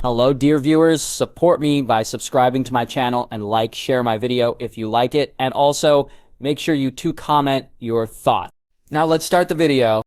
Hello, dear viewers. Support me by subscribing to my channel and share my video if you like it. And also, make sure you comment your thoughts. Now let's start the video.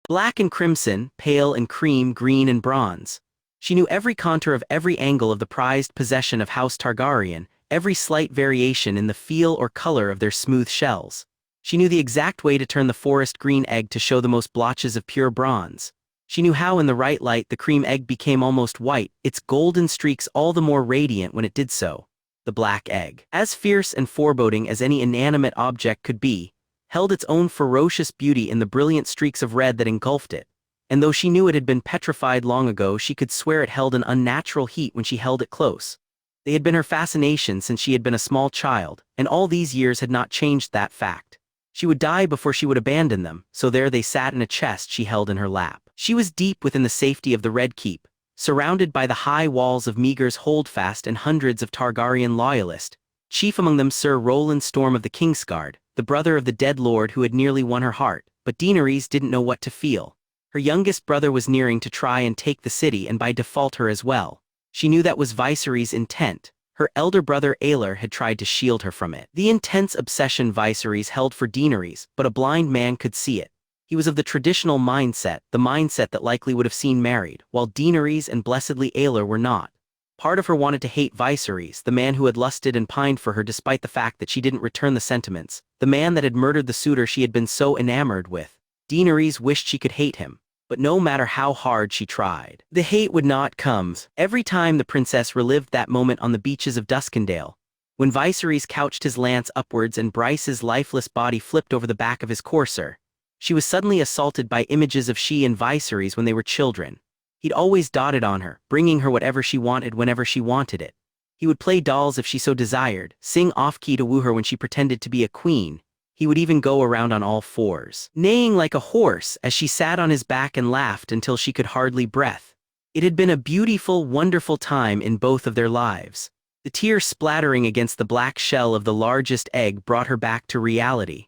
Black and crimson, pale and cream, green and bronze. She knew every contour of every angle of the prized possession of House Targaryen, every slight variation in the feel or color of their smooth shells. She knew the exact way to turn the forest green egg to show the most blotches of pure bronze. She knew how in the right light the cream egg became almost white, its golden streaks all the more radiant when it did so. The black egg, as fierce and foreboding as any inanimate object could be, held its own ferocious beauty in the brilliant streaks of red that engulfed it. And though she knew it had been petrified long ago, she could swear it held an unnatural heat when she held it close. They had been her fascination since she had been a small child, and all these years had not changed that fact. She would die before she would abandon them, so there they sat in a chest she held in her lap. She was deep within the safety of the Red Keep, surrounded by the high walls of Meager's Holdfast and hundreds of Targaryen loyalists, chief among them Sir Roland Storm of the Kingsguard, the brother of the dead lord who had nearly won her heart. But Daenerys didn't know what to feel. Her youngest brother was nearing to try and take the city, and by default her as well. She knew that was Viserys' intent. Her elder brother Aelor had tried to shield her from it. The intense obsession Viserys held for Daenerys, but a blind man could see it. He was of the traditional mindset, the mindset that likely would have seen married, while Daenerys and blessedly Aelor were not. Part of her wanted to hate Viserys, the man who had lusted and pined for her despite the fact that she didn't return the sentiments, the man that had murdered the suitor she had been so enamored with. Daenerys wished she could hate him, but no matter how hard she tried, the hate would not come. Every time the princess relived that moment on the beaches of Duskendale, when Viserys couched his lance upwards and Bryce's lifeless body flipped over the back of his courser, she was suddenly assaulted by images of she and Viserys when they were children. He'd always doted on her, bringing her whatever she wanted whenever she wanted it. He would play dolls if she so desired, sing off-key to woo her when she pretended to be a queen. He would even go around on all fours, neighing like a horse as she sat on his back and laughed until she could hardly breath. It had been a beautiful, wonderful time in both of their lives. The tears splattering against the black shell of the largest egg brought her back to reality.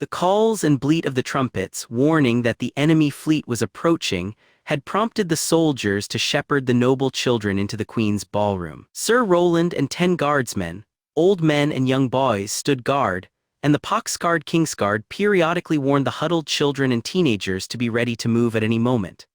The calls and bleat of the trumpets, warning that the enemy fleet was approaching, had prompted the soldiers to shepherd the noble children into the queen's ballroom. Sir Roland and 10 guardsmen, old men and young boys, stood guard, and the pox-scarred Kingsguard periodically warned the huddled children and teenagers to be ready to move at any moment.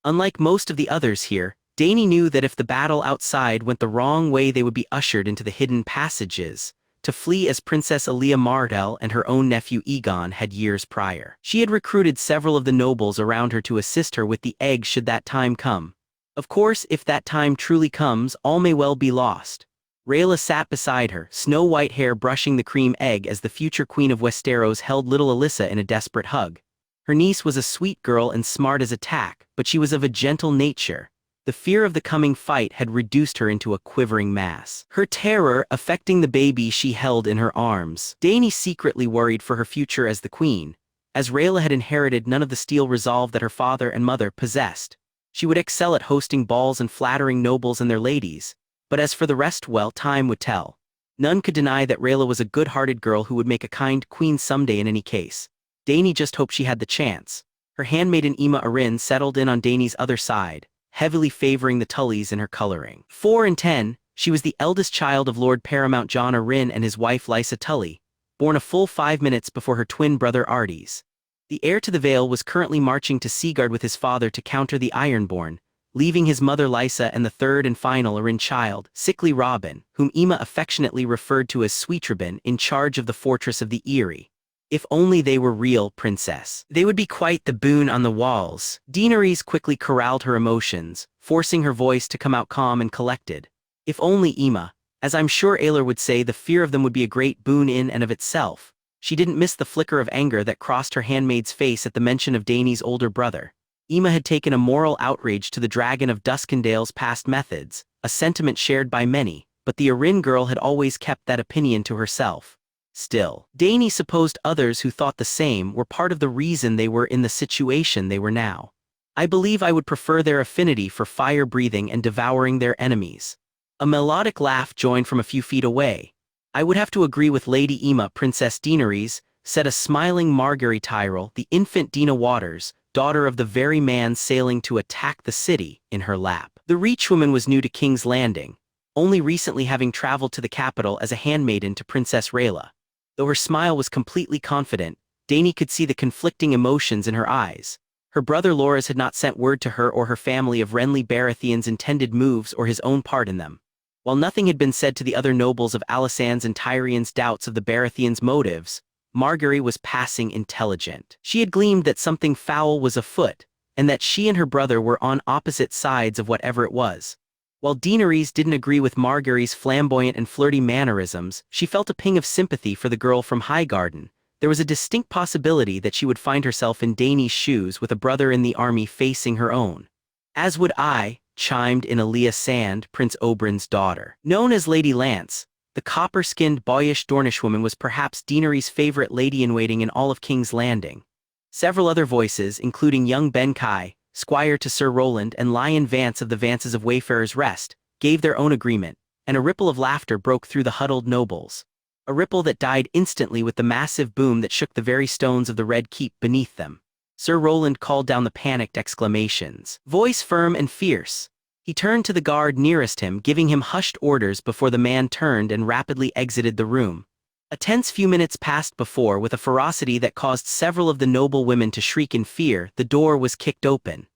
Unlike most of the others here, Dany knew that if the battle outside went the wrong way, they would be ushered into the hidden passages, to flee as Princess Aelia Martell and her own nephew Aegon had years prior. She had recruited several of the nobles around her to assist her with the egg should that time come. Of course, if that time truly comes, all may well be lost. Rhaella sat beside her, snow-white hair brushing the cream egg as the future queen of Westeros held little Alyssa in a desperate hug. Her niece was a sweet girl and smart as a tack, but she was of a gentle nature. The fear of the coming fight had reduced her into a quivering mass, her terror affecting the baby she held in her arms. Dany secretly worried for her future as the queen. As Rhaella had inherited none of the steel resolve that her father and mother possessed. She would excel at hosting balls and flattering nobles and their ladies. But as for the rest, well, time would tell. None could deny that Rhaella was a good-hearted girl who would make a kind queen someday in any case. Dany just hoped she had the chance. Her handmaiden Aemma Arryn settled in on Dany's other side, heavily favoring the Tullys in her coloring. 4 and 10, she was the eldest child of Lord Paramount Jon Arryn and his wife Lysa Tully, born a full 5 minutes before her twin brother Ardes. The heir to the Vale was currently marching to Seaguard with his father to counter the Ironborn, leaving his mother Lysa and the third and final Arryn child, sickly Robin, whom Aemma affectionately referred to as Sweetrabin, in charge of the fortress of the Eyrie. If only they were real, princess. They would be quite the boon on the walls. Daenerys quickly corralled her emotions, forcing her voice to come out calm and collected. If only Aemma, as I'm sure Aelor would say, the fear of them would be a great boon in and of itself. She didn't miss the flicker of anger that crossed her handmaid's face at the mention of Dany's older brother. Aemma had taken a moral outrage to the dragon of Duskendale's past methods, a sentiment shared by many, but the Arryn girl had always kept that opinion to herself. Still, Dany supposed others who thought the same were part of the reason they were in the situation they were now. I believe I would prefer their affinity for fire-breathing and devouring their enemies. A melodic laugh joined from a few feet away. I would have to agree with Lady Aemma, Princess Daenerys, sat a smiling Margaery Tyrell, the infant Dina Waters, daughter of the very man sailing to attack the city, in her lap. The Reachwoman was new to King's Landing, only recently having traveled to the capital as a handmaiden to Princess Rhaella. Though her smile was completely confident, Dany could see the conflicting emotions in her eyes. Her brother Loras had not sent word to her or her family of Renly Baratheon's intended moves or his own part in them. While nothing had been said to the other nobles of Alysanne's and Tyrion's doubts of the Baratheons' motives, Margaery was passing intelligent. She had gleaned that something foul was afoot, and that she and her brother were on opposite sides of whatever it was. While Daenerys didn't agree with Margaery's flamboyant and flirty mannerisms, she felt a ping of sympathy for the girl from Highgarden. There was a distinct possibility that she would find herself in Dany's shoes with a brother in the army facing her own. "As would I," chimed in Alia Sand, Prince Oberyn's daughter. Known as Lady Lance, the copper-skinned boyish Dornishwoman was perhaps Daenerys' favorite lady-in-waiting in all of King's Landing. Several other voices, including young Ben Kai, squire to Sir Roland, and Lion Vance of the Vances of Wayfarer's Rest, gave their own agreement, and a ripple of laughter broke through the huddled nobles. A ripple that died instantly with the massive boom that shook the very stones of the Red Keep beneath them. Sir Roland called down the panicked exclamations, voice firm and fierce. He turned to the guard nearest him, giving him hushed orders before the man turned and rapidly exited the room. A tense few minutes passed before, with a ferocity that caused several of the noble women to shriek in fear, the door was kicked open.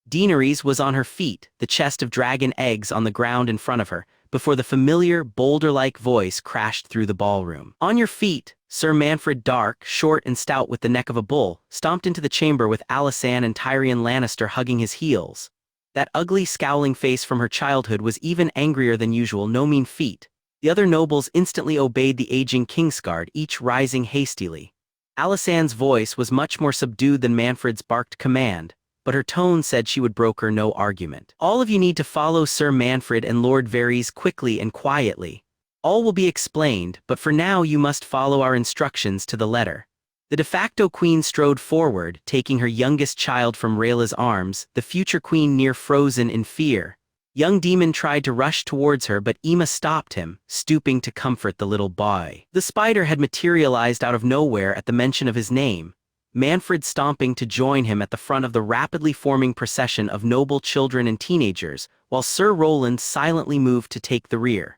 Daenerys was on her feet, the chest of dragon eggs on the ground in front of her, before the familiar, boulder-like voice crashed through the ballroom. "On your feet!" Sir Manfred Dark, short and stout with the neck of a bull, stomped into the chamber with Alysanne and Tyrion Lannister hugging his heels. That ugly, scowling face from her childhood was even angrier than usual, no mean feat. The other nobles instantly obeyed the aging Kingsguard, each rising hastily. Alysanne's voice was much more subdued than Manfred's barked command, but her tone said she would broker no argument. "All of you need to follow Sir Manfred and Lord Varys quickly and quietly. All will be explained, but for now you must follow our instructions to the letter." The de facto queen strode forward, taking her youngest child from Rhaella's arms, the future queen near frozen in fear. Young Demon tried to rush towards her, but Aemma stopped him, stooping to comfort the little boy. The spider had materialized out of nowhere at the mention of his name, Manfred stomping to join him at the front of the rapidly forming procession of noble children and teenagers, while Sir Roland silently moved to take the rear.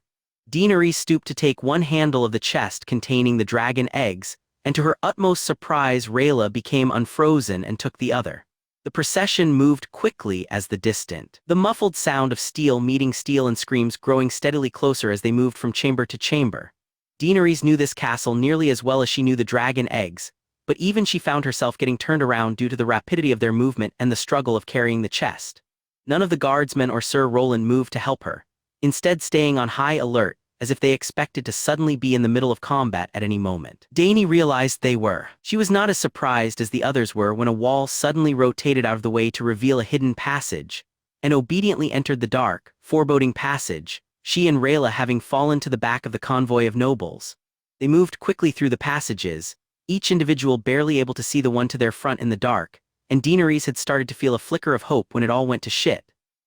Daenerys stooped to take one handle of the chest containing the dragon eggs, and to her utmost surprise Rhaella became unfrozen and took the other. The procession moved quickly as the muffled sound of steel meeting steel and screams growing steadily closer as they moved from chamber to chamber. Daenerys knew this castle nearly as well as she knew the dragon eggs, but even she found herself getting turned around due to the rapidity of their movement and the struggle of carrying the chest. None of the guardsmen or Sir Roland moved to help her, instead staying on high alert, as if they expected to suddenly be in the middle of combat at any moment. Dany realized they were. She was not as surprised as the others were when a wall suddenly rotated out of the way to reveal a hidden passage, and obediently entered the dark, foreboding passage, she and Rhaella having fallen to the back of the convoy of nobles. They moved quickly through the passages, each individual barely able to see the one to their front in the dark, and Daenerys had started to feel a flicker of hope when it all went to shit.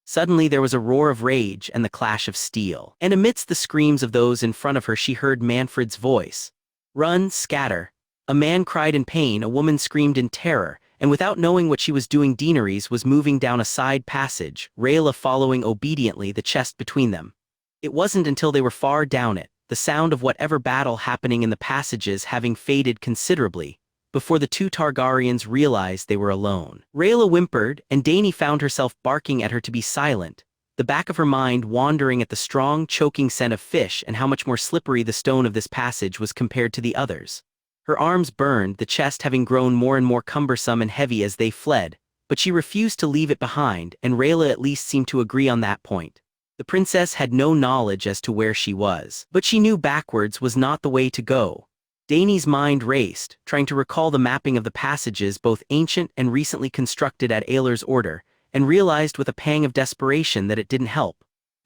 Suddenly there was a roar of rage and the clash of steel. And amidst the screams of those in front of her she heard Manfred's voice. "Run, scatter." A man cried in pain, a woman screamed in terror, and without knowing what she was doing Daenerys was moving down a side passage, Rhaella following obediently, the chest between them. It wasn't until they were far down it, the sound of whatever battle happening in the passages having faded considerably, before the two Targaryens realized they were alone. Rhaella whimpered, and Dany found herself barking at her to be silent, the back of her mind wandering at the strong, choking scent of fish and how much more slippery the stone of this passage was compared to the others. Her arms burned, the chest having grown more and more cumbersome and heavy as they fled, but she refused to leave it behind, and Rhaella at least seemed to agree on that point. The princess had no knowledge as to where she was, but she knew backwards was not the way to go. Dany's mind raced, trying to recall the mapping of the passages, both ancient and recently constructed at Aelor's order, and realized with a pang of desperation that it didn't help.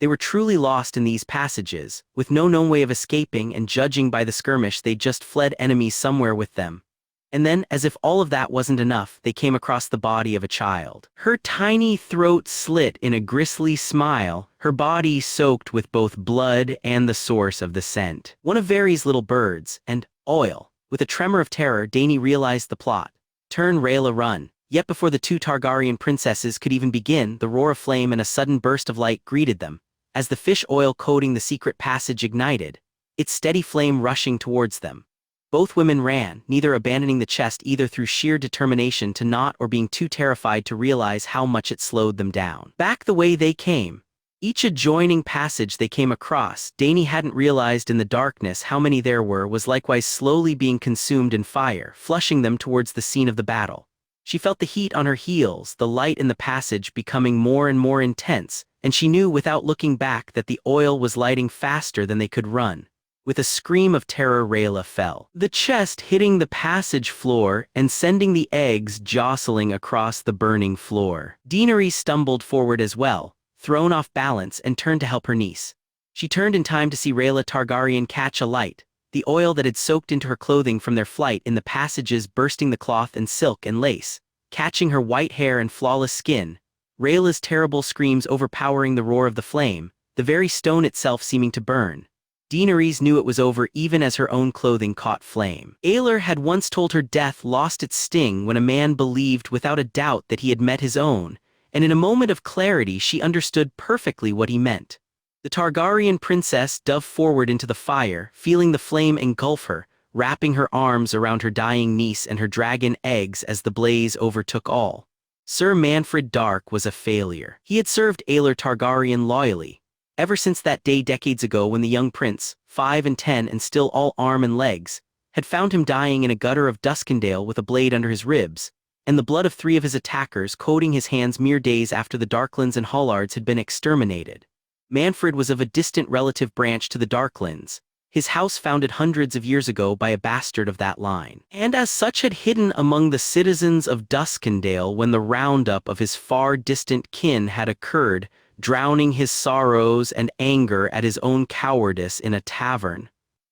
They were truly lost in these passages, with no known way of escaping, and judging by the skirmish they'd just fled enemies somewhere with them. And then, as if all of that wasn't enough, they came across the body of a child. Her tiny throat slit in a grisly smile, her body soaked with both blood and the source of the scent. One of Varys' little birds, and oil, With a tremor of terror, Dany realized the plot. Turn, Rhaella, run. Yet before the two Targaryen princesses could even begin, the roar of flame and a sudden burst of light greeted them. As the fish oil coating the secret passage ignited, its steady flame rushing towards them. Both women ran, neither abandoning the chest either through sheer determination to not or being too terrified to realize how much it slowed them down. Back the way they came. Each adjoining passage they came across, Dany hadn't realized in the darkness how many there were, was likewise slowly being consumed in fire, flushing them towards the scene of the battle. She felt the heat on her heels, the light in the passage becoming more and more intense, and she knew without looking back that the oil was lighting faster than they could run. With a scream of terror, Rhaella fell, the chest hitting the passage floor and sending the eggs jostling across the burning floor. Daenerys stumbled forward as well, thrown off balance, and turned to help her niece. She turned in time to see Rhaella Targaryen catch alight, the oil that had soaked into her clothing from their flight in the passages bursting the cloth and silk and lace, catching her white hair and flawless skin, Rhaella's terrible screams overpowering the roar of the flame, the very stone itself seeming to burn. Daenerys knew it was over even as her own clothing caught flame. Aelor had once told her death lost its sting when a man believed without a doubt that he had met his own, and in a moment of clarity she understood perfectly what he meant. The Targaryen princess dove forward into the fire, feeling the flame engulf her, wrapping her arms around her dying niece and her dragon eggs as the blaze overtook all. Sir Manfred Dark was a failure. He had served Aelor Targaryen loyally, ever since that day decades ago when the young prince, 5 and 10 and still all arm and legs, had found him dying in a gutter of Duskendale with a blade under his ribs, and the blood of 3 of his attackers coating his hands mere days after the Darklands and Hollards had been exterminated. Manfred was of a distant relative branch to the Darklands, his house founded hundreds of years ago by a bastard of that line, and as such had hidden among the citizens of Duskendale when the roundup of his far distant kin had occurred, drowning his sorrows and anger at his own cowardice in a tavern.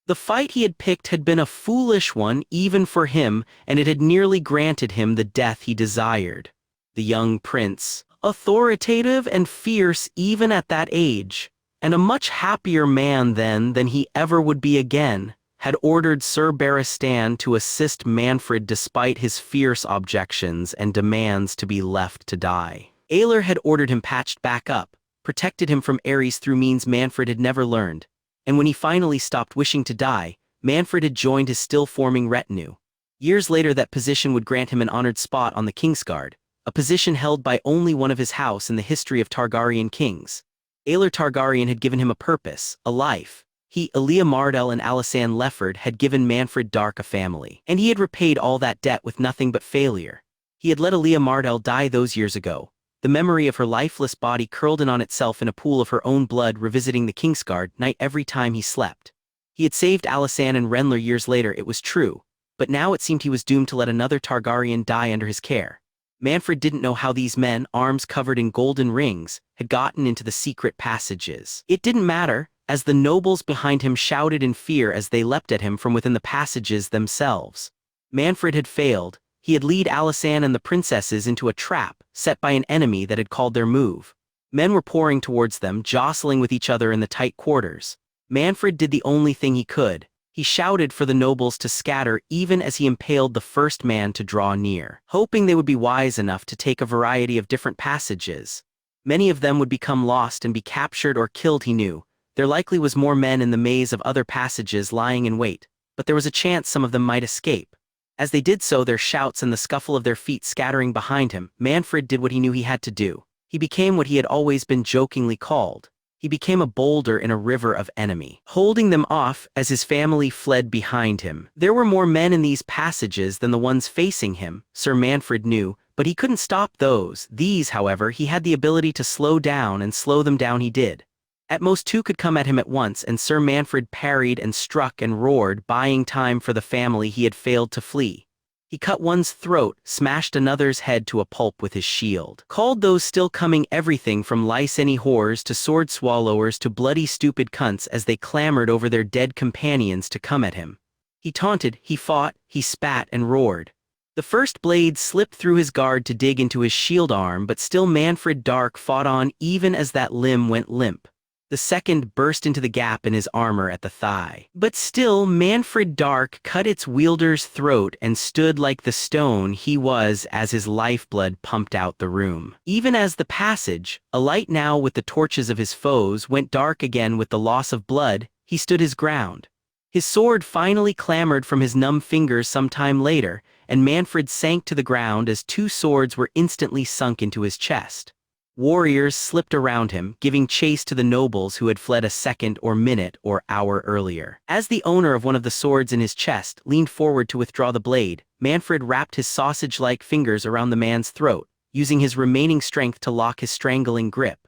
The fight he had picked had been a foolish one even for him, and it had nearly granted him the death he desired. The young prince, authoritative and fierce even at that age, and a much happier man then than he ever would be again, had ordered Sir Barristan to assist Manfred despite his fierce objections and demands to be left to die. Aelor had ordered him patched back up, protected him from Ares through means Manfred had never learned, and when he finally stopped wishing to die, Manfred had joined his still-forming retinue. Years later that position would grant him an honored spot on the Kingsguard, a position held by only one of his house in the history of Targaryen kings. Aelor Targaryen had given him a purpose, a life. He, Elia Mardell and Alysanne Lefford had given Manfred Dark a family, and he had repaid all that debt with nothing but failure. He had let Elia Mardell die those years ago, the memory of her lifeless body curled in on itself in a pool of her own blood revisiting the Kingsguard night every time he slept. He had saved Alysanne and Renler years later, it was true, but now it seemed he was doomed to let another Targaryen die under his care. Manfred didn't know how these men, arms covered in golden rings, had gotten into the secret passages. It didn't matter, as the nobles behind him shouted in fear as they leapt at him from within the passages themselves. Manfred had failed. He had led Alysanne and the princesses into a trap set by an enemy that had called their move. Men were pouring towards them, jostling with each other in the tight quarters. Manfred did the only thing he could. He shouted for the nobles to scatter even as he impaled the first man to draw near, hoping they would be wise enough to take a variety of different passages. Many of them would become lost and be captured or killed, he knew. There likely was more men in the maze of other passages lying in wait, but there was a chance some of them might escape. As they did so, their shouts and the scuffle of their feet scattering behind him, Manfred did what he knew he had to do. He became what he had always been jokingly called. He became a boulder in a river of enemy, holding them off as his family fled behind him. There were more men in these passages than the ones facing him, Sir Manfred knew, but he couldn't stop those. These, however, he had the ability to slow down, and slow them down he did. At most 2 could come at him at once, and Sir Manfred parried and struck and roared, buying time for the family he had failed to flee. He cut one's throat, smashed another's head to a pulp with his shield, called those still coming everything from liceny whores to sword swallowers to bloody stupid cunts as they clamored over their dead companions to come at him. He taunted, he fought, he spat and roared. The first blade slipped through his guard to dig into his shield arm, but still Manfred Dark fought on even as that limb went limp. The second burst into the gap in his armor at the thigh. But still, Manfred Dark cut its wielder's throat and stood like the stone he was as his lifeblood pumped out the room. Even as the passage, alight now with the torches of his foes, went dark again with the loss of blood, he stood his ground. His sword finally clambered from his numb fingers some time later, and Manfred sank to the ground as two swords were instantly sunk into his chest. Warriors slipped around him, giving chase to the nobles who had fled a second or minute or hour earlier. As the owner of one of the swords in his chest leaned forward to withdraw the blade, Manfred wrapped his sausage-like fingers around the man's throat, using his remaining strength to lock his strangling grip.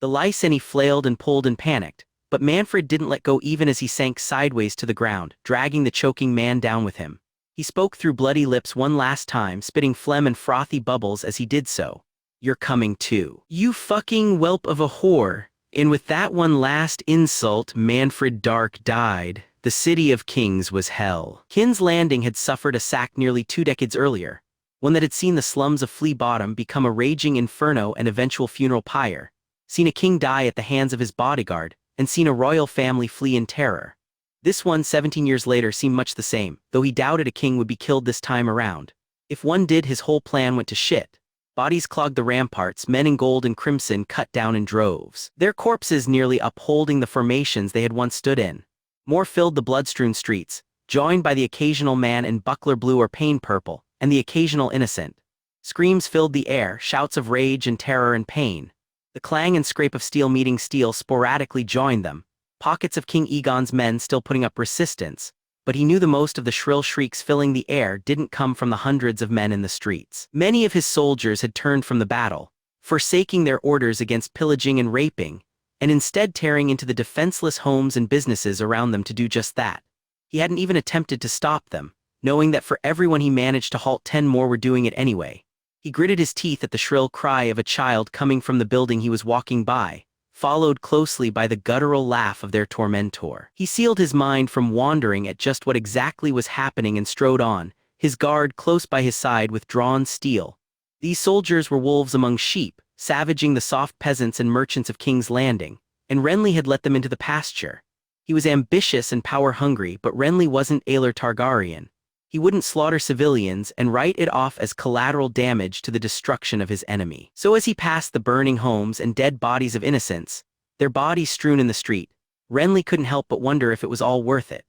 The Lyseni flailed and pulled and panicked, but Manfred didn't let go even as he sank sideways to the ground, dragging the choking man down with him. He spoke through bloody lips one last time, spitting phlegm and frothy bubbles as he did so. "You're coming too. You fucking whelp of a whore." And with that one last insult, Manfred Dark died. The City of Kings was hell. King's Landing had suffered a sack nearly 2 decades earlier, one that had seen the slums of Flea Bottom become a raging inferno and eventual funeral pyre, seen a king die at the hands of his bodyguard, and seen a royal family flee in terror. This one, 17 years later, seemed much the same, though he doubted a king would be killed this time around. If one did, his whole plan went to shit. Bodies clogged the ramparts, men in gold and crimson cut down in droves, their corpses nearly upholding the formations they had once stood in. More filled the blood-strewn streets, joined by the occasional man in buckler blue or pain purple, and the occasional innocent. Screams filled the air, shouts of rage and terror and pain. The clang and scrape of steel meeting steel sporadically joined them, pockets of King Aegon's men still putting up resistance, but he knew the most of the shrill shrieks filling the air didn't come from the hundreds of men in the streets. Many of his soldiers had turned from the battle, forsaking their orders against pillaging and raping, and instead tearing into the defenseless homes and businesses around them to do just that. He hadn't even attempted to stop them, knowing that for everyone he managed to halt 10 more were doing it anyway. He gritted his teeth at the shrill cry of a child coming from the building he was walking by, followed closely by the guttural laugh of their tormentor. He sealed his mind from wandering at just what exactly was happening and strode on, his guard close by his side with drawn steel. These soldiers were wolves among sheep, savaging the soft peasants and merchants of King's Landing, and Renly had let them into the pasture. He was ambitious and power-hungry, but Renly wasn't Aelor Targaryen. He wouldn't slaughter civilians and write it off as collateral damage to the destruction of his enemy. So as he passed the burning homes and dead bodies of innocents, their bodies strewn in the street, Renly couldn't help but wonder if it was all worth it.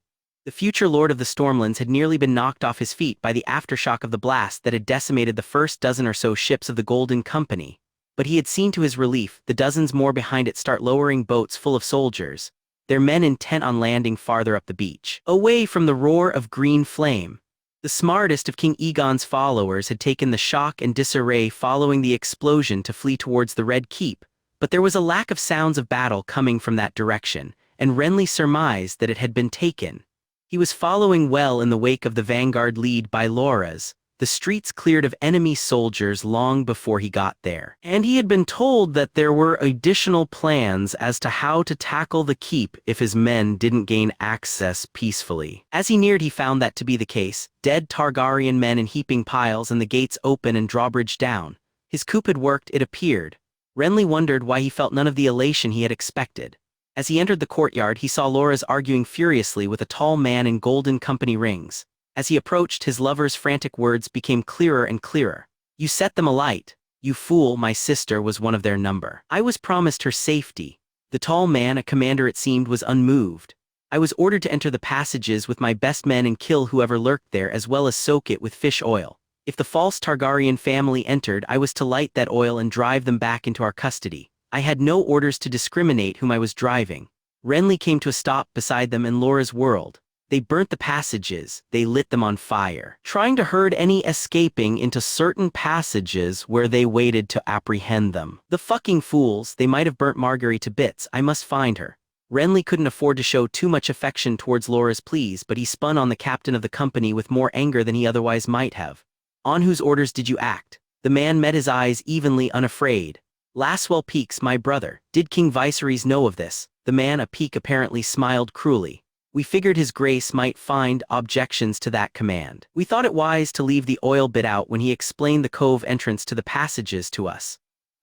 The future Lord of the Stormlands had nearly been knocked off his feet by the aftershock of the blast that had decimated the first dozen or so ships of the Golden Company, but he had seen to his relief the dozens more behind it start lowering boats full of soldiers, their men intent on landing farther up the beach, away from the roar of green flame. The smartest of King Aegon's followers had taken the shock and disarray following the explosion to flee towards the Red Keep, but there was a lack of sounds of battle coming from that direction, and Renly surmised that it had been taken. He was following well in the wake of the vanguard lead by Loras, the streets cleared of enemy soldiers long before he got there. And he had been told that there were additional plans as to how to tackle the keep if his men didn't gain access peacefully. As he neared, he found that to be the case, dead Targaryen men in heaping piles and the gates open and drawbridge down. His coup had worked, it appeared. Renly wondered why he felt none of the elation he had expected. As he entered the courtyard, he saw Loras arguing furiously with a tall man in Golden Company rings. As he approached, his lover's frantic words became clearer and clearer. "You set them alight. You fool, my sister was one of their number. I was promised her safety." The tall man, a commander it seemed, was unmoved. "I was ordered to enter the passages with my best men and kill whoever lurked there, as well as soak it with fish oil. If the false Targaryen family entered, I was to light that oil and drive them back into our custody. I had no orders to discriminate whom I was driving." Renly came to a stop beside them in Laura's world. They burnt the passages, they lit them on fire, trying to herd any escaping into certain passages where they waited to apprehend them. The fucking fools, they might have burnt Marguerite to bits. I must find her. Renly couldn't afford to show too much affection towards Laura's pleas, but he spun on the captain of the company with more anger than he otherwise might have. "On whose orders did you act?" The man met his eyes evenly, unafraid. "Laswell Peaks, my brother. Did King Viserys know of this?" The man, a peak apparently, smiled cruelly. "We figured his grace might find objections to that command. We thought it wise to leave the oil bit out when he explained the cove entrance to the passages to us."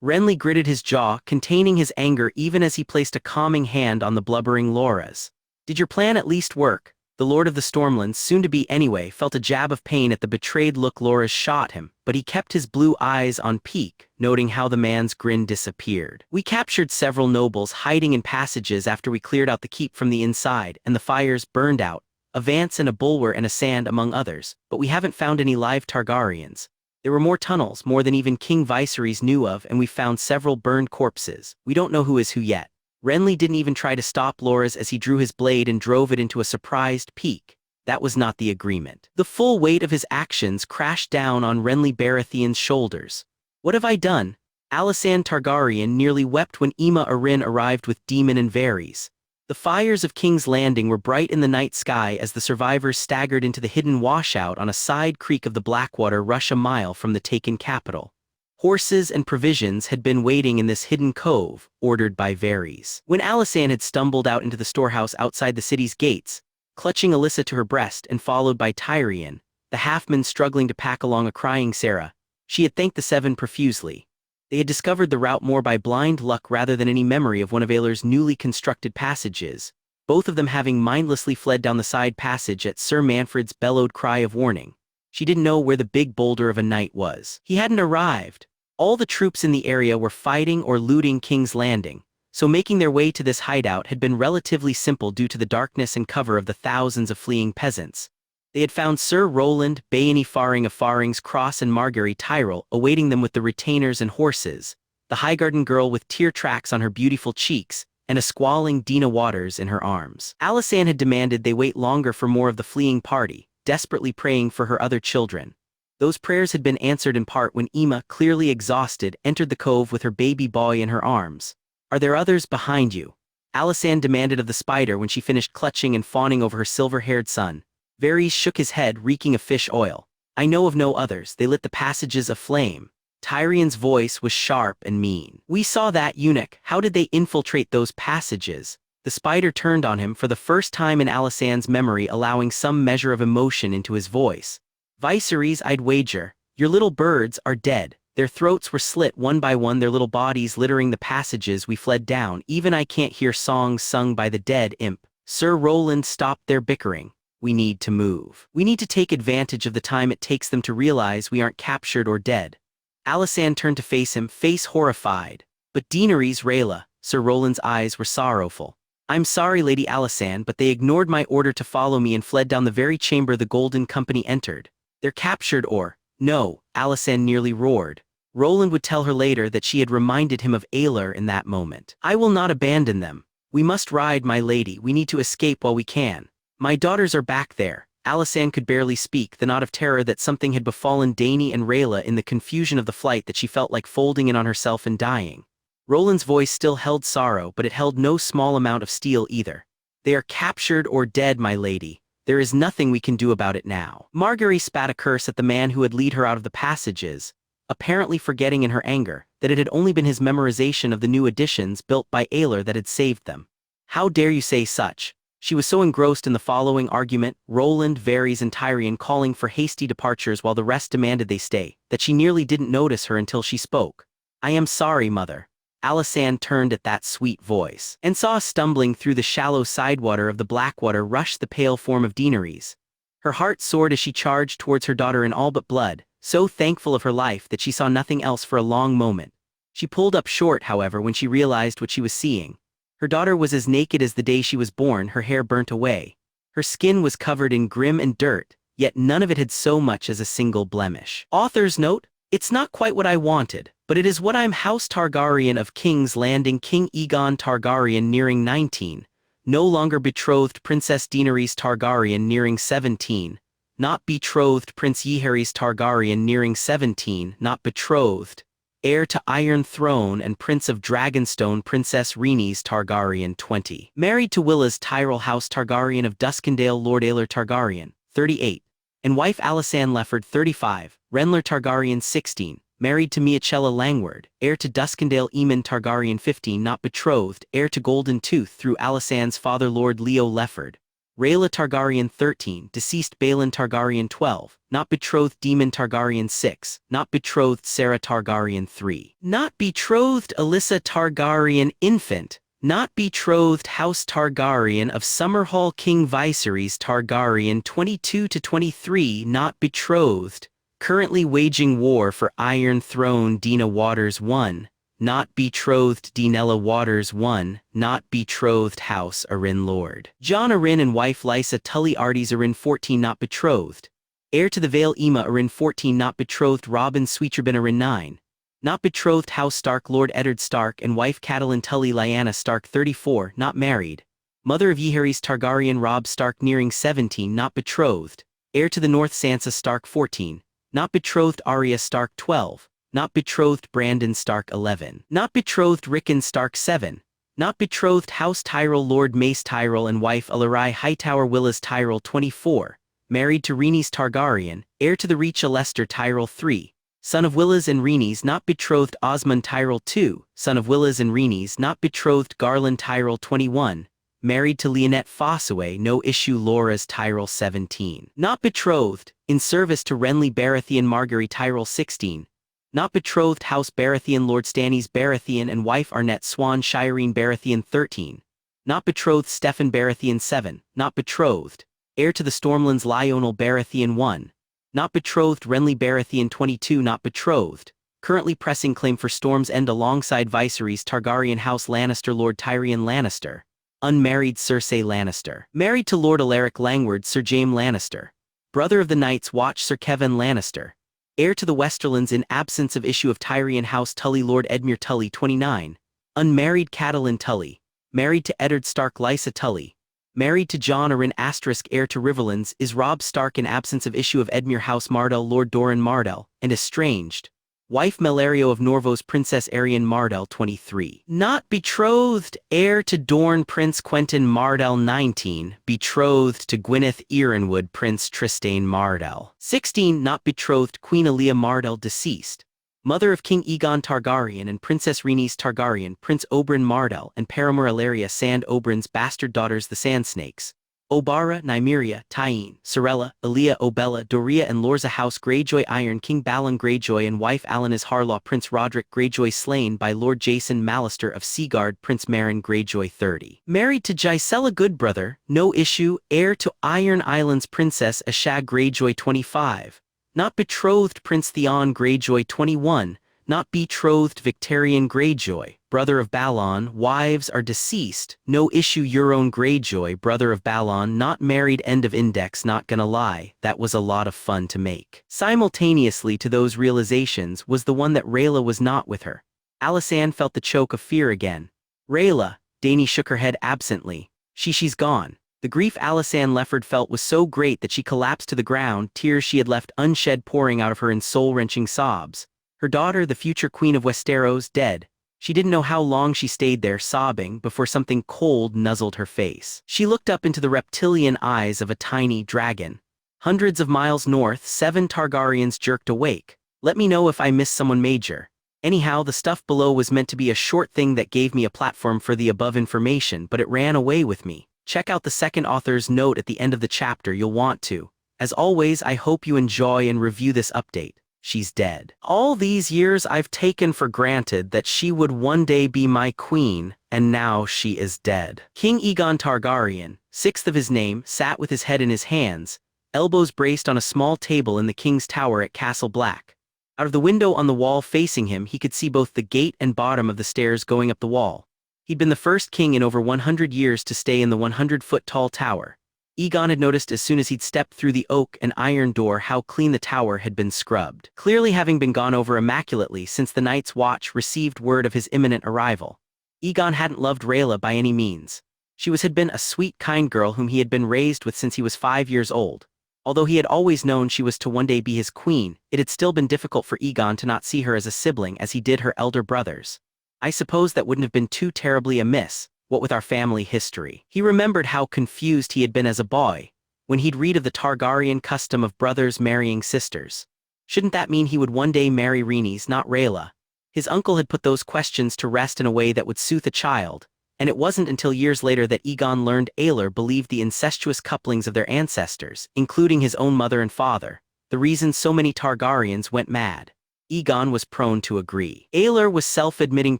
Renly gritted his jaw, containing his anger even as he placed a calming hand on the blubbering Loras. Did your plan at least work? The Lord of the Stormlands, soon to be anyway, felt a jab of pain at the betrayed look Loras shot him, but he kept his blue eyes on peak, noting how the man's grin disappeared. We captured several nobles hiding in passages after we cleared out the keep from the inside, and the fires burned out, a Vance and a Bulwer and a Sand among others, but we haven't found any live Targaryens. There were more tunnels, more than even King Viserys knew of, and we found several burned corpses. We don't know who is who yet. Renly didn't even try to stop Loras as he drew his blade and drove it into a surprised peak. That was not the agreement. The full weight of his actions crashed down on Renly Baratheon's shoulders. What have I done? Alysanne Targaryen nearly wept when Aemma Arryn arrived with Daemon and Varys. The fires of King's Landing were bright in the night sky as the survivors staggered into the hidden washout on a side creek of the Blackwater rush a mile from the taken capital. Horses and provisions had been waiting in this hidden cove, ordered by Varys. When Alysanne had stumbled out into the storehouse outside the city's gates, clutching Alyssa to her breast and followed by Tyrion, the halfman struggling to pack along a crying Sarah, she had thanked the Seven profusely. They had discovered the route more by blind luck rather than any memory of one of Aelor's newly constructed passages, both of them having mindlessly fled down the side passage at Sir Manfred's bellowed cry of warning. She didn't know where the big boulder of a knight was. He hadn't arrived. All the troops in the area were fighting or looting King's Landing, so making their way to this hideout had been relatively simple due to the darkness and cover of the thousands of fleeing peasants. They had found Sir Roland, Baeny Faring of Faring's Cross and Margaery Tyrell awaiting them with the retainers and horses, the Highgarden girl with tear tracks on her beautiful cheeks, and a squalling Dina Waters in her arms. Alysanne had demanded they wait longer for more of the fleeing party, desperately praying for her other children. Those prayers had been answered in part when Aemma, clearly exhausted, entered the cove with her baby boy in her arms. "Are there others behind you?" Alysanne demanded of the spider when she finished clutching and fawning over her silver-haired son. Varys shook his head, reeking of fish oil. "I know of no others. They lit the passages aflame." Tyrion's voice was sharp and mean. "We saw that, eunuch. How did they infiltrate those passages?" The spider turned on him for the first time in Alysanne's memory, allowing some measure of emotion into his voice. "Viserys, I'd wager. Your little birds are dead. Their throats were slit one by one, their little bodies littering the passages we fled down. Even I can't hear songs sung by the dead, imp." Sir Roland stopped their bickering. "We need to move. We need to take advantage of the time it takes them to realize we aren't captured or dead." Alysanne turned to face him, face horrified. "But Daenerys, Rhaella," Sir Roland's eyes were sorrowful. "I'm sorry, Lady Alysanne, but they ignored my order to follow me and fled down the very chamber the Golden Company entered. They're captured or—" "No," Alysanne nearly roared. Roland would tell her later that she had reminded him of Aelor in that moment. "I will not abandon them. We must ride, my lady. We need to escape while we can. My daughters are back there." Alysanne could barely speak, the knot of terror that something had befallen Dany and Rhaella in the confusion of the flight that she felt like folding in on herself and dying. Roland's voice still held sorrow, but it held no small amount of steel either. "They are captured or dead, my lady. There is nothing we can do about it now." Margaery spat a curse at the man who had lead her out of the passages, apparently forgetting in her anger that it had only been his memorization of the new additions built by Aelor that had saved them. "How dare you say such?" She was so engrossed in the following argument, Roland, Varys and Tyrion calling for hasty departures while the rest demanded they stay, that she nearly didn't notice her until she spoke. "I am sorry, mother." Alysanne turned at that sweet voice, and saw stumbling through the shallow sidewater of the Blackwater rush the pale form of Daenerys. Her heart soared as she charged towards her daughter in all but blood, so thankful of her life that she saw nothing else for a long moment. She pulled up short, however, when she realized what she was seeing. Her daughter was as naked as the day she was born, her hair burnt away. Her skin was covered in grim and dirt, yet none of it had so much as a single blemish. Author's note: it's not quite what I wanted, but it is what I'm. House Targaryen of King's Landing, King Aegon Targaryen nearing 19, no longer betrothed Princess Daenerys Targaryen nearing 17, not betrothed Prince Jaehaerys Targaryen nearing 17, not betrothed, heir to Iron Throne and Prince of Dragonstone Princess Rhaenys Targaryen 20, married to Willa's Tyrell House Targaryen of Duskendale Lord Aelor Targaryen 38, and wife Alysanne Lefford 35, Renly Targaryen 16, married to Miachella Langward, heir to Duskendale Aemon Targaryen 15, not betrothed, heir to Golden Tooth through Alysanne's father Lord Leo Lefford. Rhaela Targaryen 13, deceased Balon Targaryen 12, not betrothed Daemon Targaryen 6, not betrothed Sarah Targaryen 3, not betrothed Alyssa Targaryen infant, not betrothed House Targaryen of Summerhall King Viserys Targaryen 22 to 23, not betrothed, currently waging war for Iron Throne Dina Waters 1, not betrothed Daenella Waters 1, not betrothed House Arryn Lord Jon Arryn and wife Lysa Tully Ardes Arryn 14, not betrothed, heir to the Vale Aemma Arryn 14, not betrothed Robin Sweeterbin Arryn 9, not betrothed House Stark Lord Eddard Stark and wife Catelyn Tully Lyanna Stark 34, not married, mother of Jaehaerys Targaryen Robb Stark nearing 17, not betrothed, heir to the North Sansa Stark 14, not betrothed Arya Stark 12, not betrothed Brandon Stark 11, not betrothed Rickon Stark 7, not betrothed House Tyrell Lord Mace Tyrell and wife Alarai Hightower Willas Tyrell 24, married to Rhaenys Targaryen, heir to the Reach Alester Tyrell 3, son of Willas and Rhaenys, not betrothed Osmond Tyrell 2, son of Willas and Rhaenys, not betrothed Garland Tyrell 21, married to Leonette Fossaway no issue Loras Tyrell 17, not betrothed, in service to Renly Baratheon Margaery Tyrell 16, not betrothed House Baratheon Lord Stannis Baratheon and wife Arnett Swan Shireen Baratheon 13, not betrothed Steffon Baratheon 7, not betrothed, heir to the Stormlands Lionel Baratheon 1, not betrothed Renly Baratheon 22, not betrothed, currently pressing claim for Storm's End alongside Viserys Targaryen House Lannister Lord Tyrion Lannister, unmarried Cersei Lannister, married to Lord Alaric Langward Sir Jaime Lannister, brother of the Night's Watch Sir Kevan Lannister, heir to the Westerlands in absence of issue of Tyrion House Tully Lord Edmure Tully 29, unmarried Catelyn Tully, married to Eddard Stark Lysa Tully, married to Jon Arryn * heir to Riverlands is Robb Stark in absence of issue of Edmure House Mardell Lord Doran Mardell, and estranged, wife Melario of Norvos Princess Arianne Mardell 23, not betrothed, heir to Dorne Prince Quentyn Mardell 19, betrothed to Gwyneth Ironwood Prince Trystane Mardell 16, not betrothed Queen Alia Mardell deceased, mother of King Aegon Targaryen and Princess Rhaenys Targaryen Prince Oberyn Mardell and paramour Ilaria Sand Oberyn's bastard daughters the Sand Snakes, Obara, Nymeria, Tyene, Sorella, Alia Obella Doria and Lorza House Greyjoy Iron King Balon Greyjoy and wife Alanis Harlaw Prince Roderick Greyjoy slain by Lord Jason Mallister of Seaguard Prince Meryn Greyjoy 30, married to Gisela Goodbrother, no issue, heir to Iron Islands Princess Ashag Greyjoy 25, not betrothed Prince Theon Greyjoy 21, not betrothed Victarion Greyjoy, brother of Balon, wives are deceased, no issue Euron Greyjoy, brother of Balon, not married. End of index. Not gonna lie, that was a lot of fun to make. Simultaneously to those realizations was the one that Rhaela was not with her. Alysanne felt the choke of fear again. Rhaela, Dany shook her head absently. She's gone. The grief Alysanne Lefford felt was so great that she collapsed to the ground, tears she had left unshed pouring out of her in soul-wrenching sobs. Her daughter, the future queen of Westeros, dead. She didn't know how long she stayed there sobbing before something cold nuzzled her face. She looked up into the reptilian eyes of a tiny dragon. Hundreds of miles north, 7 Targaryens jerked awake. Let me know if I miss someone major. Anyhow, the stuff below was meant to be a short thing that gave me a platform for the above information, but it ran away with me. Check out the second author's note at the end of the chapter, you'll want to. As always, I hope you enjoy and review this update. She's dead. All these years I've taken for granted that she would one day be my queen, and now she is dead. King Aegon Targaryen, 6th of his name, sat with his head in his hands, elbows braced on a small table in the king's tower at Castle Black. Out of the window on the wall facing him he could see both the gate and bottom of the stairs going up the wall. He'd been the first king in over 100 years to stay in the 100-foot-tall tower. Aegon had noticed as soon as he'd stepped through the oak and iron door how clean the tower had been scrubbed, clearly having been gone over immaculately since the Night's Watch received word of his imminent arrival. Aegon hadn't loved Rhaela by any means. She had been a sweet, kind girl whom he had been raised with since he was 5 years old. Although he had always known she was to one day be his queen, it had still been difficult for Aegon to not see her as a sibling as he did her elder brothers. I suppose that wouldn't have been too terribly amiss, what with our family history. He remembered how confused he had been as a boy, when he'd read of the Targaryen custom of brothers marrying sisters. Shouldn't that mean he would one day marry Rhaenys, not Rhaela? His uncle had put those questions to rest in a way that would soothe a child, and it wasn't until years later that Aegon learned Aelor believed the incestuous couplings of their ancestors, including his own mother and father, the reason so many Targaryens went mad. Aegon was prone to agree. Aelor was self-admitting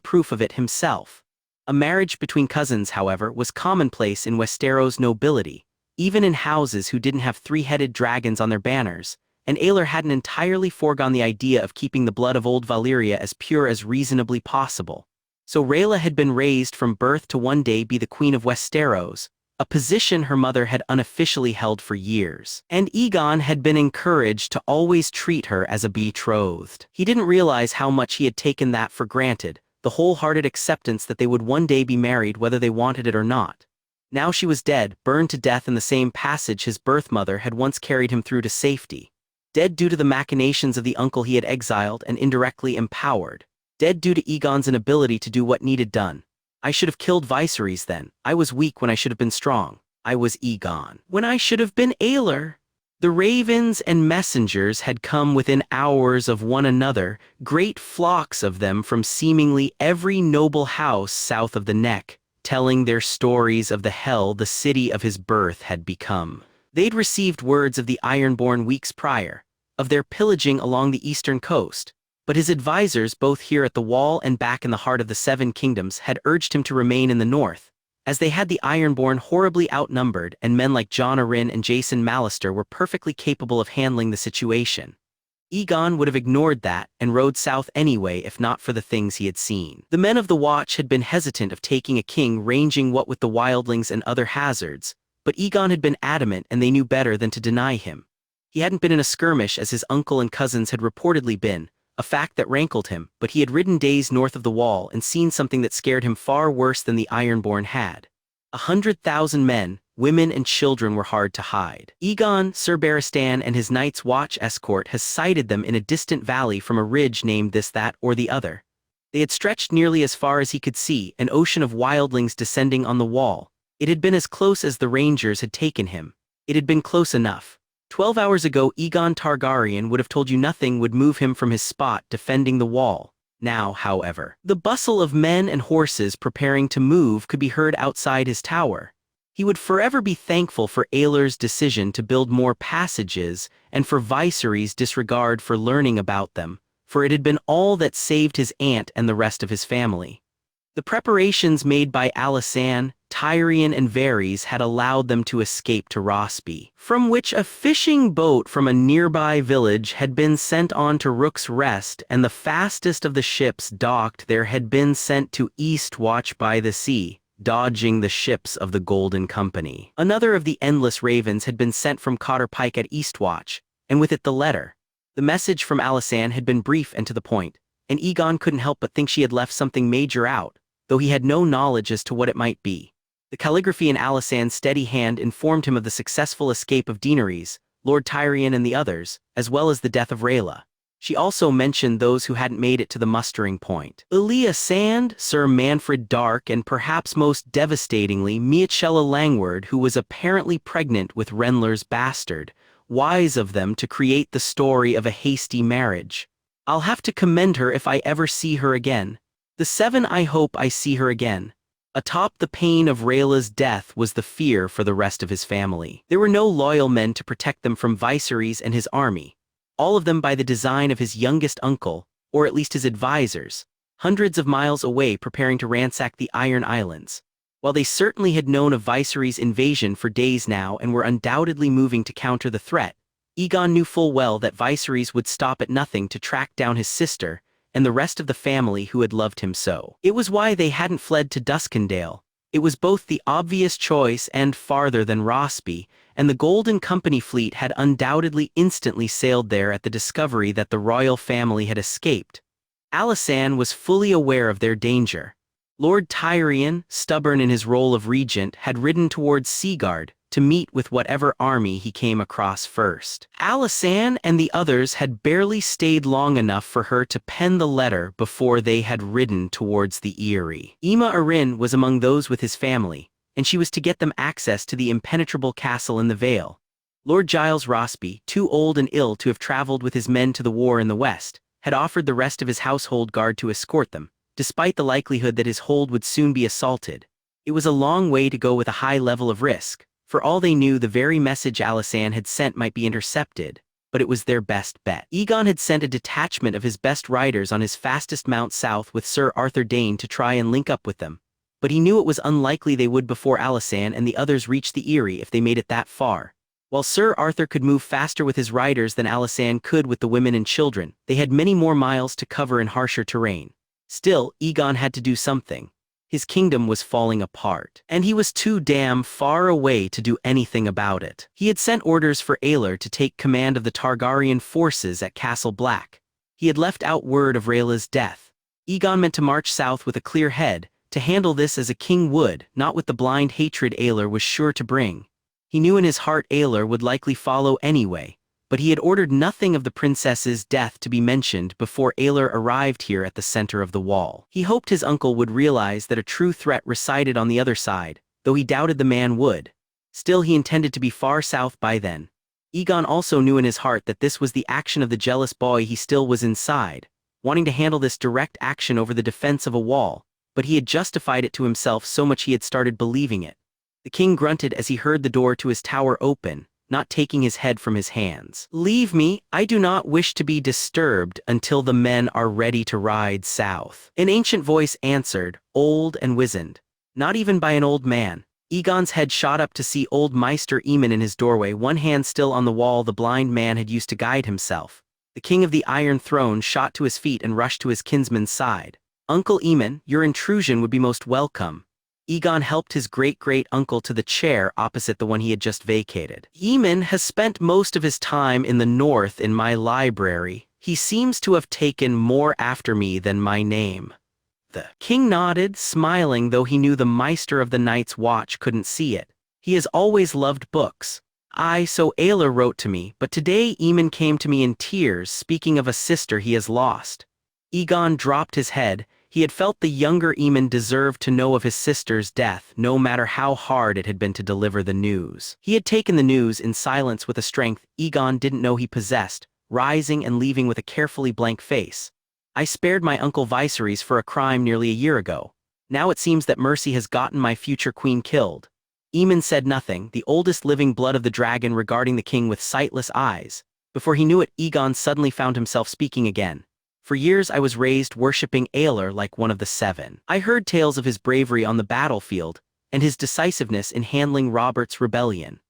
proof of it himself. A marriage between cousins, however, was commonplace in Westeros nobility, even in houses who didn't have three-headed dragons on their banners, and Aelor hadn't entirely foregone the idea of keeping the blood of old Valyria as pure as reasonably possible. So Rhaella had been raised from birth to one day be the Queen of Westeros, a position her mother had unofficially held for years. And Aegon had been encouraged to always treat her as a betrothed. He didn't realize how much he had taken that for granted, the wholehearted acceptance that they would one day be married whether they wanted it or not. Now she was dead, burned to death in the same passage his birth mother had once carried him through to safety. Dead due to the machinations of the uncle he had exiled and indirectly empowered. Dead due to Aegon's inability to do what needed done. I should have killed Viserys then. I was weak when I should have been strong. I was Aegon when I should have been Aelor. The ravens and messengers had come within hours of one another, great flocks of them from seemingly every noble house south of the Neck, telling their stories of the hell the city of his birth had become. They'd received words of the Ironborn weeks prior, of their pillaging along the eastern coast, but his advisors both here at the Wall and back in the heart of the Seven Kingdoms had urged him to remain in the north, as they had the Ironborn horribly outnumbered and men like Jon Arryn and Jason Mallister were perfectly capable of handling the situation. Aegon would have ignored that and rode south anyway if not for the things he had seen. The men of the Watch had been hesitant of taking a king ranging what with the wildlings and other hazards, but Aegon had been adamant and they knew better than to deny him. He hadn't been in a skirmish as his uncle and cousins had reportedly been, a fact that rankled him, but he had ridden days north of the Wall and seen something that scared him far worse than the Ironborn had. 100,000 men, women and children were hard to hide. Aegon, Sir Barristan and his Night's Watch escort has sighted them in a distant valley from a ridge named this, that, or the other. They had stretched nearly as far as he could see, an ocean of wildlings descending on the Wall. It had been as close as the Rangers had taken him. It had been close enough. 12 hours ago Aegon Targaryen would have told you nothing would move him from his spot defending the Wall. Now, however, the bustle of men and horses preparing to move could be heard outside his tower. He would forever be thankful for Aelor's decision to build more passages and for Viserys' disregard for learning about them, for it had been all that saved his aunt and the rest of his family. The preparations made by Alysanne, Tyrion and Varys had allowed them to escape to Rosby, from which a fishing boat from a nearby village had been sent on to Rook's Rest, and the fastest of the ships docked there had been sent to Eastwatch by the sea, dodging the ships of the Golden Company. Another of the endless ravens had been sent from Cotter Pike at Eastwatch, and with it the letter. The message from Alysanne had been brief and to the point, and Aegon couldn't help but think she had left something major out, though he had no knowledge as to what it might be. The calligraphy in Alysanne's steady hand informed him of the successful escape of Daenerys, Lord Tyrion and the others, as well as the death of Rhaella. She also mentioned those who hadn't made it to the mustering point. Elia Sand, Sir Manfred Dark, and perhaps most devastatingly Miachella Langward, who was apparently pregnant with Renler's bastard. Wise of them to create the story of a hasty marriage. I'll have to commend her if I ever see her again. The Seven, I hope I see her again. Atop the pain of Rhaella's death was the fear for the rest of his family. There were no loyal men to protect them from Viserys and his army, all of them by the design of his youngest uncle, or at least his advisors, hundreds of miles away preparing to ransack the Iron Islands. While they certainly had known of Viserys' invasion for days now and were undoubtedly moving to counter the threat, Aegon knew full well that Viserys would stop at nothing to track down his sister and the rest of the family who had loved him so. It was why they hadn't fled to Duskendale. It was both the obvious choice and farther than Rosby, and the Golden Company fleet had undoubtedly instantly sailed there at the discovery that the royal family had escaped. Alysanne was fully aware of their danger. Lord Tyrion, stubborn in his role of regent, had ridden towards Seaguard to meet with whatever army he came across first. Alysanne and the others had barely stayed long enough for her to pen the letter before they had ridden towards the Eyrie. Aemma Arryn was among those with his family, and she was to get them access to the impenetrable castle in the Vale. Lord Giles Rosby, too old and ill to have traveled with his men to the war in the west, had offered the rest of his household guard to escort them, despite the likelihood that his hold would soon be assaulted. It was a long way to go with a high level of risk. For all they knew, the very message Alysanne had sent might be intercepted, but it was their best bet. Aegon had sent a detachment of his best riders on his fastest mount south with Sir Arthur Dayne to try and link up with them, but he knew it was unlikely they would before Alysanne and the others reached the Eyrie if they made it that far. While Sir Arthur could move faster with his riders than Alysanne could with the women and children, they had many more miles to cover in harsher terrain. Still, Aegon had to do something. His kingdom was falling apart, and he was too damn far away to do anything about it. He had sent orders for Aelor to take command of the Targaryen forces at Castle Black. He had left out word of Rhaella's death. Aegon meant to march south with a clear head, to handle this as a king would, not with the blind hatred Aelor was sure to bring. He knew in his heart Aelor would likely follow anyway, but he had ordered nothing of the princess's death to be mentioned before Aelor arrived here at the center of the wall. He hoped his uncle would realize that a true threat resided on the other side, though he doubted the man would. Still, he intended to be far south by then. Aegon also knew in his heart that this was the action of the jealous boy he still was inside, wanting to handle this direct action over the defense of a wall, but he had justified it to himself so much he had started believing it. The king grunted as he heard the door to his tower open, not taking his head from his hands. "Leave me, I do not wish to be disturbed until the men are ready to ride south." An ancient voice answered, old and wizened. Not even by an old man. Aegon's head shot up to see old Maester Aemon in his doorway, one hand still on the wall the blind man had used to guide himself. The king of the Iron Throne shot to his feet and rushed to his kinsman's side. "Uncle Aemon, your intrusion would be most welcome." Aegon helped his great-great-uncle to the chair opposite the one he had just vacated. "Aemon has spent most of his time in the north in my library. He seems to have taken more after me than my name." The king nodded, smiling, though he knew the Maester of the Night's Watch couldn't see it. "He has always loved books. So Aelor wrote to me, but today Aemon came to me in tears, speaking of a sister he has lost." Aegon dropped his head. He had felt the younger Aemon deserved to know of his sister's death, no matter how hard it had been to deliver the news. He had taken the news in silence with a strength Aegon didn't know he possessed, rising and leaving with a carefully blank face. "I spared my uncle Viserys for a crime nearly a year ago. Now it seems that mercy has gotten my future queen killed." Aemon said nothing, the oldest living blood of the dragon regarding the king with sightless eyes. Before he knew it, Aegon suddenly found himself speaking again. "For years I was raised worshipping Aelor like one of the seven. I heard tales of his bravery on the battlefield, and his decisiveness in handling Robert's rebellion.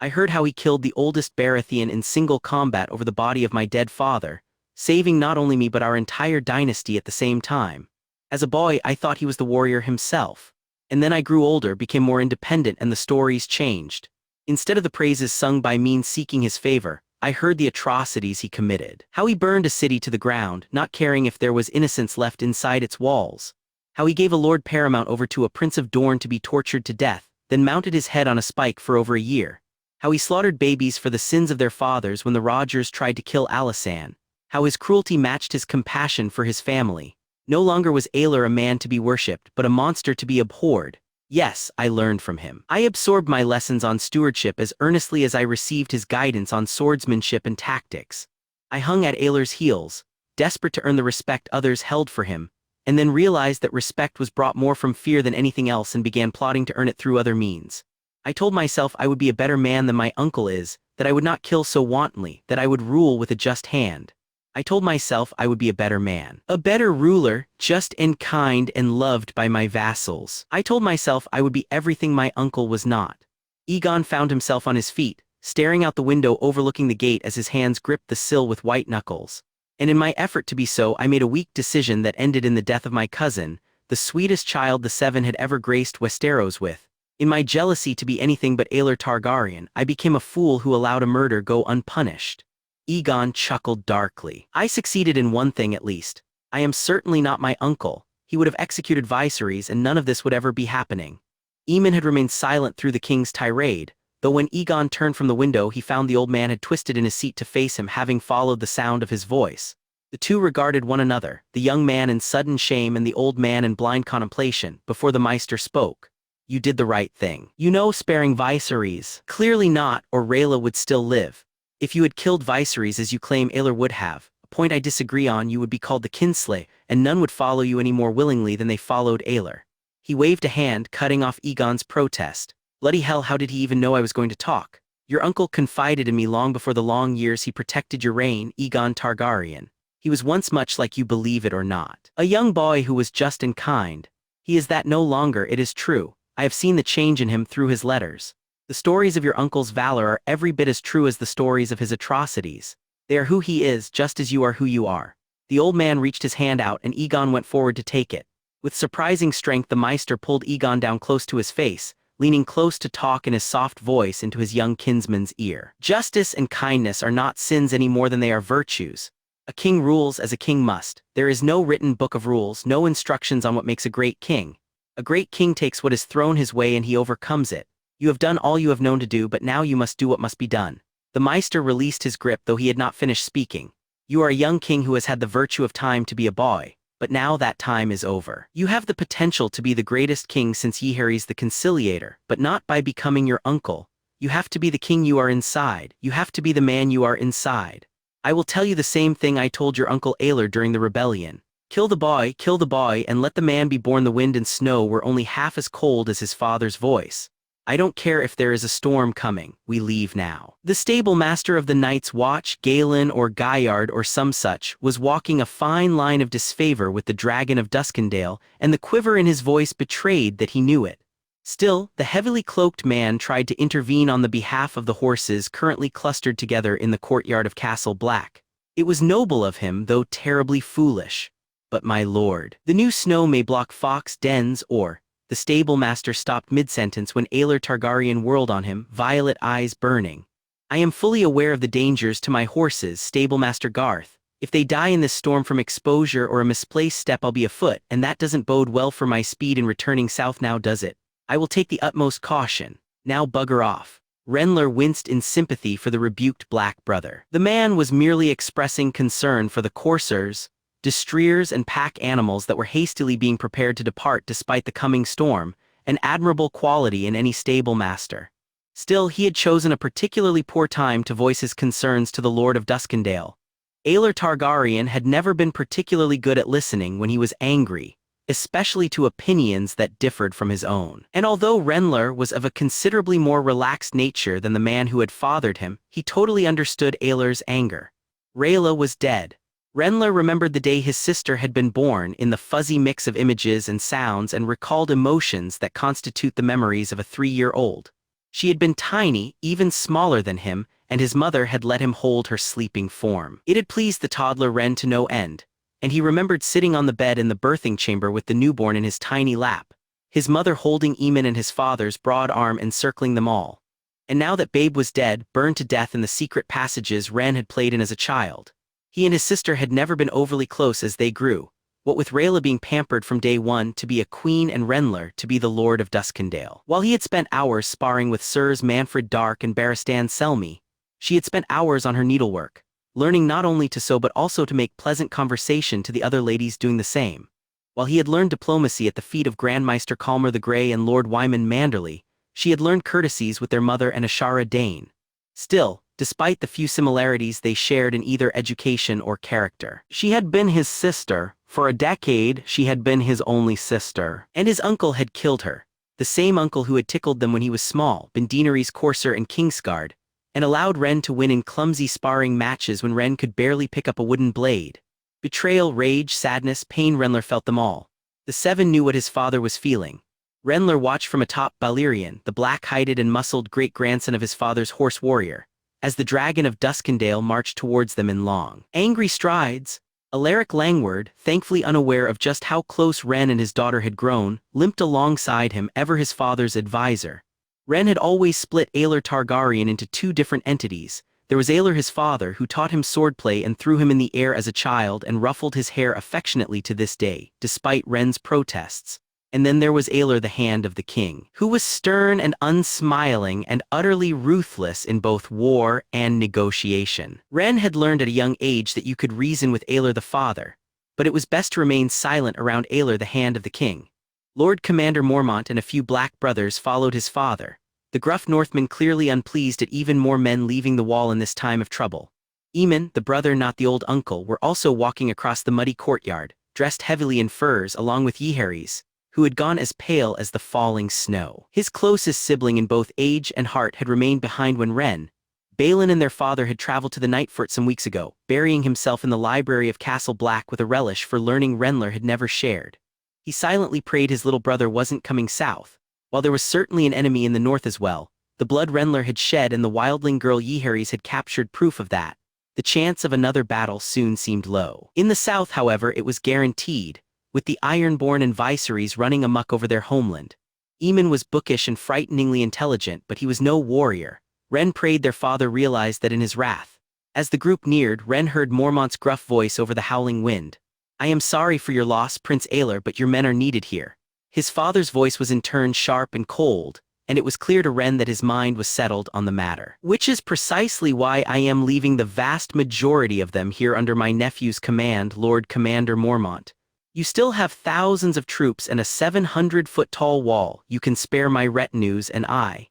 I heard how he killed the oldest Baratheon in single combat over the body of my dead father, saving not only me but our entire dynasty at the same time. As a boy, I thought he was the warrior himself. And then I grew older, became more independent, and the stories changed. Instead of the praises sung by me seeking his favor, I heard the atrocities he committed. How he burned a city to the ground, not caring if there was innocence left inside its walls. How he gave a Lord Paramount over to a Prince of Dorne to be tortured to death, then mounted his head on a spike for over a year. How he slaughtered babies for the sins of their fathers when the Rodgers tried to kill Alysanne. How his cruelty matched his compassion for his family. No longer was Aelor a man to be worshipped, but a monster to be abhorred. Yes, I learned from him. I absorbed my lessons on stewardship as earnestly as I received his guidance on swordsmanship and tactics. I hung at Aelor's heels, desperate to earn the respect others held for him, and then realized that respect was brought more from fear than anything else and began plotting to earn it through other means. I told myself I would be a better man than my uncle is, that I would not kill so wantonly, that I would rule with a just hand. I told myself I would be a better man, a better ruler, just and kind and loved by my vassals. I told myself I would be everything my uncle was not. Aegon found himself on his feet, staring out the window overlooking the gate as his hands gripped the sill with white knuckles. And in my effort to be so, I made a weak decision that ended in the death of my cousin, the sweetest child the Seven had ever graced Westeros with. In my jealousy to be anything but Aelor Targaryen, I became a fool who allowed a murder go unpunished. Aegon chuckled darkly. I succeeded in one thing at least. I am certainly not my uncle. He would have executed Viserys and none of this would ever be happening. Aemon had remained silent through the king's tirade, though when Aegon turned from the window he found the old man had twisted in his seat to face him, having followed the sound of his voice. The two regarded one another, the young man in sudden shame and the old man in blind contemplation, before the Maester spoke. "You did the right thing. You know, sparing Viserys." "Clearly not, or Rhaella would still live. If you had killed Viserys as you claim Aelor would have, a point I disagree on, you would be called the kinslay, and none would follow you any more willingly than they followed Aelor." He waved a hand, cutting off Aegon's protest. Bloody hell, how did he even know I was going to talk? Your uncle confided in me long before the long years he protected your reign, Aegon Targaryen. He was once much like you, believe it or not. A young boy who was just and kind. He is that no longer, it is true. I have seen the change in him through his letters. The stories of your uncle's valor are every bit as true as the stories of his atrocities. They are who he is, just as you are who you are. The old man reached his hand out and Aegon went forward to take it. With surprising strength the Maester pulled Aegon down close to his face, leaning close to talk in his soft voice into his young kinsman's ear. Justice and kindness are not sins any more than they are virtues. A king rules as a king must. There is no written book of rules, no instructions on what makes a great king. A great king takes what is thrown his way and he overcomes it. You have done all you have known to do, but now you must do what must be done. The Maester released his grip, though he had not finished speaking. You are a young king who has had the virtue of time to be a boy, but now that time is over. You have the potential to be the greatest king since Jaehaerys the Conciliator, but not by becoming your uncle. You have to be the king you are inside. You have to be the man you are inside. I will tell you the same thing I told your uncle Aelor during the rebellion. Kill the boy, and let the man be born. The wind and snow were only half as cold as his father's voice. I don't care if there is a storm coming, we leave now. The stable master of the Night's Watch, Galen or Gaillard or some such, was walking a fine line of disfavor with the dragon of Duskendale, and the quiver in his voice betrayed that he knew it. Still, the heavily cloaked man tried to intervene on the behalf of the horses currently clustered together in the courtyard of Castle Black. It was noble of him, though terribly foolish. But my lord, the new snow may block fox dens or... The stable master stopped mid-sentence when Aelor Targaryen whirled on him, violet eyes burning. I am fully aware of the dangers to my horses, stable master Garth. If they die in this storm from exposure or a misplaced step, I'll be afoot, and that doesn't bode well for my speed in returning south now, does it? I will take the utmost caution. Now bugger off. Renler winced in sympathy for the rebuked black brother. The man was merely expressing concern for the coursers, destriers and pack animals that were hastily being prepared to depart despite the coming storm, an admirable quality in any stable master. Still, he had chosen a particularly poor time to voice his concerns to the Lord of Duskendale. Aelor Targaryen had never been particularly good at listening when he was angry, especially to opinions that differed from his own. And although Renler was of a considerably more relaxed nature than the man who had fathered him, he totally understood Aelor's anger. Rhaella was dead. Renler remembered the day his sister had been born in the fuzzy mix of images and sounds and recalled emotions that constitute the memories of a 3-year-old. She had been tiny, even smaller than him, and his mother had let him hold her sleeping form. It had pleased the toddler Ren to no end, and he remembered sitting on the bed in the birthing chamber with the newborn in his tiny lap, his mother holding Aemon and his father's broad arm encircling them all. And now that Babe was dead, burned to death in the secret passages Ren had played in as a child, he and his sister had never been overly close as they grew, what with Rhaella being pampered from day one to be a queen and Renler to be the Lord of Duskendale. While he had spent hours sparring with Sirs Manfred Dark and Barristan Selmy, she had spent hours on her needlework, learning not only to sew but also to make pleasant conversation to the other ladies doing the same. While he had learned diplomacy at the feet of Grand Maester Calmer the Grey and Lord Wyman Manderley, she had learned courtesies with their mother and Ashara Dane. Still, despite the few similarities they shared in either education or character, she had been his sister. For a decade, she had been his only sister. And his uncle had killed her, the same uncle who had tickled them when he was small, been Daenerys' courser in Kingsguard, and allowed Ren to win in clumsy sparring matches when Ren could barely pick up a wooden blade. Betrayal, rage, sadness, pain, Renler felt them all. The Seven knew what his father was feeling. Renler watched from atop Balerion, the black-hided and muscled great-grandson of his father's horse warrior, as the dragon of Duskendale marched towards them in long, angry strides. Alaric Langward, thankfully unaware of just how close Ren and his daughter had grown, limped alongside him, ever his father's advisor. Ren had always split Aelor Targaryen into two different entities. There was Aelor his father, who taught him swordplay and threw him in the air as a child and ruffled his hair affectionately to this day, despite Ren's protests. And then there was Aelor the Hand of the King, who was stern and unsmiling and utterly ruthless in both war and negotiation. Ren had learned at a young age that you could reason with Aelor the Father, but it was best to remain silent around Aelor the Hand of the King. Lord Commander Mormont and a few black brothers followed his father, the gruff Northman clearly unpleased at even more men leaving the wall in this time of trouble. Aemon, the brother not the old uncle, were also walking across the muddy courtyard, dressed heavily in furs along with Jaehaerys, who had gone as pale as the falling snow. His closest sibling in both age and heart had remained behind when Balin and their father had traveled to the Nightfort some weeks ago, burying himself in the library of Castle Black with a relish for learning Renler had never shared. He silently prayed his little brother wasn't coming south. While there was certainly an enemy in the north as well, the blood Renler had shed and the wildling girl Ymhari's had captured proof of that. The chance of another battle soon seemed low. In the south, however, it was guaranteed, with the Ironborn and Viserys running amok over their homeland. Aemon was bookish and frighteningly intelligent, but he was no warrior. Ren prayed their father realized that in his wrath. As the group neared, Ren heard Mormont's gruff voice over the howling wind. "I am sorry for your loss, Prince Aelor, but your men are needed here." His father's voice was in turn sharp and cold, and it was clear to Ren that his mind was settled on the matter. "Which is precisely why I am leaving the vast majority of them here under my nephew's command, Lord Commander Mormont. You still have thousands of troops and a 700-foot-tall wall. You can spare my retinues and I."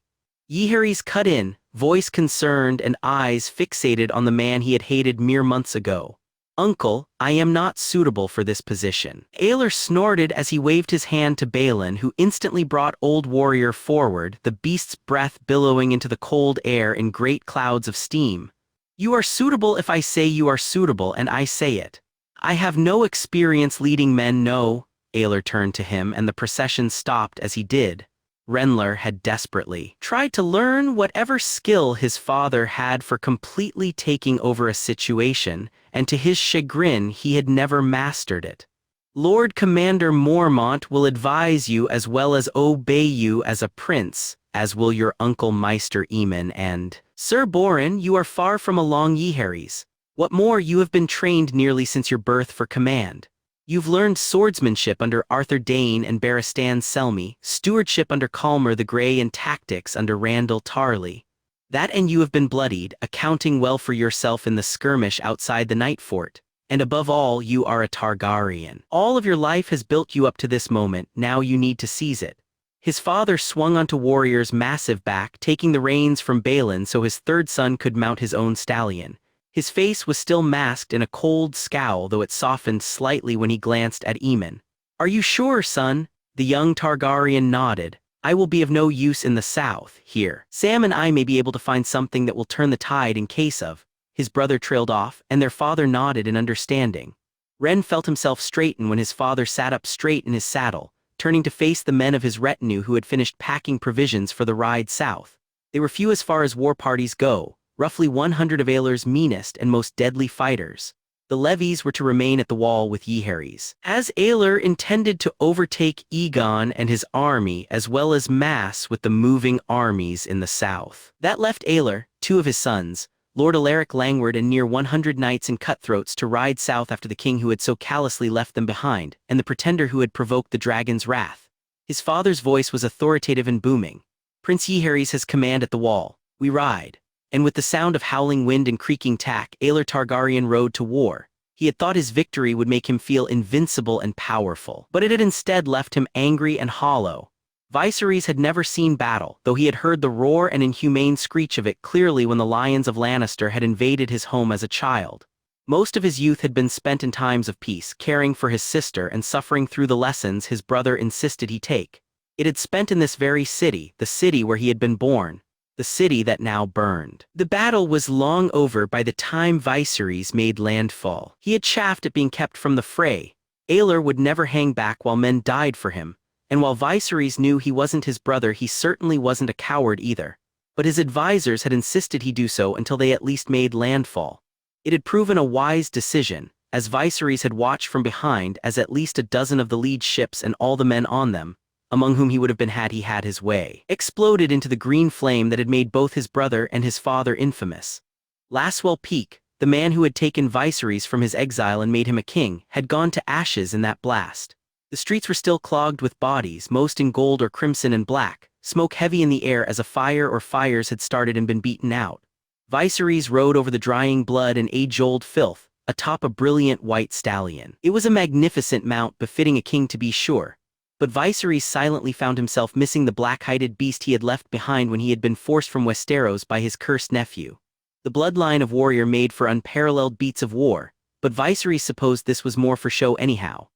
Ymhari's cut in, voice concerned and eyes fixated on the man he had hated mere months ago. "Uncle, I am not suitable for this position." Aelor snorted as he waved his hand to Balin, who instantly brought Old Warrior forward, the beast's breath billowing into the cold air in great clouds of steam. "You are suitable if I say you are suitable, and I say it. I have no experience leading men, no." Aelor turned to him, and the procession stopped as he did. Renler had desperately tried to learn whatever skill his father had for completely taking over a situation, and to his chagrin he had never mastered it. "Lord Commander Mormont will advise you as well as obey you as a prince, as will your uncle Meister Aemon and Sir Boren. You are far from along Ymhari's. What more, you have been trained nearly since your birth for command. You've learned swordsmanship under Arthur Dane and Barristan Selmy, stewardship under Calmer the Grey, and tactics under Randall Tarley. That, and you have been bloodied, accounting well for yourself in the skirmish outside the Nightfort. And above all, you are a Targaryen. All of your life has built you up to this moment, now you need to seize it." His father swung onto Warrior's massive back, taking the reins from Balin so his third son could mount his own stallion. His face was still masked in a cold scowl, though it softened slightly when he glanced at Aemon. "Are you sure, son?" The young Targaryen nodded. "I will be of no use in the south, here. Sam and I may be able to find something that will turn the tide in case of." His brother trailed off, and their father nodded in understanding. Ren felt himself straighten when his father sat up straight in his saddle, turning to face the men of his retinue who had finished packing provisions for the ride south. They were few as far as war parties go, roughly 100 of Aelor's meanest and most deadly fighters. The levies were to remain at the wall with Ymhari's, as Aelor intended to overtake Aegon and his army as well as mass with the moving armies in the south. That left Aelor, 2 of his sons, Lord Alaric Langward and near 100 knights and cutthroats to ride south after the king who had so callously left them behind, and the pretender who had provoked the dragon's wrath. His father's voice was authoritative and booming. "Prince Ymhari's has command at the wall. We ride." And with the sound of howling wind and creaking tack, Aelor Targaryen rode to war. He had thought his victory would make him feel invincible and powerful, but it had instead left him angry and hollow. Viserys had never seen battle, though he had heard the roar and inhumane screech of it clearly when the Lions of Lannister had invaded his home as a child. Most of his youth had been spent in times of peace, caring for his sister and suffering through the lessons his brother insisted he take. It had spent in this very city, the city where he had been born. The city that now burned. The battle was long over by the time Viserys made landfall. He had chafed at being kept from the fray. Aelor would never hang back while men died for him, and while Viserys knew he wasn't his brother, he certainly wasn't a coward either. But his advisors had insisted he do so until they at least made landfall. It had proven a wise decision, as Viserys had watched from behind as at least a dozen of the lead ships and all the men on them, among whom he would have been had he had his way, exploded into the green flame that had made both his brother and his father infamous. Laswell Peake, the man who had taken Viserys from his exile and made him a king, had gone to ashes in that blast. The streets were still clogged with bodies, most in gold or crimson and black, smoke heavy in the air as a fire or fires had started and been beaten out. Viserys rode over the drying blood and age-old filth, atop a brilliant white stallion. It was a magnificent mount befitting a king to be sure. But Viserys silently found himself missing the black-hided beast he had left behind when he had been forced from Westeros by his cursed nephew. The bloodline of warrior made for unparalleled beats of war, but Viserys supposed this was more for show anyhow.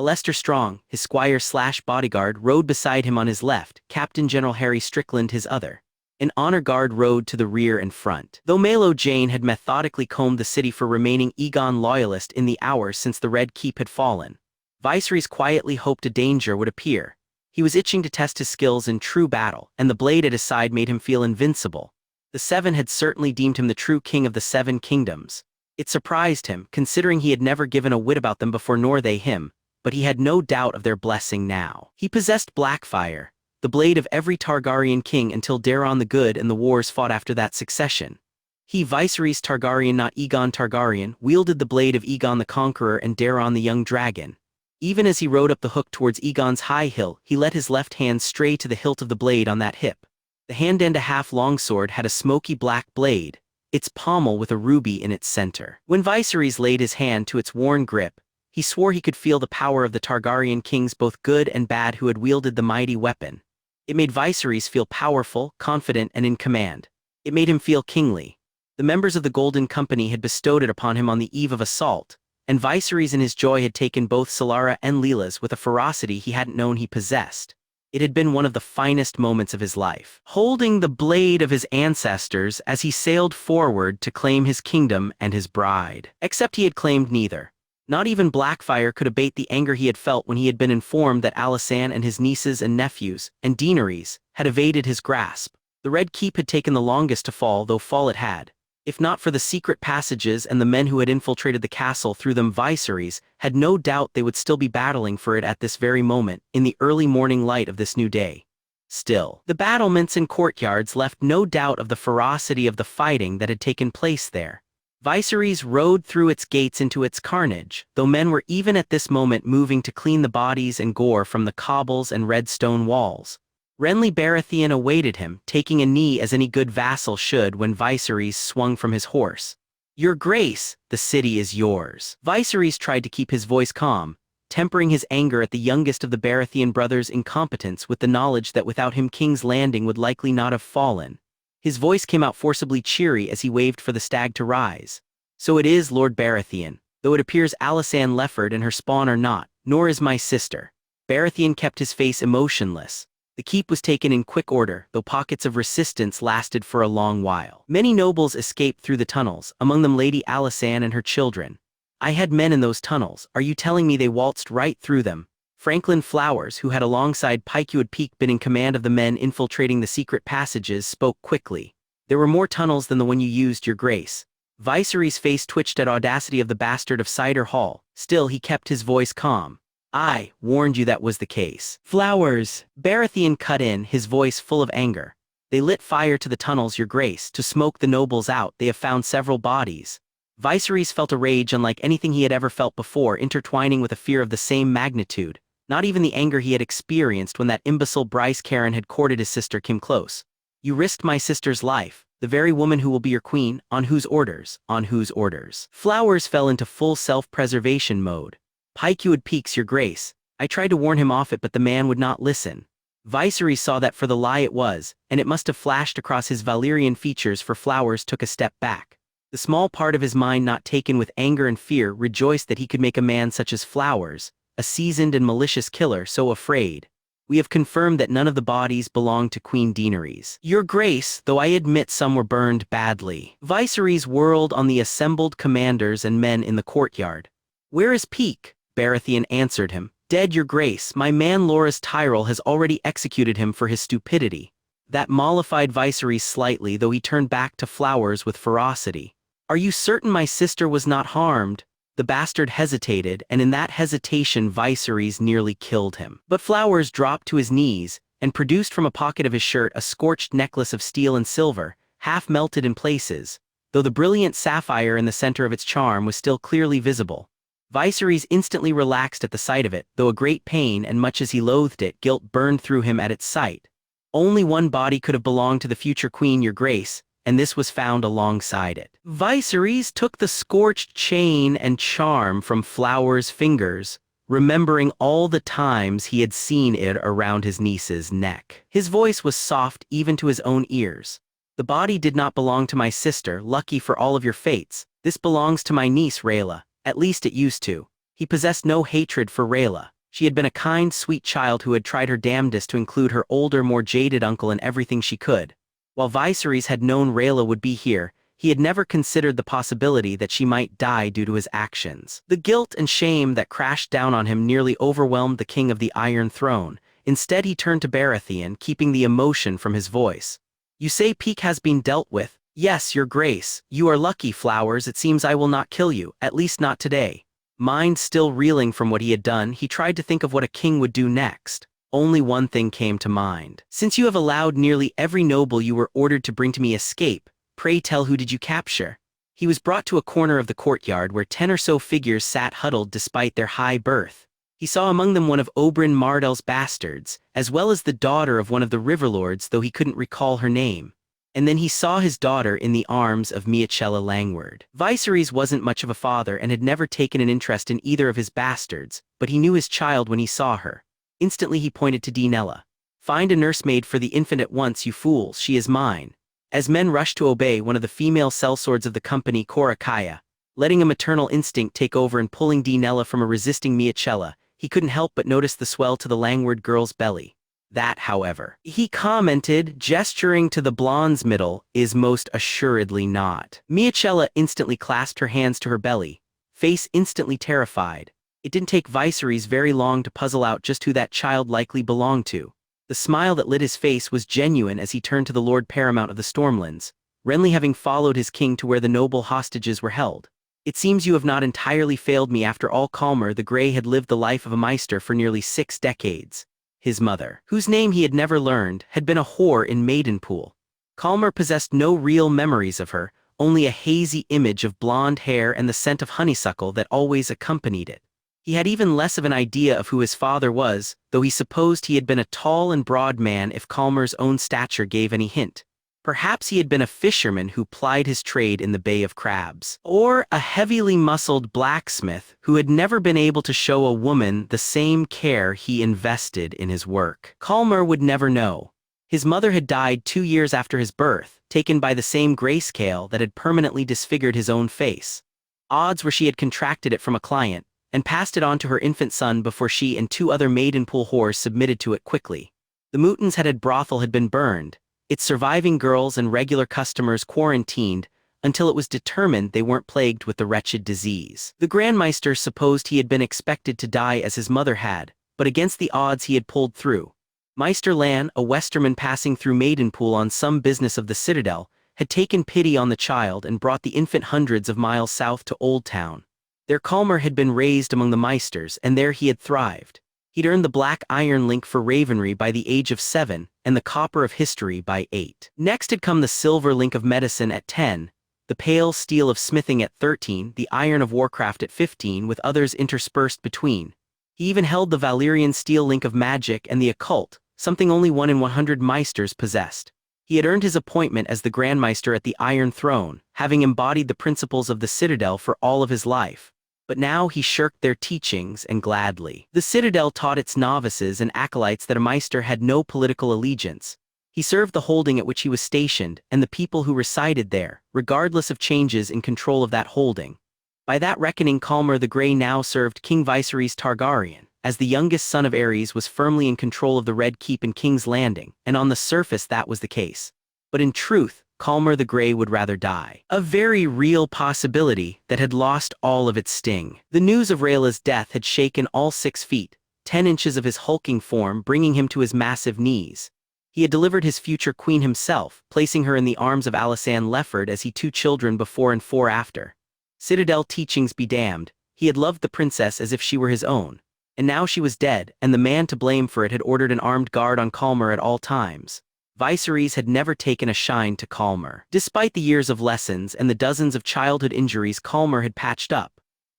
Alester Strong, his squire/bodyguard, rode beside him on his left, Captain General Harry Strickland his other. An honor guard rode to the rear and front. Though Maelo Jane had methodically combed the city for remaining Aegon loyalist in the hours since the Red Keep had fallen, Viserys quietly hoped a danger would appear. He was itching to test his skills in true battle, and the blade at his side made him feel invincible. The Seven had certainly deemed him the true king of the Seven Kingdoms. It surprised him, considering he had never given a whit about them before nor they him, but he had no doubt of their blessing now. He possessed Blackfire, the blade of every Targaryen king until Daeron the Good and the wars fought after that succession. He, Viserys Targaryen not Aegon Targaryen, wielded the blade of Aegon the Conqueror and Daeron the Young Dragon. Even as he rode up the hook towards Aegon's high hill, he let his left hand stray to the hilt of the blade on that hip. The hand-and-a-half longsword had a smoky black blade, its pommel with a ruby in its center. When Viserys laid his hand to its worn grip, he swore he could feel the power of the Targaryen kings, both good and bad, who had wielded the mighty weapon. It made Viserys feel powerful, confident, and in command. It made him feel kingly. The members of the Golden Company had bestowed it upon him on the eve of assault, and Viserys in his joy had taken both Solara and Leela's with a ferocity he hadn't known he possessed. It had been one of the finest moments of his life. Holding the blade of his ancestors as he sailed forward to claim his kingdom and his bride. Except he had claimed neither. Not even Blackfire could abate the anger he had felt when he had been informed that Alysanne and his nieces and nephews, and Daenerys, had evaded his grasp. The Red Keep had taken the longest to fall, though fall it had. If not for the secret passages and the men who had infiltrated the castle through them, Viserys had no doubt they would still be battling for it at this very moment, in the early morning light of this new day. Still, the battlements and courtyards left no doubt of the ferocity of the fighting that had taken place there. Viserys rode through its gates into its carnage, though men were even at this moment moving to clean the bodies and gore from the cobbles and red stone walls. Renly Baratheon awaited him, taking a knee as any good vassal should when Viserys swung from his horse. "Your Grace, the city is yours." Viserys tried to keep his voice calm, tempering his anger at the youngest of the Baratheon brothers' incompetence with the knowledge that without him King's Landing would likely not have fallen. His voice came out forcibly cheery as he waved for the stag to rise. "So it is, Lord Baratheon, though it appears Alysanne Lefford and her spawn are not, nor is my sister." Baratheon kept his face emotionless. The keep was taken in quick order, though pockets of resistance lasted for a long while. Many nobles escaped through the tunnels, among them Lady Alysanne and her children. "I had men in those tunnels. Are you telling me they waltzed right through them?" Franklin Flowers, who had alongside Pykewood Peak been in command of the men infiltrating the secret passages, spoke quickly. "There were more tunnels than the one you used, Your Grace." Viserys' face twitched at audacity of the bastard of Cider Hall. Still, he kept his voice calm. "I warned you that was the case." "Flowers," Baratheon cut in, his voice full of anger. "They lit fire to the tunnels, Your Grace, to smoke the nobles out. They have found several bodies." Viserys felt a rage unlike anything he had ever felt before, intertwining with a fear of the same magnitude. Not even the anger he had experienced when that imbecile Bryce Caron had courted his sister came close. "You risked my sister's life, the very woman who will be your queen, on whose orders, on whose orders?" Flowers fell into full self-preservation mode. "Pykewood Peaks, Your Grace. I tried to warn him off it, but the man would not listen." Viserys saw that for the lie it was, and it must have flashed across his Valyrian features, for Flowers took a step back. The small part of his mind not taken with anger and fear rejoiced that he could make a man such as Flowers, a seasoned and malicious killer, so afraid. "We have confirmed that none of the bodies belonged to Queen Daenerys, Your Grace, though I admit some were burned badly." Viserys whirled on the assembled commanders and men in the courtyard. "Where is Peake?" Baratheon answered him. "Dead, Your Grace. My man Loras Tyrell has already executed him for his stupidity." That mollified Viserys slightly, though he turned back to Flowers with ferocity. "Are you certain my sister was not harmed?" The bastard hesitated, and in that hesitation Viserys nearly killed him. But Flowers dropped to his knees, and produced from a pocket of his shirt a scorched necklace of steel and silver, half melted in places, though the brilliant sapphire in the center of its charm was still clearly visible. Viserys instantly relaxed at the sight of it, though a great pain, and much as he loathed it, guilt burned through him at its sight. Only one body could have belonged to the future queen, Your Grace, and this was found alongside it. Viserys took the scorched chain and charm from Flowers' fingers, remembering all the times he had seen it around his niece's neck. His voice was soft even to his own ears. "The body did not belong to my sister, lucky for all of your fates. This belongs to my niece, Rhaella. At least it used to." He possessed no hatred for Rayla. She had been a kind, sweet child who had tried her damnedest to include her older, more jaded uncle in everything she could. While Viserys had known Rayla would be here, he had never considered the possibility that she might die due to his actions. The guilt and shame that crashed down on him nearly overwhelmed the king of the Iron Throne. Instead, he turned to Baratheon, keeping the emotion from his voice. "You say Peak has been dealt with? Yes, your grace. You are lucky, Flowers. It seems I will not kill you, at least not today." Mind still reeling from what he had done, he tried to think of what a king would do next. Only one thing came to mind. "Since you have allowed nearly every noble you were ordered to bring to me escape, pray tell, who did you capture?" He was brought to a corner of the courtyard where 10 or so figures sat huddled despite their high birth. He saw among them one of Oberyn Martell's bastards, as well as the daughter of one of the Riverlords, though he couldn't recall her name. And then he saw his daughter in the arms of Miachella Langward. Viserys wasn't much of a father and had never taken an interest in either of his bastards, but he knew his child when he saw her. Instantly he pointed to Daenerys. "Find a nursemaid for the infant at once, you fools, she is mine." As men rushed to obey, one of the female sellswords of the company, Korakaya, letting a maternal instinct take over and pulling Daenerys from a resisting Miachella, he couldn't help but notice the swell to the Langward girl's belly. That, however, he commented, gesturing to the blonde's middle, "is most assuredly not." Miachella instantly clasped her hands to her belly, face instantly terrified. It didn't take Viserys very long to puzzle out just who that child likely belonged to. The smile that lit his face was genuine as he turned to the Lord Paramount of the Stormlands, Renly having followed his king to where the noble hostages were held. "It seems you have not entirely failed me after all." Calmer the Grey had lived the life of a maester for nearly 6 decades. His mother, whose name he had never learned, had been a whore in Maidenpool. Calmer possessed no real memories of her, only a hazy image of blonde hair and the scent of honeysuckle that always accompanied it. He had even less of an idea of who his father was, though he supposed he had been a tall and broad man if Calmer's own stature gave any hint. Perhaps he had been a fisherman who plied his trade in the Bay of Crabs, or a heavily muscled blacksmith who had never been able to show a woman the same care he invested in his work. Calmer would never know. His mother had died 2 years after his birth, taken by the same grayscale that had permanently disfigured his own face. Odds were she had contracted it from a client, and passed it on to her infant son before she and 2 other Maidenpool whores submitted to it quickly. The Mutton's-headed brothel had been burned, its surviving girls and regular customers quarantined, until it was determined they weren't plagued with the wretched disease. The Grandmeister supposed he had been expected to die as his mother had, but against the odds he had pulled through. Meister Lan, a Westerman passing through Maidenpool on some business of the Citadel, had taken pity on the child and brought the infant hundreds of miles south to Old Town. There Calmer had been raised among the Meisters, and there he had thrived. He'd earned the black iron link for Ravenry by the age of 7, and the copper of history by 8. Next had come the silver link of medicine at 10, the pale steel of smithing at 13, the iron of warcraft at 15, with others interspersed between. He even held the Valyrian steel link of magic and the occult, something only 1 in 100 Meisters possessed. He had earned his appointment as the Grandmeister at the Iron Throne, having embodied the principles of the Citadel for all of his life. But now he shirked their teachings, and gladly. The Citadel taught its novices and acolytes that a Meister had no political allegiance. He served the holding at which he was stationed, and the people who resided there, regardless of changes in control of that holding. By that reckoning, Calmer the Grey now served King Viserys Targaryen, as the youngest son of Aerys was firmly in control of the Red Keep and King's Landing, and on the surface that was the case. But in truth, Calmer the Grey would rather die. A very real possibility that had lost all of its sting. The news of Rayla's death had shaken all 6 feet, 10 inches of his hulking form, bringing him to his massive knees. He had delivered his future queen himself, placing her in the arms of Alysanne Lefford as he 2 children before and 4 after. Citadel teachings be damned, he had loved the princess as if she were his own. And now she was dead, and the man to blame for it had ordered an armed guard on Calmer at all times. Viserys had never taken a shine to Calmer. Despite the years of lessons and the dozens of childhood injuries Calmer had patched up,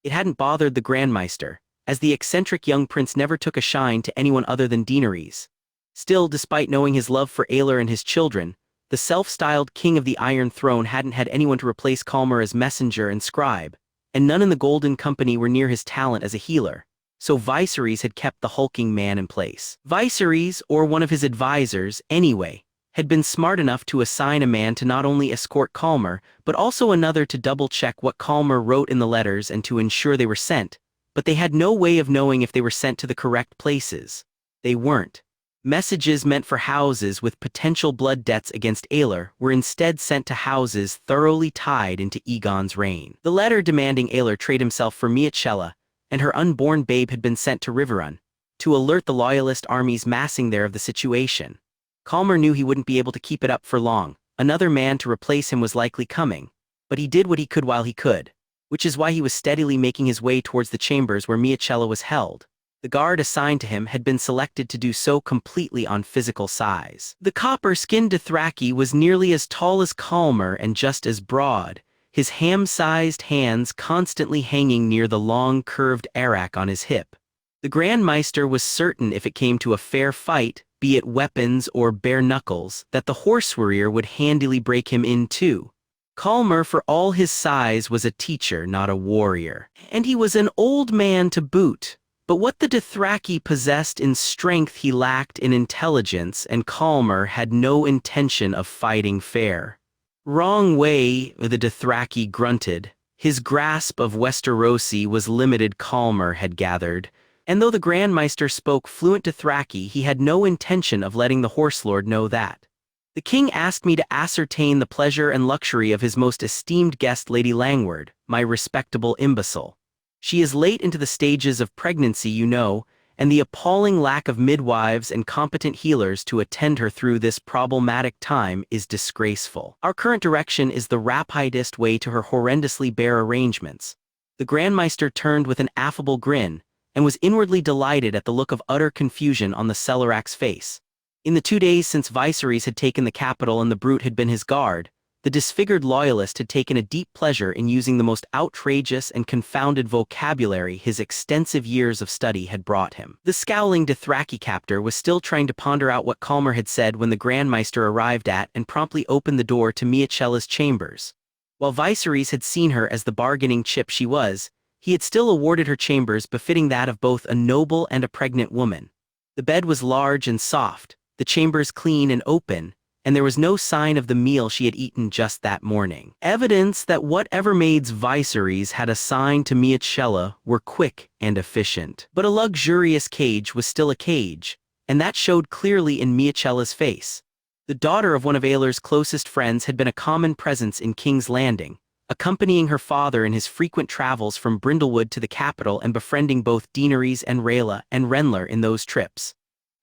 it hadn't bothered the Grandmeister, as the eccentric young prince never took a shine to anyone other than Daenerys. Still, despite knowing his love for Aelor and his children, the self-styled king of the Iron Throne hadn't had anyone to replace Calmer as messenger and scribe, and none in the Golden Company were near his talent as a healer. So Viserys had kept the hulking man in place. Viserys, or one of his advisors, anyway, had been smart enough to assign a man to not only escort Calmer, but also another to double-check what Calmer wrote in the letters and to ensure they were sent, but they had no way of knowing if they were sent to the correct places. They weren't. Messages meant for houses with potential blood debts against Aelor were instead sent to houses thoroughly tied into Aegon's reign. The letter demanding Aelor trade himself for Miachella and her unborn babe had been sent to Riverrun to alert the loyalist armies massing there of the situation. Calmer knew he wouldn't be able to keep it up for long. Another man to replace him was likely coming, but he did what he could while he could, which is why he was steadily making his way towards the chambers where Miachella was held. The guard assigned to him had been selected to do so completely on physical size. The copper-skinned Dothraki was nearly as tall as Calmer and just as broad, his ham-sized hands constantly hanging near the long, curved erratic on his hip. The Grand Maester was certain if it came to a fair fight, be it weapons or bare knuckles, that the horse warrior would handily break him in too. Calmer, for all his size, was a teacher, not a warrior. And he was an old man to boot. But what the Dothraki possessed in strength he lacked in intelligence, and Calmer had no intention of fighting fair. Wrong way, the Dothraki grunted. His grasp of Westerosi was limited, Calmer had gathered. And though the Grand Maester spoke fluent Dothraki, he had no intention of letting the Horse Lord know that. The king asked me to ascertain the pleasure and luxury of his most esteemed guest, Lady Langward, my respectable imbecile. She is late into the stages of pregnancy, you know, and the appalling lack of midwives and competent healers to attend her through this problematic time is disgraceful. Our current direction is the rapidest way to her horrendously bare arrangements. The Grand Maester turned with an affable grin, and was inwardly delighted at the look of utter confusion on the Celarac's face. In the 2 days since Viserys had taken the capital and the brute had been his guard, the disfigured loyalist had taken a deep pleasure in using the most outrageous and confounded vocabulary his extensive years of study had brought him. The scowling Dothraki captor was still trying to ponder out what Calmer had said when the Grand Maester arrived at and promptly opened the door to Miachella's chambers. While Viserys had seen her as the bargaining chip she was, he had still awarded her chambers befitting that of both a noble and a pregnant woman. The bed was large and soft, the chambers clean and open, and there was no sign of the meal she had eaten just that morning. Evidence that whatever maids Viserys had assigned to Miachella were quick and efficient. But a luxurious cage was still a cage, and that showed clearly in Miachella's face. The daughter of one of Aelor's closest friends had been a common presence in King's Landing, accompanying her father in his frequent travels from Brindlewood to the capital and befriending both Daenerys and Rhaella and Renlyr in those trips.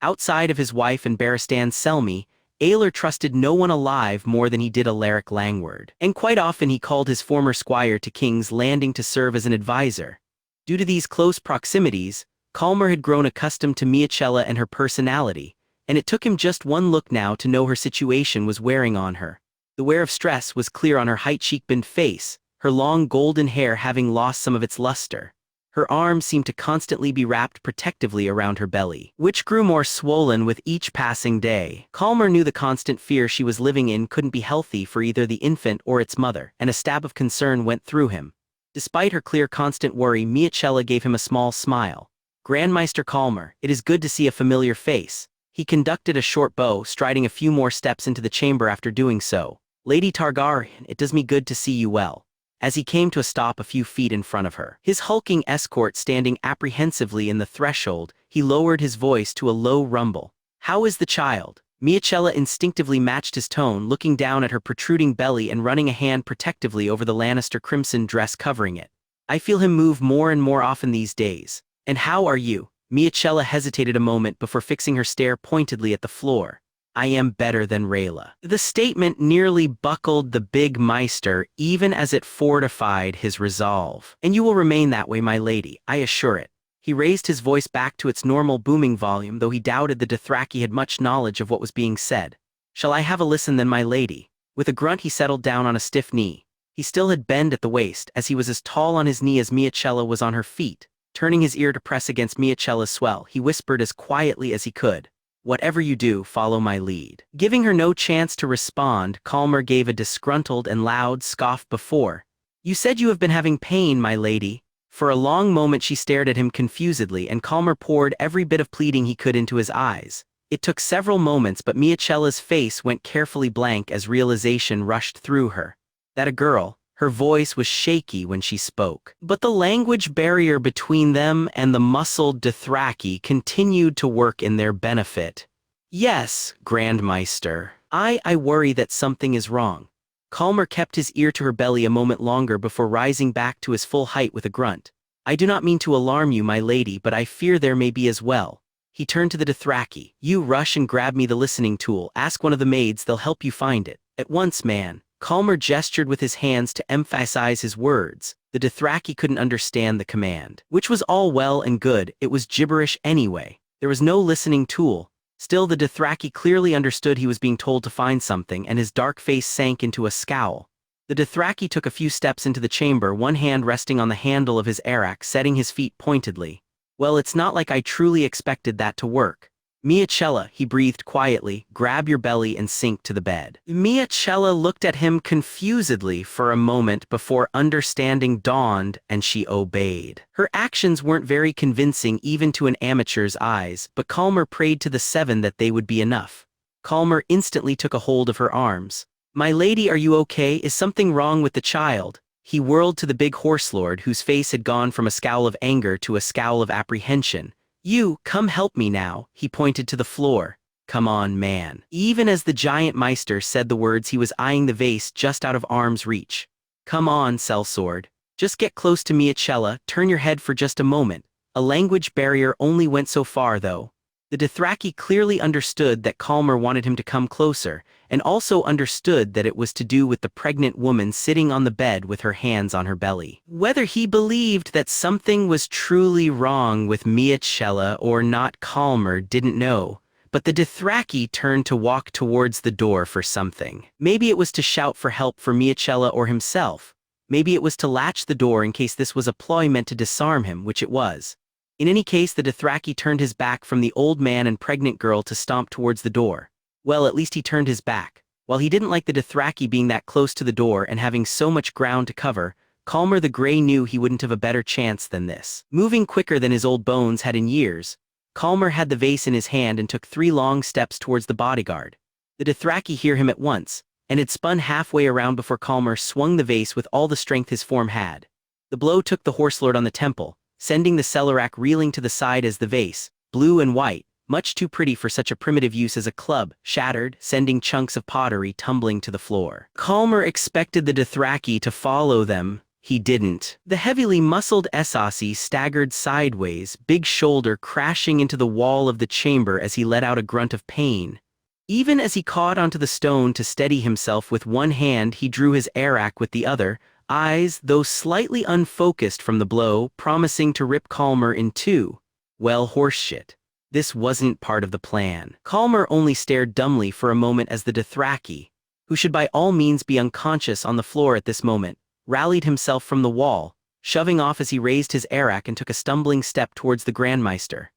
Outside of his wife and Barristan Selmy, Aelor trusted no one alive more than he did Alaric Langward, and quite often he called his former squire to King's Landing to serve as an advisor. Due to these close proximities, Calmer had grown accustomed to Miachella and her personality, and it took him just one look now to know her situation was wearing on her. The wear of stress was clear on her height-cheekbomed face, her long golden hair having lost some of its luster. Her arms seemed to constantly be wrapped protectively around her belly, which grew more swollen with each passing day. Calmer knew the constant fear she was living in couldn't be healthy for either the infant or its mother, and a stab of concern went through him. Despite her clear constant worry, Miachella gave him a small smile. Grand Maester Calmer, it is good to see a familiar face. He conducted a short bow, striding a few more steps into the chamber after doing so. Lady Targaryen, it does me good to see you well. As he came to a stop a few feet in front of her, his hulking escort standing apprehensively in the threshold, he lowered his voice to a low rumble. How is the child? Miachella instinctively matched his tone, looking down at her protruding belly and running a hand protectively over the Lannister crimson dress covering it. I feel him move more and more often these days. And how are you? Miachella hesitated a moment before fixing her stare pointedly at the floor. I am better than Rhaella. The statement nearly buckled the big Maester, even as it fortified his resolve. And you will remain that way, my lady, I assure it. He raised his voice back to its normal booming volume, though he doubted the Dothraki had much knowledge of what was being said. Shall I have a listen then, my lady? With a grunt he settled down on a stiff knee. He still had bend at the waist, as he was as tall on his knee as Miachella was on her feet. Turning his ear to press against Miachella's swell, he whispered as quietly as he could. Whatever you do, follow my lead. Giving her no chance to respond, Calmer gave a disgruntled and loud scoff before. You said you have been having pain, my lady. For a long moment she stared at him confusedly, and Calmer poured every bit of pleading he could into his eyes. It took several moments, but Miachella's face went carefully blank as realization rushed through her. That a girl, Her voice was shaky when she spoke, but the language barrier between them and the muscled Dothraki continued to work in their benefit. Yes, Grandmeister. I worry that something is wrong. Calmer kept his ear to her belly a moment longer before rising back to his full height with a grunt. I do not mean to alarm you, my lady, but I fear there may be as well. He turned to the Dothraki. You rush and grab me the listening tool. Ask one of the maids, they'll help you find it. At once, man. Calmer gestured with his hands to emphasize his words. The Dothraki couldn't understand the command, which was all well and good. It was gibberish anyway. There was no listening tool. Still, the Dothraki clearly understood he was being told to find something, and his dark face sank into a scowl. The Dothraki took a few steps into the chamber, one hand resting on the handle of his erratic, setting his feet pointedly. Well, it's not like I truly expected that to work. Miachella, he breathed quietly, grab your belly and sink to the bed. Miachella looked at him confusedly for a moment before understanding dawned, and she obeyed. Her actions weren't very convincing even to an amateur's eyes, but Calmer prayed to the seven that they would be enough. Calmer instantly took a hold of her arms. My lady, are you okay? Is something wrong with the child? He whirled to the big horse lord, whose face had gone from a scowl of anger to a scowl of apprehension. You, come help me now, he pointed to the floor. Come on, man. Even as the giant Meister said the words, he was eyeing the vase just out of arm's reach. Come on, sellsword. Just get close to Miachella, turn your head for just a moment. A language barrier only went so far, though. The Dothraki clearly understood that Calmer wanted him to come closer, and also understood that it was to do with the pregnant woman sitting on the bed with her hands on her belly. Whether he believed that something was truly wrong with Miachella or not, Calmer didn't know, but the Dothraki turned to walk towards the door for something. Maybe it was to shout for help for Miachella or himself. Maybe it was to latch the door in case this was a ploy meant to disarm him, which it was. In any case, the Dothraki turned his back from the old man and pregnant girl to stomp towards the door. Well, at least he turned his back. While he didn't like the Dothraki being that close to the door and having so much ground to cover, Calmer the Grey knew he wouldn't have a better chance than this. Moving quicker than his old bones had in years, Calmer had the vase in his hand and took 3 long steps towards the bodyguard. The Dothraki hear him at once, and had spun halfway around before Calmer swung the vase with all the strength his form had. The blow took the horse lord on the temple, sending the Cellarak reeling to the side as the vase, blue and white, much too pretty for such a primitive use as a club, shattered, sending chunks of pottery tumbling to the floor. Calmer expected the Dothraki to follow them. He didn't. The heavily muscled Esossi staggered sideways, big shoulder crashing into the wall of the chamber as he let out a grunt of pain. Even as he caught onto the stone to steady himself with one hand, he drew his erratic with the other, eyes, though slightly unfocused from the blow, promising to rip Calmer in two. Well, horseshit. This wasn't part of the plan. Calmer only stared dumbly for a moment as the Dothraki, who should by all means be unconscious on the floor at this moment, rallied himself from the wall, shoving off as he raised his erratic and took a stumbling step towards the Grandmeister.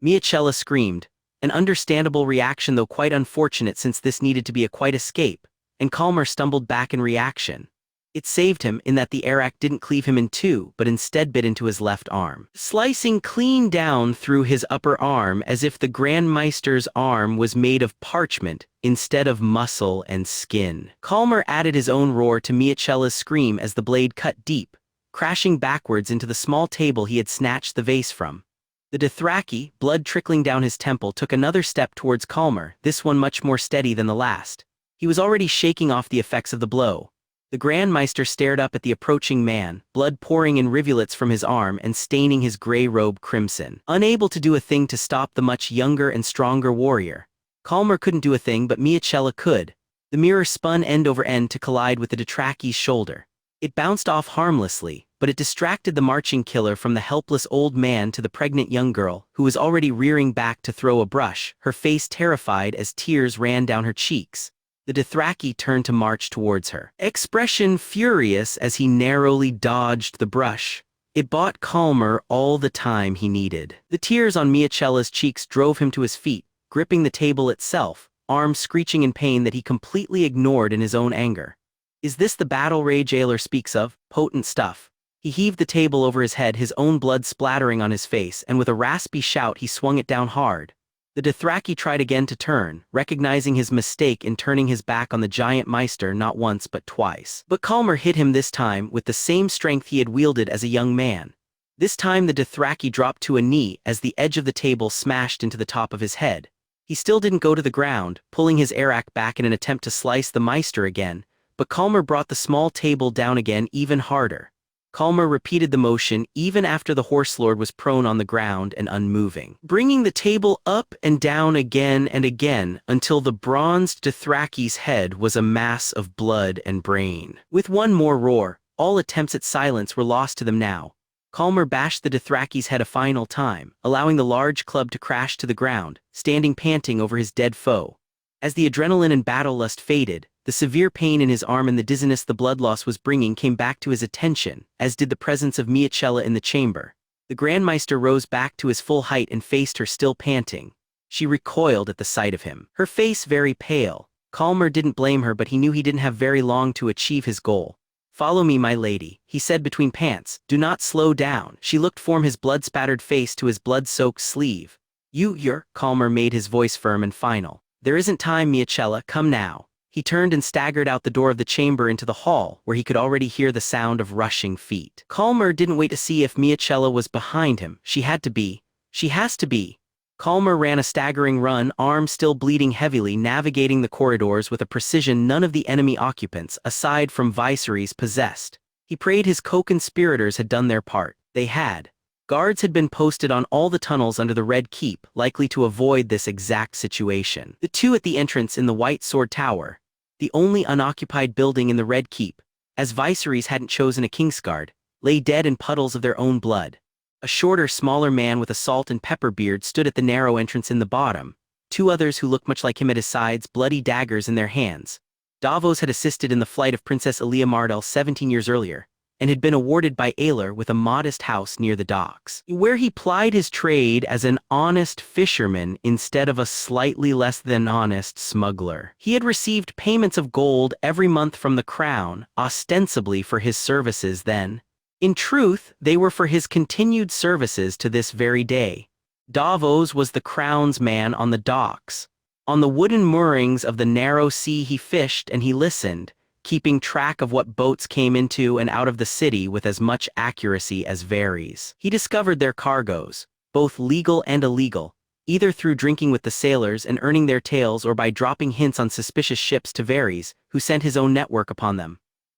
Miachella screamed, an understandable reaction though quite unfortunate since this needed to be a quiet escape, and Calmer stumbled back in reaction. It saved him in that the erratic didn't cleave him in two, but instead bit into his left arm, slicing clean down through his upper arm as if the Grandmeister's arm was made of parchment instead of muscle and skin. Calmer added his own roar to Miachella's scream as the blade cut deep, crashing backwards into the small table he had snatched the vase from. The Dothraki, blood trickling down his temple, took another step towards Calmer, this one much more steady than the last. He was already shaking off the effects of the blow. The Grandmeister stared up at the approaching man, blood pouring in rivulets from his arm and staining his gray robe crimson, unable to do a thing to stop the much younger and stronger warrior. Calmer couldn't do a thing, but Miachella could. The mirror spun end over end to collide with the Dothraki's shoulder. It bounced off harmlessly, but it distracted the marching killer from the helpless old man to the pregnant young girl, who was already rearing back to throw a brush, her face terrified as tears ran down her cheeks. The Dothraki turned to march towards her, expression furious as he narrowly dodged the brush. It bought Calmer all the time he needed. The tears on Miachella's cheeks drove him to his feet, gripping the table itself, arms screeching in pain that he completely ignored in his own anger. Is this the battle rage Aelor speaks of? Potent stuff. He heaved the table over his head, his own blood splattering on his face, and with a raspy shout he swung it down hard. The Dothraki tried again to turn, recognizing his mistake in turning his back on the giant Maester not once but twice. But Calmer hit him this time with the same strength he had wielded as a young man. This time the Dothraki dropped to a knee as the edge of the table smashed into the top of his head. He still didn't go to the ground, pulling his erratic back in an attempt to slice the Maester again, but Calmer brought the small table down again even harder. Calmer repeated the motion even after the Horse Lord was prone on the ground and unmoving, bringing the table up and down again and again until the bronzed Dothraki's head was a mass of blood and brain. With one more roar, all attempts at silence were lost to them now. Calmer bashed the Dothraki's head a final time, allowing the large club to crash to the ground, standing panting over his dead foe. As the adrenaline and battle lust faded, the severe pain in his arm and the dizziness the blood loss was bringing came back to his attention, as did the presence of Miecella in the chamber. The Grand Maester rose back to his full height and faced her still panting. She recoiled at the sight of him, her face very pale. Calmer didn't blame her, but he knew he didn't have very long to achieve his goal. "Follow me, my lady," he said between pants. "Do not slow down." She looked from his blood-spattered face to his blood-soaked sleeve. You're," Calmer made his voice firm and final. "There isn't time, Miecella, come now." He turned and staggered out the door of the chamber into the hall, where he could already hear the sound of rushing feet. Calmer didn't wait to see if Miecella was behind him. She had to be. She has to be. Calmer ran a staggering run, arm still bleeding heavily, navigating the corridors with a precision none of the enemy occupants, aside from Viserys, possessed. He prayed his co-conspirators had done their part. They had. Guards had been posted on all the tunnels under the Red Keep, likely to avoid this exact situation. The two at the entrance in the White Sword Tower, the only unoccupied building in the Red Keep, as Viserys hadn't chosen a Kingsguard, lay dead in puddles of their own blood. A shorter, smaller man with a salt and pepper beard stood at the narrow entrance in the bottom. Two others who looked much like him at his sides, bloody daggers in their hands. Davos had assisted in the flight of Princess Elia Mardell 17 years earlier, and had been awarded by Aelor with a modest house near the docks, where he plied his trade as an honest fisherman instead of a slightly less than honest smuggler. He had received payments of gold every month from the crown, ostensibly for his services then. In truth, they were for his continued services to this very day. Davos was the crown's man on the docks. On the wooden moorings of the narrow sea he fished and he listened, keeping track of what boats came into and out of the city with as much accuracy as varies. He discovered their cargoes, both legal and illegal, either through drinking with the sailors and earning their tails or by dropping hints on suspicious ships to Varys, who sent his own network upon them.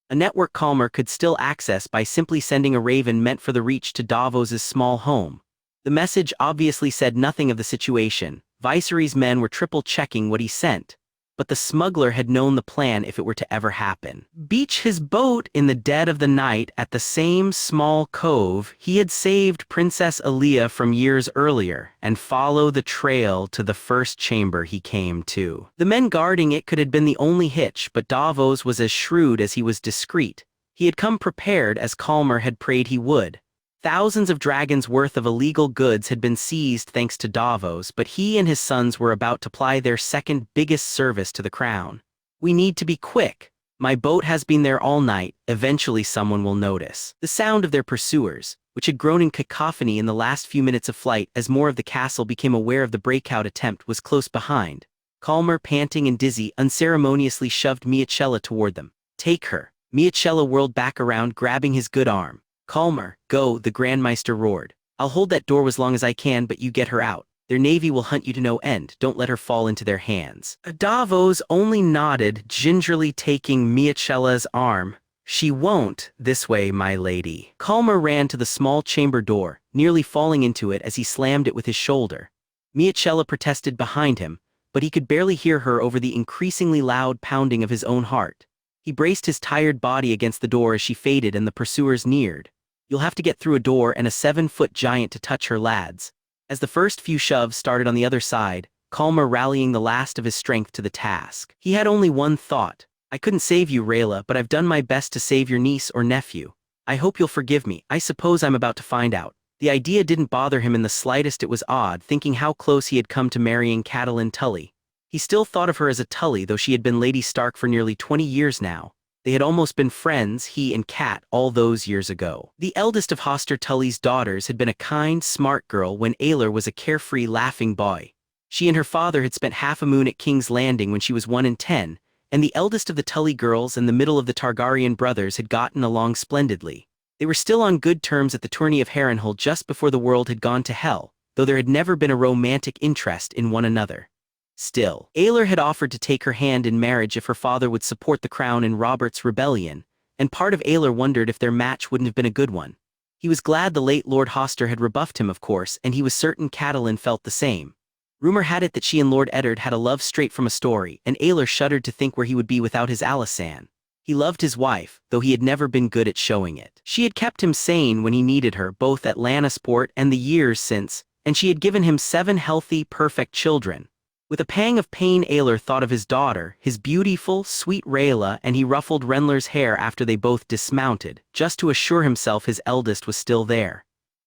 A network Calmer could still access by simply sending a raven meant for the reach to Davos's small home. The message obviously said nothing of the situation. Viserys' men were triple-checking what he sent. But the smuggler had known the plan if it were to ever happen. Beach his boat in the dead of the night at the same small cove he had saved Princess Elia from years earlier, and follow the trail to the first chamber he came to. The men guarding it could have been the only hitch, but Davos was as shrewd as he was discreet. He had come prepared as Calmer had prayed he would. Thousands of dragons' worth of illegal goods had been seized thanks to Davos, but he and his sons were about to ply their second biggest service to the crown. "We need to be quick. My boat has been there all night. Eventually someone will notice." The sound of their pursuers, which had grown in cacophony in the last few minutes of flight as more of the castle became aware of the breakout attempt, was close behind. Calmer, panting and dizzy, unceremoniously shoved Miecella toward them. "Take her." Miecella whirled back around, grabbing his good arm. "Calmer, go," the Grand Maester roared. "I'll hold that door as long as I can, but you get her out. Their navy will hunt you to no end. Don't let her fall into their hands." Davos only nodded, gingerly taking Miecella's arm. "She won't. This way, my lady." Calmer ran to the small chamber door, nearly falling into it as he slammed it with his shoulder. Miecella protested behind him, but he could barely hear her over the increasingly loud pounding of his own heart. He braced his tired body against the door as she faded and the pursuers neared. "You'll have to get through a door and a 7-foot giant to touch her, lads." As the first few shoves started on the other side, Calmer rallying the last of his strength to the task. He had only one thought. "I couldn't save you, Rayla, but I've done my best to save your niece or nephew. I hope you'll forgive me. I suppose I'm about to find out." The idea didn't bother him in the slightest. It was odd, thinking how close he had come to marrying Catelyn Tully. He still thought of her as a Tully, though she had been Lady Stark for nearly 20 years now. They had almost been friends, he and Cat, all those years ago. The eldest of Hoster Tully's daughters had been a kind, smart girl when Aelor was a carefree, laughing boy. She and her father had spent half a moon at King's Landing when she was 1 and 10, and the eldest of the Tully girls and the middle of the Targaryen brothers had gotten along splendidly. They were still on good terms at the tourney of Harrenhal just before the world had gone to hell, though there had never been a romantic interest in one another. Still, Aelor had offered to take her hand in marriage if her father would support the crown in Robert's rebellion, and part of Aelor wondered if their match wouldn't have been a good one. He was glad the late Lord Hoster had rebuffed him, of course, and he was certain Catelyn felt the same. Rumor had it that she and Lord Eddard had a love straight from a story, and Aelor shuddered to think where he would be without his Alysanne. He loved his wife, though he had never been good at showing it. She had kept him sane when he needed her, both at Lannisport and the years since, and she had given him 7 healthy, perfect children. With a pang of pain, Aelor thought of his daughter, his beautiful, sweet Rhaella, and he ruffled Renlar's hair after they both dismounted, just to assure himself his eldest was still there.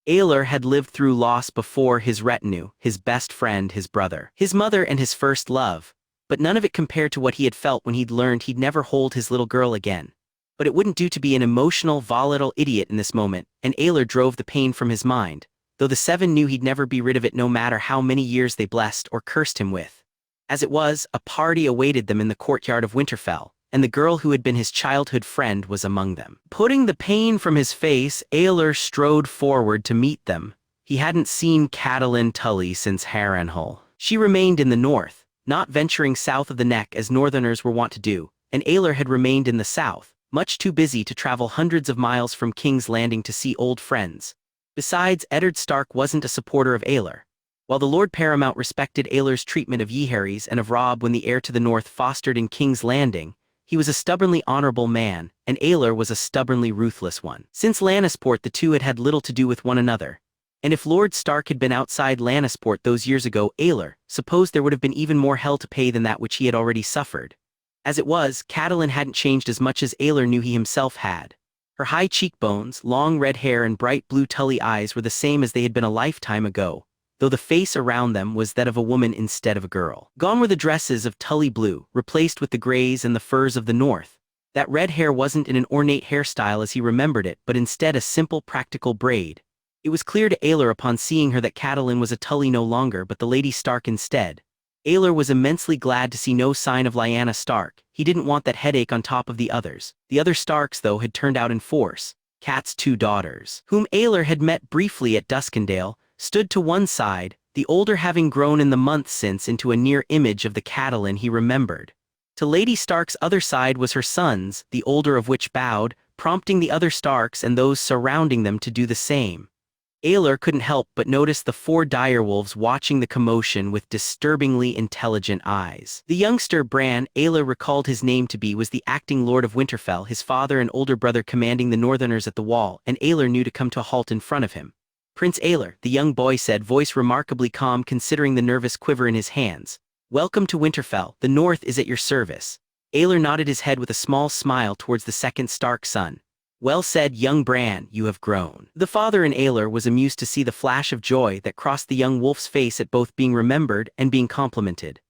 Aelor had lived through loss before: his retinue, his best friend, his brother, his mother, and his first love, but none of it compared to what he had felt when he'd learned he'd never hold his little girl again. But it wouldn't do to be an emotional, volatile idiot in this moment, and Aelor drove the pain from his mind, though the 7 knew he'd never be rid of it no matter how many years they blessed or cursed him with. As it was, a party awaited them in the courtyard of Winterfell, and the girl who had been his childhood friend was among them. Putting the pain from his face, Aelor strode forward to meet them. He hadn't seen Catelyn Tully since Harrenhal. She remained in the north, not venturing south of the Neck as northerners were wont to do, and Aelor had remained in the south, much too busy to travel hundreds of miles from King's Landing to see old friends. Besides, Eddard Stark wasn't a supporter of Aelor. While the Lord Paramount respected Aelor's treatment of Jaehaerys and of Robb when the heir to the north fostered in King's Landing, he was a stubbornly honorable man, and Aelor was a stubbornly ruthless one. Since Lannisport, the two had had little to do with one another. And if Lord Stark had been outside Lannisport those years ago, Aelor supposed there would have been even more hell to pay than that which he had already suffered. As it was, Catelyn hadn't changed as much as Aelor knew he himself had. Her high cheekbones, long red hair, and bright blue Tully eyes were the same as they had been a lifetime ago, though the face around them was that of a woman instead of a girl. Gone were the dresses of Tully blue, replaced with the grays and the furs of the north. That red hair wasn't in an ornate hairstyle as he remembered it, but instead a simple, practical braid. It was clear to Aelor upon seeing her that Catelyn was a Tully no longer, but the Lady Stark instead. Aelor was immensely glad to see no sign of Lyanna Stark. He didn't want that headache on top of the others. The other Starks, though, had turned out in force. Cat's 2 daughters, whom Aelor had met briefly at Duskendale, stood to one side, the older having grown in the months since into a near image of the Catelyn he remembered. To Lady Stark's other side was her sons, the older of which bowed, prompting the other Starks and those surrounding them to do the same. Aelor couldn't help but notice the 4 direwolves watching the commotion with disturbingly intelligent eyes. The youngster, Bran, Aelor recalled his name to be, was the acting Lord of Winterfell, his father and older brother commanding the Northerners at the Wall, and Aelor knew to come to a halt in front of him. Prince Aelor, the young boy said, voice remarkably calm considering the nervous quiver in his hands. Welcome to Winterfell, the North is at your service. Aelor nodded his head with a small smile towards the second Stark son. Well said, young Bran, you have grown. The father in Aelor was amused to see the flash of joy that crossed the young wolf's face at both being remembered and being complimented.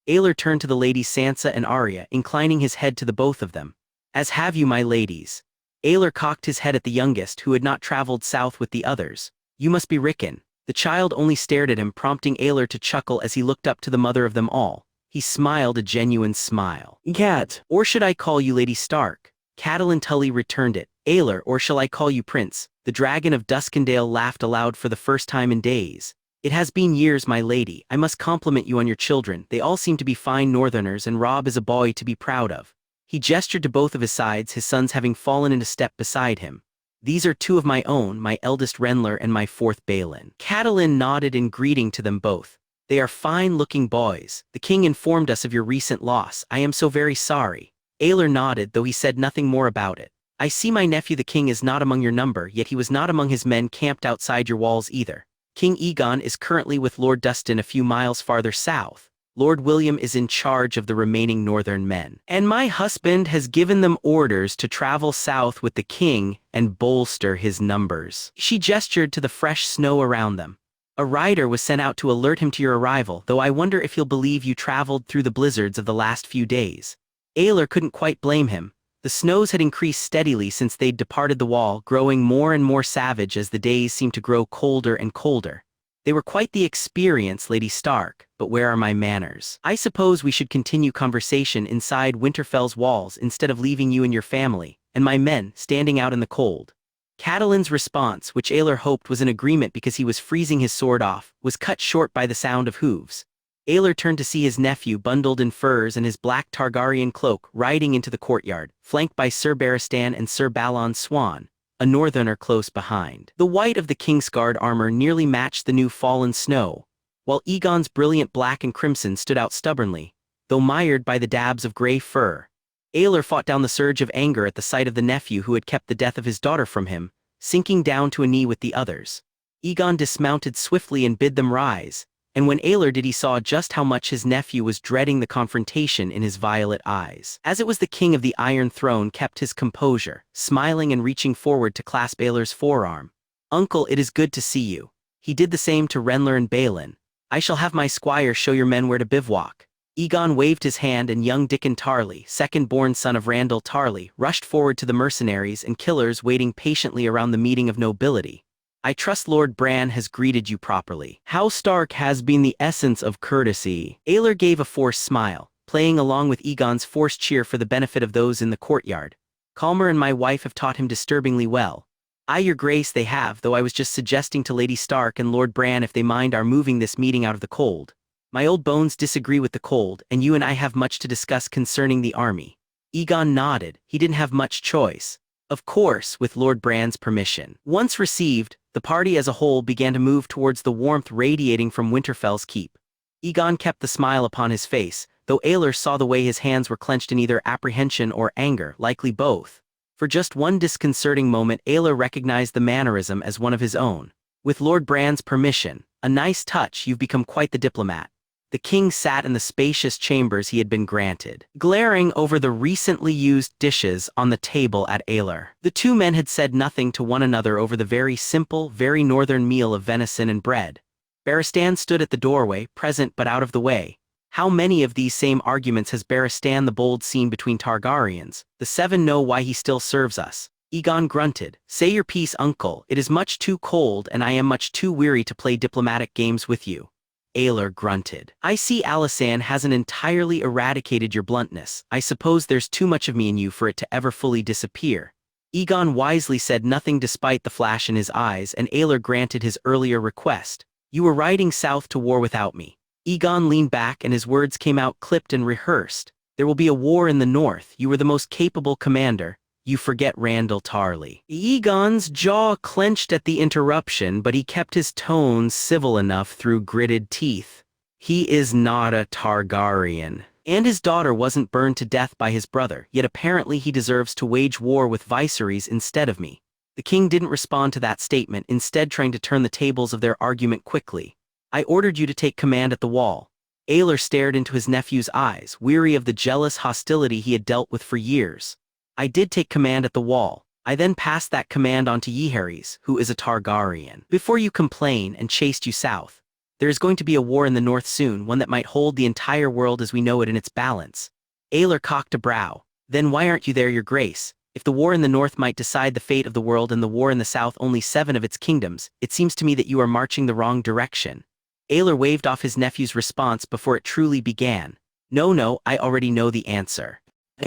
Aelor turned to the ladies Sansa and Arya, inclining his head to the both of them. As have you, my ladies. Aelor cocked his head at the youngest, who had not traveled south with the others. You must be Rickon. The child only stared at him, prompting Aelor to chuckle as he looked up to the mother of them all. He smiled a genuine smile. Cat, or should I call you Lady Stark? Catelyn Tully returned it. Aelor, or shall I call you Prince? The dragon of Duskendale laughed aloud for the first time in days. It has been years, my lady. I must compliment you on your children. They all seem to be fine Northerners, and Robb is a boy to be proud of. He gestured to both of his sides, his sons having fallen into step beside him. These are 2 of my own, my eldest Renlar and my 4th Balin. Catelyn nodded in greeting to them both. They are fine-looking boys. The king informed us of your recent loss. I am so very sorry. Aelor nodded, though he said nothing more about it. I see my nephew the king is not among your number, yet he was not among his men camped outside your walls either. King Aegon is currently with Lord Dustin a few miles farther south. Lord William is in charge of the remaining northern men. And my husband has given them orders to travel south with the king and bolster his numbers. She gestured to the fresh snow around them. A rider was sent out to alert him to your arrival, though I wonder if he'll believe you traveled through the blizzards of the last few days. Aelor couldn't quite blame him. The snows had increased steadily since they'd departed the Wall, growing more and more savage as the days seemed to grow colder and colder. They were quite the experience, Lady Stark, but where are my manners? I suppose we should continue conversation inside Winterfell's walls instead of leaving you and your family, and my men, standing out in the cold. Catelyn's response, which Aelor hoped was an agreement because he was freezing his sword off, was cut short by the sound of hooves. Aelor turned to see his nephew bundled in furs and his black Targaryen cloak riding into the courtyard, flanked by Sir Barristan and Sir Balon Swan, a northerner close behind. The white of the Kingsguard armor nearly matched the new fallen snow, while Aegon's brilliant black and crimson stood out stubbornly, though mired by the dabs of gray fur. Aelor fought down the surge of anger at the sight of the nephew who had kept the death of his daughter from him, sinking down to a knee with the others. Aegon dismounted swiftly and bid them rise, and when Aelor did, he saw just how much his nephew was dreading the confrontation in his violet eyes. As it was, the king of the Iron Throne kept his composure, smiling and reaching forward to clasp Aelor's forearm. "Uncle, it is good to see you." He did the same to Renler and Balin. "I shall have my squire show your men where to bivouac." Aegon waved his hand, and young Dickon Tarly, second-born son of Randall Tarly, rushed forward to the mercenaries and killers waiting patiently around the meeting of nobility. "I trust Lord Bran has greeted you properly. House Stark has been the essence of courtesy." Aelor gave a forced smile, playing along with Aegon's forced cheer for the benefit of those in the courtyard. "Calmer and my wife have taught him disturbingly well." "Aye, your grace, they have, though I was just suggesting to Lady Stark and Lord Bran if they mind our moving this meeting out of the cold. My old bones disagree with the cold, and you and I have much to discuss concerning the army." Aegon nodded. He didn't have much choice. Of course, with Lord Bran's permission. Once received, the party as a whole began to move towards the warmth radiating from Winterfell's keep. Aegon kept the smile upon his face, though Aelor saw the way his hands were clenched in either apprehension or anger, likely both. For just one disconcerting moment, Aelor recognized the mannerism as one of his own. "With Lord Bran's permission, a nice touch, you've become quite the diplomat." The king sat in the spacious chambers he had been granted, glaring over the recently used dishes on the table at Aelor. The two men had said nothing to one another over the very simple, very northern meal of venison and bread. Barristan stood at the doorway, present but out of the way. How many of these same arguments has Barristan the Bold seen between Targaryens? The seven know why he still serves us. Aegon grunted. "Say your piece, uncle. It is much too cold and I am much too weary to play diplomatic games with you." Aelor grunted. "I see Alysanne hasn't entirely eradicated your bluntness. I suppose there's too much of me in you for it to ever fully disappear." Aegon wisely said nothing despite the flash in his eyes, and Aelor granted his earlier request. "You were riding south to war without me." Aegon leaned back and his words came out clipped and rehearsed. "There will be a war in the north. You were the most capable commander. You forget Randall Tarly." Aegon's jaw clenched at the interruption, but he kept his tone civil enough through gritted teeth. "He is not a Targaryen. And his daughter wasn't burned to death by his brother, yet apparently he deserves to wage war with viceroys instead of me." The king didn't respond to that statement, instead trying to turn the tables of their argument quickly. "I ordered you to take command at the wall." Aelor stared into his nephew's eyes, weary of the jealous hostility he had dealt with for years. "I did take command at the wall. I then passed that command on to Jaehaerys, who is a Targaryen, before you complain, and chased you south. There is going to be a war in the north soon, one that might hold the entire world as we know it in its balance." Aelor cocked a brow. "Then why aren't you there, your grace? If the war in the north might decide the fate of the world and the war in the south only 7 of its kingdoms, it seems to me that you are marching the wrong direction." Aelor waved off his nephew's response before it truly began. No, I already know the answer.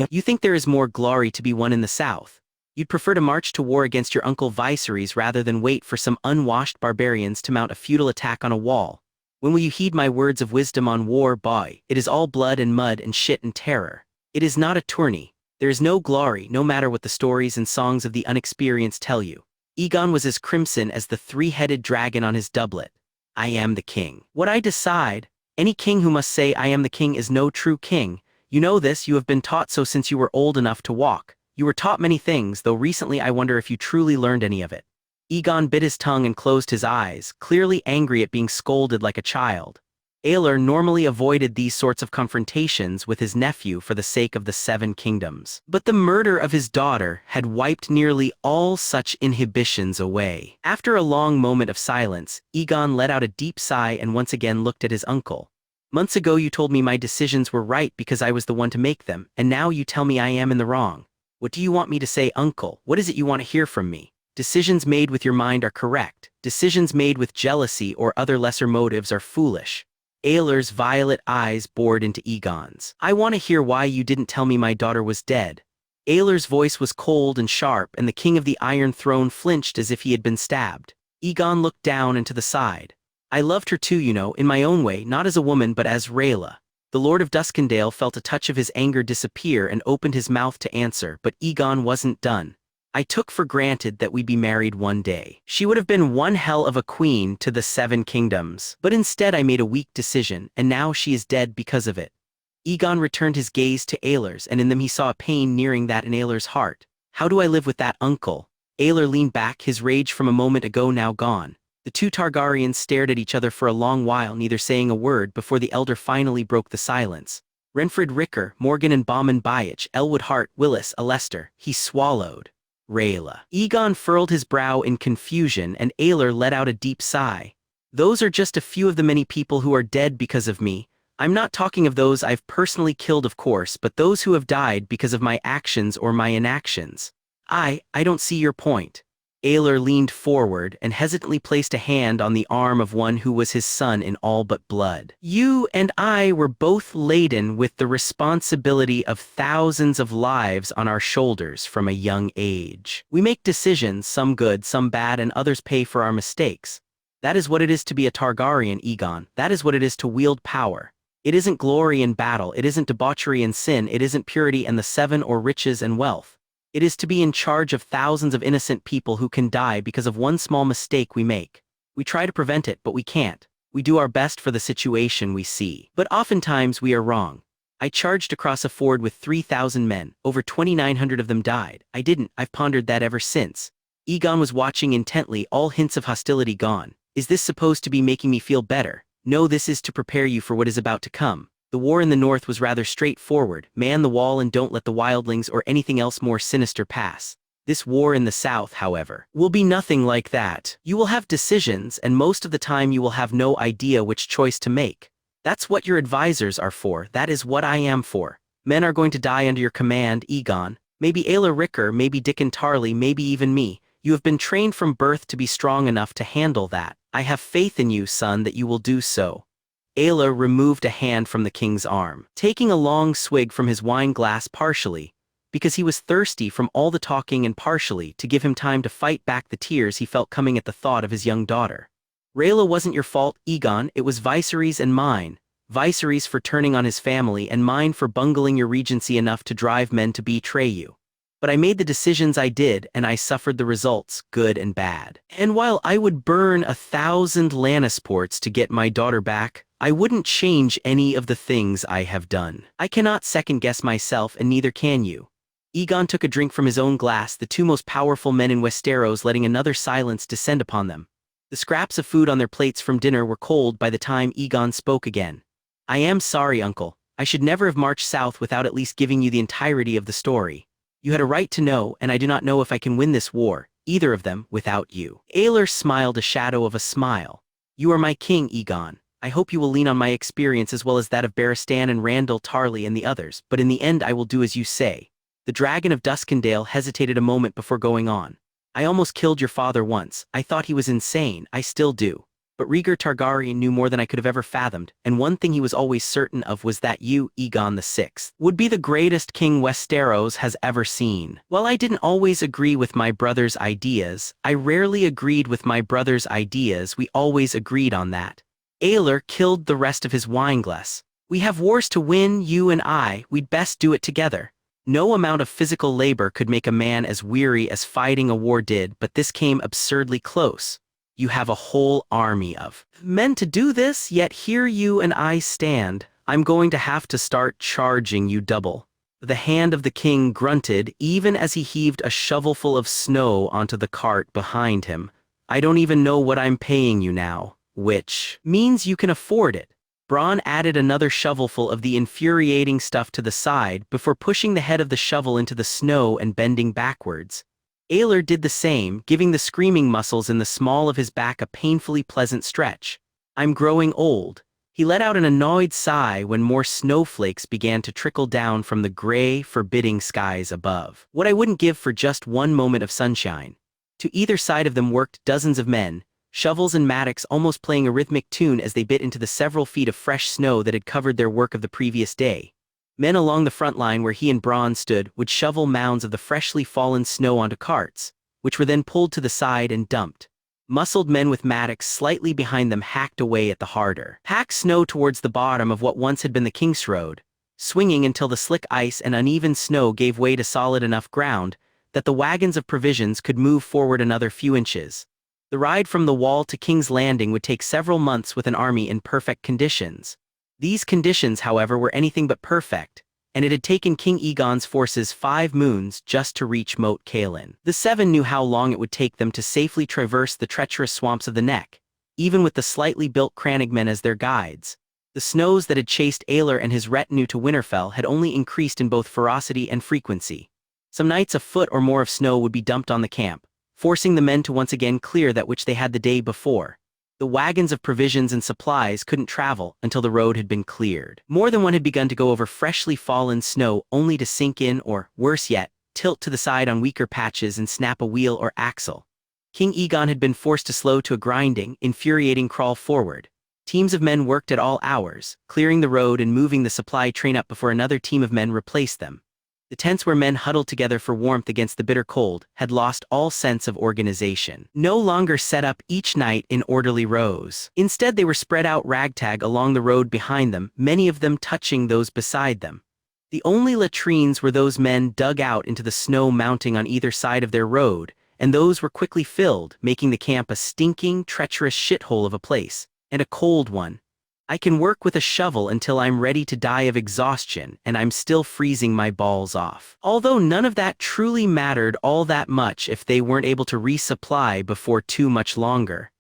You think there is more glory to be won in the south. You'd prefer to march to war against your uncle viceroys rather than wait for some unwashed barbarians to mount a futile attack on a wall. When will you heed my words of wisdom on war, boy? It is all blood and mud and shit and terror. It is not a tourney. There is no glory, no matter what the stories and songs of the unexperienced tell you. Aegon was as crimson as the 3-headed dragon on his doublet. "I am the king. What I decide. Any king who must say I am the king is no true king. You know this, you have been taught so since you were old enough to walk. You were taught many things, though recently I wonder if you truly learned any of it." Aegon bit his tongue and closed his eyes, clearly angry at being scolded like a child. Aelor normally avoided these sorts of confrontations with his nephew for the sake of the 7 kingdoms. But the murder of his daughter had wiped nearly all such inhibitions away. After a long moment of silence, Aegon let out a deep sigh and once again looked at his uncle. "Months ago you told me my decisions were right because I was the one to make them, and now you tell me I am in the wrong. What do you want me to say, uncle? What is it you want to hear from me?" "Decisions made with your mind are correct. Decisions made with jealousy or other lesser motives are foolish. Aelor's violet eyes bored into Aegon's. I want to hear why you didn't tell me my daughter was dead. Aelor's voice was cold and sharp, and the King of the Iron Throne flinched as if he had been stabbed. Aegon looked down and to the side. I loved her too, in my own way, not as a woman but as Rhaella. The Lord of Duskendale felt a touch of his anger disappear and opened his mouth to answer, but Aegon wasn't done. I took for granted that we'd be married one day. She would have been one hell of a queen to the Seven Kingdoms. But instead I made a weak decision, and now she is dead because of it. Aegon returned his gaze to Aelor's, and in them he saw a pain nearing that in Aelor's heart. How do I live with that, uncle? Aelor leaned back, his rage from a moment ago now gone. The two Targaryens stared at each other for a long while, neither saying a word, before the elder finally broke the silence. Renfred Ricker, Morgan and Bauman Bayich, Elwood Hart, Willis, Alester, he swallowed. Rhaella. Aegon furrowed his brow in confusion, and Aelor let out a deep sigh. Those are just a few of the many people who are dead because of me. I'm not talking of those I've personally killed, of course, but those who have died because of my actions or my inactions. I don't see your point. Aelor leaned forward and hesitantly placed a hand on the arm of one who was his son in all but blood. You and I were both laden with the responsibility of thousands of lives on our shoulders from a young age. We make decisions, some good, some bad, and others pay for our mistakes. That is what it is to be a Targaryen, Aegon. That is what it is to wield power. It isn't glory and battle, it isn't debauchery and sin, it isn't purity and the seven or riches and wealth. It is to be in charge of thousands of innocent people who can die because of one small mistake we make. We try to prevent it, but we can't. We do our best for the situation we see. But oftentimes we are wrong. I charged across a ford with 3,000 men. Over 2,900 of them died. I've pondered that ever since. Aegon was watching intently, all hints of hostility gone. Is this supposed to be making me feel better? No, this is to prepare you for what is about to come. The war in the north was rather straightforward. Man the wall and don't let the wildlings or anything else more sinister pass. This war in the south, however, will be nothing like that. You will have decisions, and most of the time you will have no idea which choice to make. That's what your advisors are for. That is what I am for. Men are going to die under your command, Aegon. Maybe Aelor Ricker, maybe Dickon Tarley, maybe even me. You have been trained from birth to be strong enough to handle that. I have faith in you, son, that you will do so. Aelor removed a hand from the king's arm, taking a long swig from his wine glass, partially because he was thirsty from all the talking and partially to give him time to fight back the tears he felt coming at the thought of his young daughter. Rhaella wasn't your fault, Aegon, it was Viserys and mine. Viserys for turning on his family and mine for bungling your regency enough to drive men to betray you. But I made the decisions I did, and I suffered the results, good and bad. And while I would burn 1,000 Lannisports to get my daughter back, I wouldn't change any of the things I have done. I cannot second-guess myself, and neither can you. Aegon took a drink from his own glass, the two most powerful men in Westeros letting another silence descend upon them. The scraps of food on their plates from dinner were cold by the time Aegon spoke again. I am sorry, uncle. I should never have marched south without at least giving you the entirety of the story. You had a right to know, and I do not know if I can win this war, either of them, without you. Aelor smiled a shadow of a smile. You are my king, Aegon. I hope you will lean on my experience as well as that of Barristan and Randall Tarley and the others, but in the end I will do as you say. The Dragon of Duskendale hesitated a moment before going on. I almost killed your father once. I thought he was insane. I still do. But Rhaegar Targaryen knew more than I could have ever fathomed, and one thing he was always certain of was that you, Aegon VI, would be the greatest king Westeros has ever seen. While I didn't always agree with my brother's ideas, I rarely agreed with my brother's ideas. We always agreed on that. Aelor killed the rest of his wineglass. We have wars to win, you and I. We'd best do it together. No amount of physical labor could make a man as weary as fighting a war did, but this came absurdly close. You have a whole army of men to do this, yet here you and I stand. I'm going to have to start charging you double. The hand of the king grunted even as he heaved a shovelful of snow onto the cart behind him. I don't even know what I'm paying you now, which means you can afford it. Bronn added another shovelful of the infuriating stuff to the side before pushing the head of the shovel into the snow and bending backwards. Aelor did the same, giving the screaming muscles in the small of his back a painfully pleasant stretch. I'm growing old. He let out an annoyed sigh when more snowflakes began to trickle down from the gray, forbidding skies above. What I wouldn't give for just one moment of sunshine. To either side of them worked dozens of men, shovels and mattocks almost playing a rhythmic tune as they bit into the several feet of fresh snow that had covered their work of the previous day. Men along the front line where he and Bronn stood would shovel mounds of the freshly fallen snow onto carts, which were then pulled to the side and dumped. Muscled men with mattocks slightly behind them hacked away at the harder packed snow towards the bottom of what once had been the King's Road, swinging until the slick ice and uneven snow gave way to solid enough ground that the wagons of provisions could move forward another few inches. The ride from the Wall to King's Landing would take several months with an army in perfect conditions. These conditions, however, were anything but perfect, and it had taken King Aegon's forces 5 moons just to reach Moat Cailin. The Seven knew how long it would take them to safely traverse the treacherous swamps of the Neck, even with the slightly built crannogmen as their guides. The snows that had chased Aelor and his retinue to Winterfell had only increased in both ferocity and frequency. Some nights a foot or more of snow would be dumped on the camp, forcing the men to once again clear that which they had the day before. The wagons of provisions and supplies couldn't travel until the road had been cleared. More than one had begun to go over freshly fallen snow only to sink in or, worse yet, tilt to the side on weaker patches and snap a wheel or axle. King Aegon had been forced to slow to a grinding, infuriating crawl forward. Teams of men worked at all hours, clearing the road and moving the supply train up before another team of men replaced them. The tents where men huddled together for warmth against the bitter cold had lost all sense of organization. No longer set up each night in orderly rows. Instead, they were spread out ragtag along the road behind them, many of them touching those beside them. The only latrines were those men dug out into the snow mounting on either side of their road, and those were quickly filled, making the camp a stinking, treacherous shithole of a place, and a cold one. I can work with a shovel until I'm ready to die of exhaustion, and I'm still freezing my balls off. Although none of that truly mattered all that much if they weren't able to resupply before too much longer.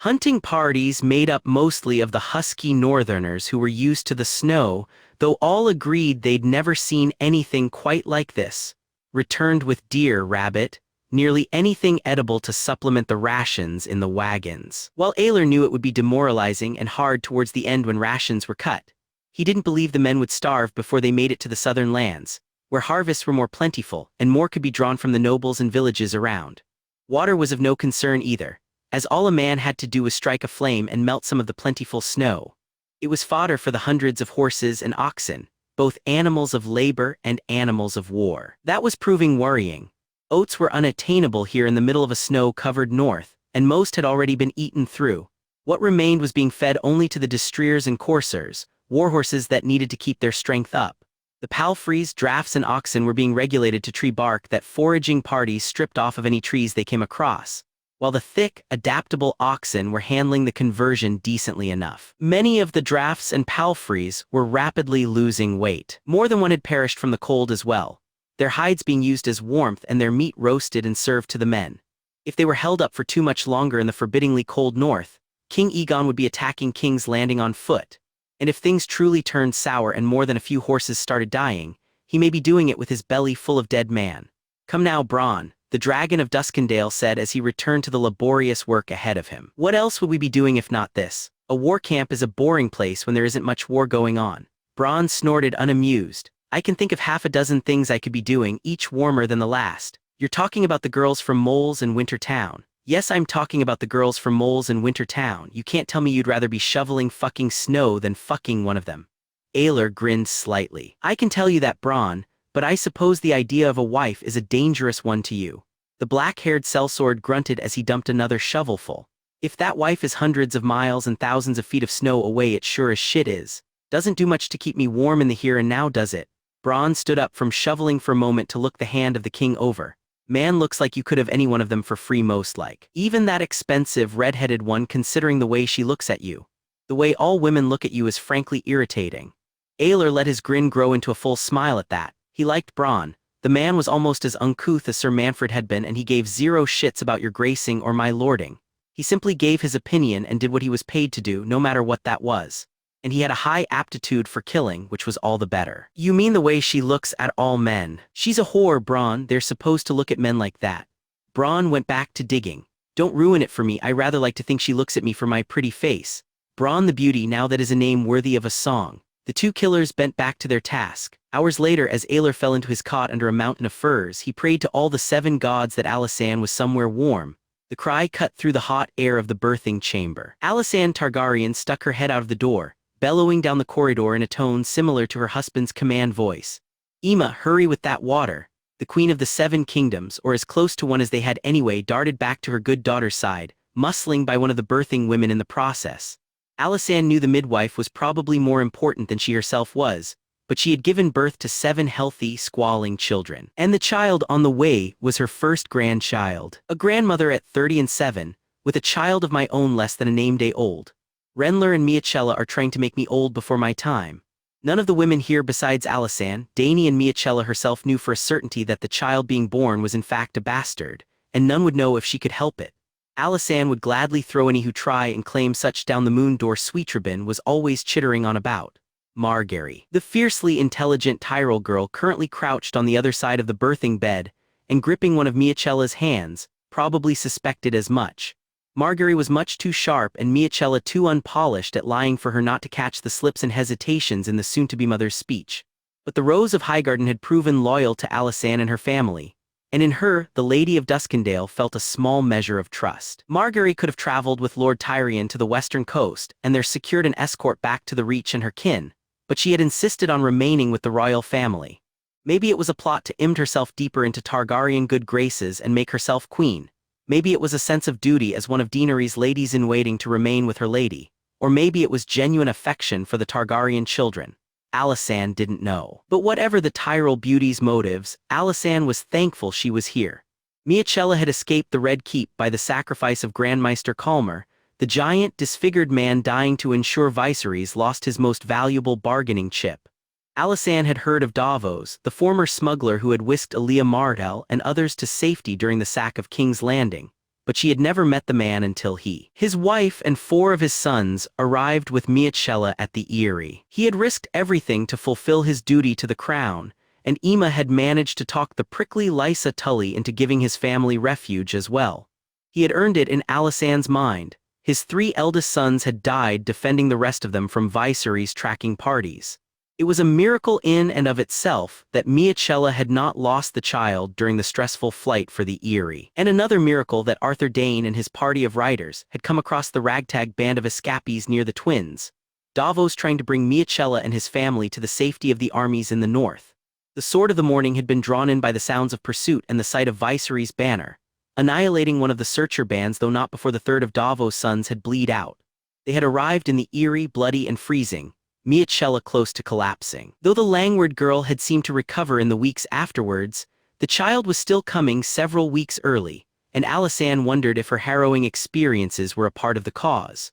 Hunting parties made up mostly of the husky northerners who were used to the snow, though all agreed they'd never seen anything quite like this, returned with deer, rabbit, nearly anything edible to supplement the rations in the wagons. While Aelor knew it would be demoralizing and hard towards the end when rations were cut, he didn't believe the men would starve before they made it to the southern lands, where harvests were more plentiful and more could be drawn from the nobles and villages around. Water was of no concern either, as all a man had to do was strike a flame and melt some of the plentiful snow. It was fodder for the hundreds of horses and oxen, both animals of labor and animals of war. That was proving worrying. Oats were unattainable here in the middle of a snow-covered north, and most had already been eaten through. What remained was being fed only to the destriers and coursers, warhorses that needed to keep their strength up. The palfreys, drafts, and oxen were being regulated to tree bark that foraging parties stripped off of any trees they came across, while the thick, adaptable oxen were handling the conversion decently enough. Many of the drafts and palfreys were rapidly losing weight. More than one had perished from the cold as well, their hides being used as warmth and their meat roasted and served to the men. If they were held up for too much longer in the forbiddingly cold north, King Aegon would be attacking King's Landing on foot, and if things truly turned sour and more than a few horses started dying, he may be doing it with his belly full of dead man. "Come now, Bronn," the dragon of Duskendale said as he returned to the laborious work ahead of him. "What else would we be doing if not this? A war camp is a boring place when there isn't much war going on." Bronn snorted unamused. "I can think of half a dozen things I could be doing, each warmer than the last." "You're talking about the girls from Moles and Winter Town." "Yes, I'm talking about the girls from Moles and Winter Town. You can't tell me you'd rather be shoveling fucking snow than fucking one of them." Aelor grinned slightly. "I can tell you that, Bronn, but I suppose the idea of a wife is a dangerous one to you." The black-haired sellsword grunted as he dumped another shovelful. "If that wife is hundreds of miles and thousands of feet of snow away, it sure as shit is. Doesn't do much to keep me warm in the here and now, does it?" Bronn stood up from shoveling for a moment to look the hand of the king over. "Man, looks like you could have any one of them for free most like. Even that expensive red-headed one, considering the way she looks at you. The way all women look at you is frankly irritating." Aelor let his grin grow into a full smile at that. He liked Bronn. The man was almost as uncouth as Sir Manfred had been, and he gave zero shits about your gracing or my lording. He simply gave his opinion and did what he was paid to do, no matter what that was. And he had a high aptitude for killing, which was all the better. "You mean the way she looks at all men?" "She's a whore, Bronn. They're supposed to look at men like that." Bronn went back to digging. "Don't ruin it for me. I rather like to think she looks at me for my pretty face. Bronn the Beauty, now that is a name worthy of a song." The two killers bent back to their task. Hours later, as Aelor fell into his cot under a mountain of furs, he prayed to all the 7 gods that Alisanne was somewhere warm, The cry cut through the hot air of the birthing chamber. Alysanne Targaryen stuck her head out of the door, bellowing down the corridor in a tone similar to her husband's command voice. "Emma, hurry with that water." The Queen of the Seven Kingdoms, or as close to one as they had anyway, darted back to her good daughter's side, muscling by one of the birthing women in the process. Alysanne knew the midwife was probably more important than she herself was, but she had given birth to 7 healthy, squalling children. And the child on the way was her first grandchild. A grandmother at 30 and 7, with a child of my own less than a name day old. Renler and Miachella are trying to make me old before my time. None of the women here besides Alysanne, Dany and Miachella herself knew for a certainty that the child being born was in fact a bastard, and none would know if she could help it. Alysanne would gladly throw any who try and claim such down the moon door. Sweetrabin was always chittering on about. Margaery, the fiercely intelligent Tyrell girl, currently crouched on the other side of the birthing bed, and gripping one of Miachella's hands, probably suspected as much. Margaery was much too sharp and Miachella too unpolished at lying for her not to catch the slips and hesitations in the soon-to-be mother's speech. But the Rose of Highgarden had proven loyal to Alysanne and her family, and in her, the Lady of Duskendale felt a small measure of trust. Margaery could have traveled with Lord Tyrion to the western coast and there secured an escort back to the Reach and her kin, but she had insisted on remaining with the royal family. Maybe it was a plot to immerse herself deeper into Targaryen good graces and make herself queen. Maybe it was a sense of duty as one of Daenerys' ladies-in-waiting to remain with her lady. Or maybe it was genuine affection for the Targaryen children. Alysanne didn't know. But whatever the Tyrell beauty's motives, Alysanne was thankful she was here. Miachella had escaped the Red Keep by the sacrifice of Grandmeister Calmer, the giant, disfigured man dying to ensure Viserys lost his most valuable bargaining chip. Alysanne had heard of Davos, the former smuggler who had whisked Elia Martell and others to safety during the sack of King's Landing, but she had never met the man until he, his wife and 4 of his sons, arrived with Miachella at the Eyrie. He had risked everything to fulfill his duty to the crown, and Emma had managed to talk the prickly Lysa Tully into giving his family refuge as well. He had earned it in Alysanne's mind. His 3 eldest sons had died defending the rest of them from Viserys' tracking parties. It was a miracle in and of itself that Miachella had not lost the child during the stressful flight for the Eyrie. And another miracle that Arthur Dayne and his party of riders had come across the ragtag band of escapees near the Twins, Davos trying to bring Miachella and his family to the safety of the armies in the north. The sword of the morning had been drawn in by the sounds of pursuit and the sight of Viserys' banner, annihilating one of the searcher bands, though not before the 3rd of Davos' sons had bleed out. They had arrived in the Eyrie, bloody and freezing, Miachella close to collapsing. Though the languid girl had seemed to recover in the weeks afterwards, the child was still coming several weeks early, and Alysanne wondered if her harrowing experiences were a part of the cause.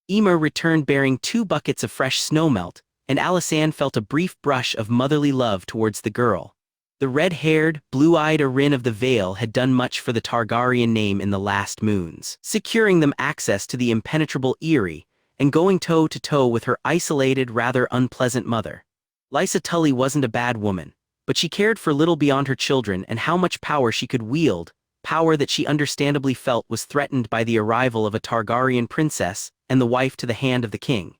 Emma returned bearing 2 buckets of fresh snowmelt, and Alysanne felt a brief brush of motherly love towards the girl. The red-haired, blue-eyed Arryn of the Vale had done much for the Targaryen name in the last moons, securing them access to the impenetrable Eyrie, and going toe-to-toe with her isolated, rather unpleasant mother. Lysa Tully wasn't a bad woman, but she cared for little beyond her children and how much power she could wield, power that she understandably felt was threatened by the arrival of a Targaryen princess and the wife to the hand of the king.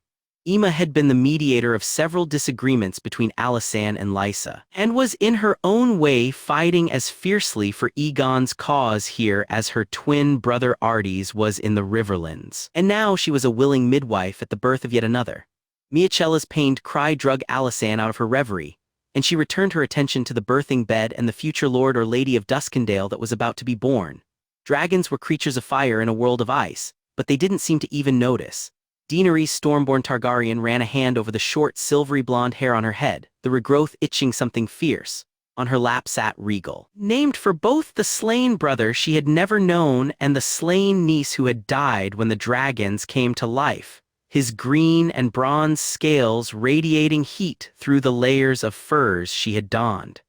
Emma had been the mediator of several disagreements between Alysanne and Lysa, and was in her own way fighting as fiercely for Aegon's cause here as her twin brother Ardes was in the Riverlands. And now she was a willing midwife at the birth of yet another. Miachella's pained cry drug Alysanne out of her reverie, and she returned her attention to the birthing bed and the future lord or lady of Duskendale that was about to be born. Dragons were creatures of fire in a world of ice, but they didn't seem to even notice. Daenerys Stormborn Targaryen ran a hand over the short, silvery blonde hair on her head, the regrowth itching something fierce. On her lap sat Regal, named for both the slain brother she had never known and the slain niece who had died when the dragons came to life, his green and bronze scales radiating heat through the layers of furs she had donned.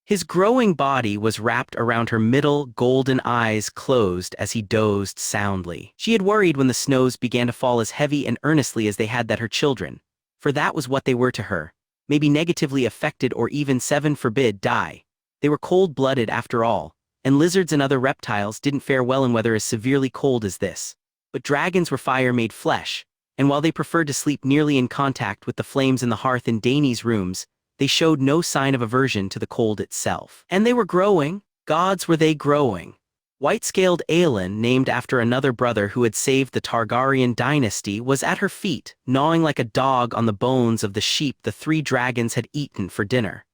His growing body was wrapped around her middle, golden eyes closed as he dozed soundly. She had worried when the snows began to fall as heavy and earnestly as they had that her children, for that was what they were to her, maybe negatively affected or even 7 forbid die. They were cold-blooded after all, and lizards and other reptiles didn't fare well in weather as severely cold as this. But dragons were fire-made flesh, and while they preferred to sleep nearly in contact with the flames in the hearth in Dany's rooms, they showed no sign of aversion to the cold itself. And they were growing. Gods, were they growing. White-scaled Aelin, named after another brother who had saved the Targaryen dynasty, was at her feet, gnawing like a dog on the bones of the sheep the three dragons had eaten for dinner.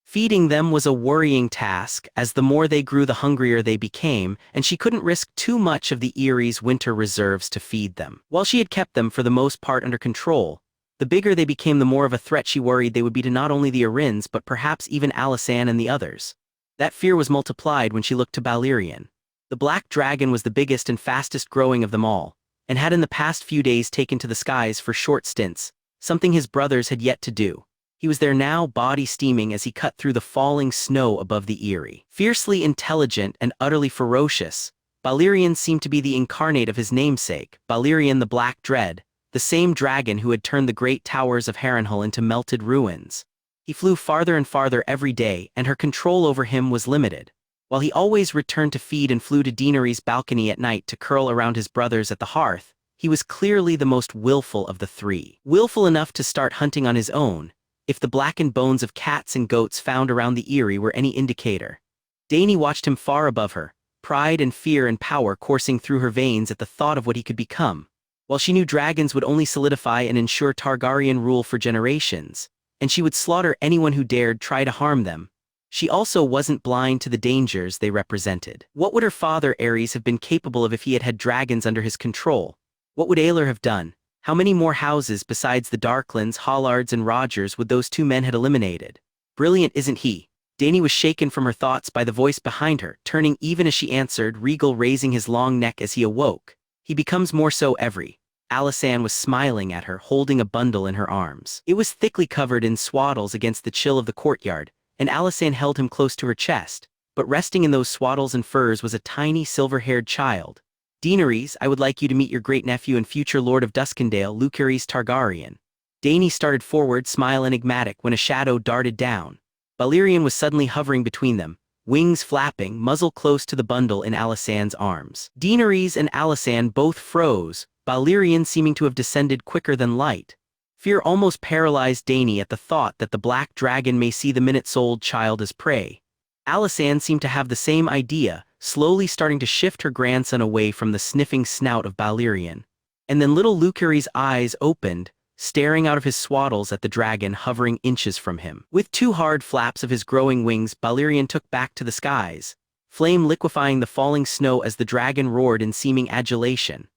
Feeding them was a worrying task, as the more they grew the hungrier they became, and she couldn't risk too much of the Eyrie's winter reserves to feed them. While she had kept them for the most part under control, the bigger they became the more of a threat she worried they would be to not only the Arryns but perhaps even Alysanne and the others. That fear was multiplied when she looked to Balerion. The black dragon was the biggest and fastest growing of them all, and had in the past few days taken to the skies for short stints, something his brothers had yet to do. He was there now, body steaming as he cut through the falling snow above the Eyrie. Fiercely intelligent and utterly ferocious, Balerion seemed to be the incarnate of his namesake, Balerion the Black Dread, the same dragon who had turned the great towers of Harrenhal into melted ruins. He flew farther and farther every day, and her control over him was limited. While he always returned to feed and flew to Daenerys' balcony at night to curl around his brothers at the hearth, he was clearly the most willful of the three. Willful enough to start hunting on his own, if the blackened bones of cats and goats found around the Eyrie were any indicator. Dany watched him far above her, pride and fear and power coursing through her veins at the thought of what he could become. While she knew dragons would only solidify and ensure Targaryen rule for generations, and she would slaughter anyone who dared try to harm them, she also wasn't blind to the dangers they represented. What would her father Aerys have been capable of if he had had dragons under his control? What would Aelor have done? How many more houses besides the Darklands, Hollards, and Rogers would those two men had eliminated? Brilliant, isn't he? Dany was shaken from her thoughts by the voice behind her, turning even as she answered, Regal raising his long neck as he awoke. He becomes more so every. Alysanne was smiling at her, holding a bundle in her arms. It was thickly covered in swaddles against the chill of the courtyard, and Alysanne held him close to her chest, but resting in those swaddles and furs was a tiny silver-haired child. Daenerys, I would like you to meet your great-nephew and future Lord of Duskendale, Lucerys Targaryen. Dany started forward, smile enigmatic, when a shadow darted down. Balerion was suddenly hovering between them, wings flapping, muzzle close to the bundle in Alysanne's arms. Daenerys and Alysanne both froze, Balerion seeming to have descended quicker than light. Fear almost paralyzed Dany at the thought that the black dragon may see the minutes-old child as prey. Alysanne seemed to have the same idea, slowly starting to shift her grandson away from the sniffing snout of Balerion. And then little Lucerys' eyes opened, staring out of his swaddles at the dragon hovering inches from him. With two hard flaps of his growing wings, Balerion took back to the skies, flame liquefying the falling snow as the dragon roared in seeming adulation.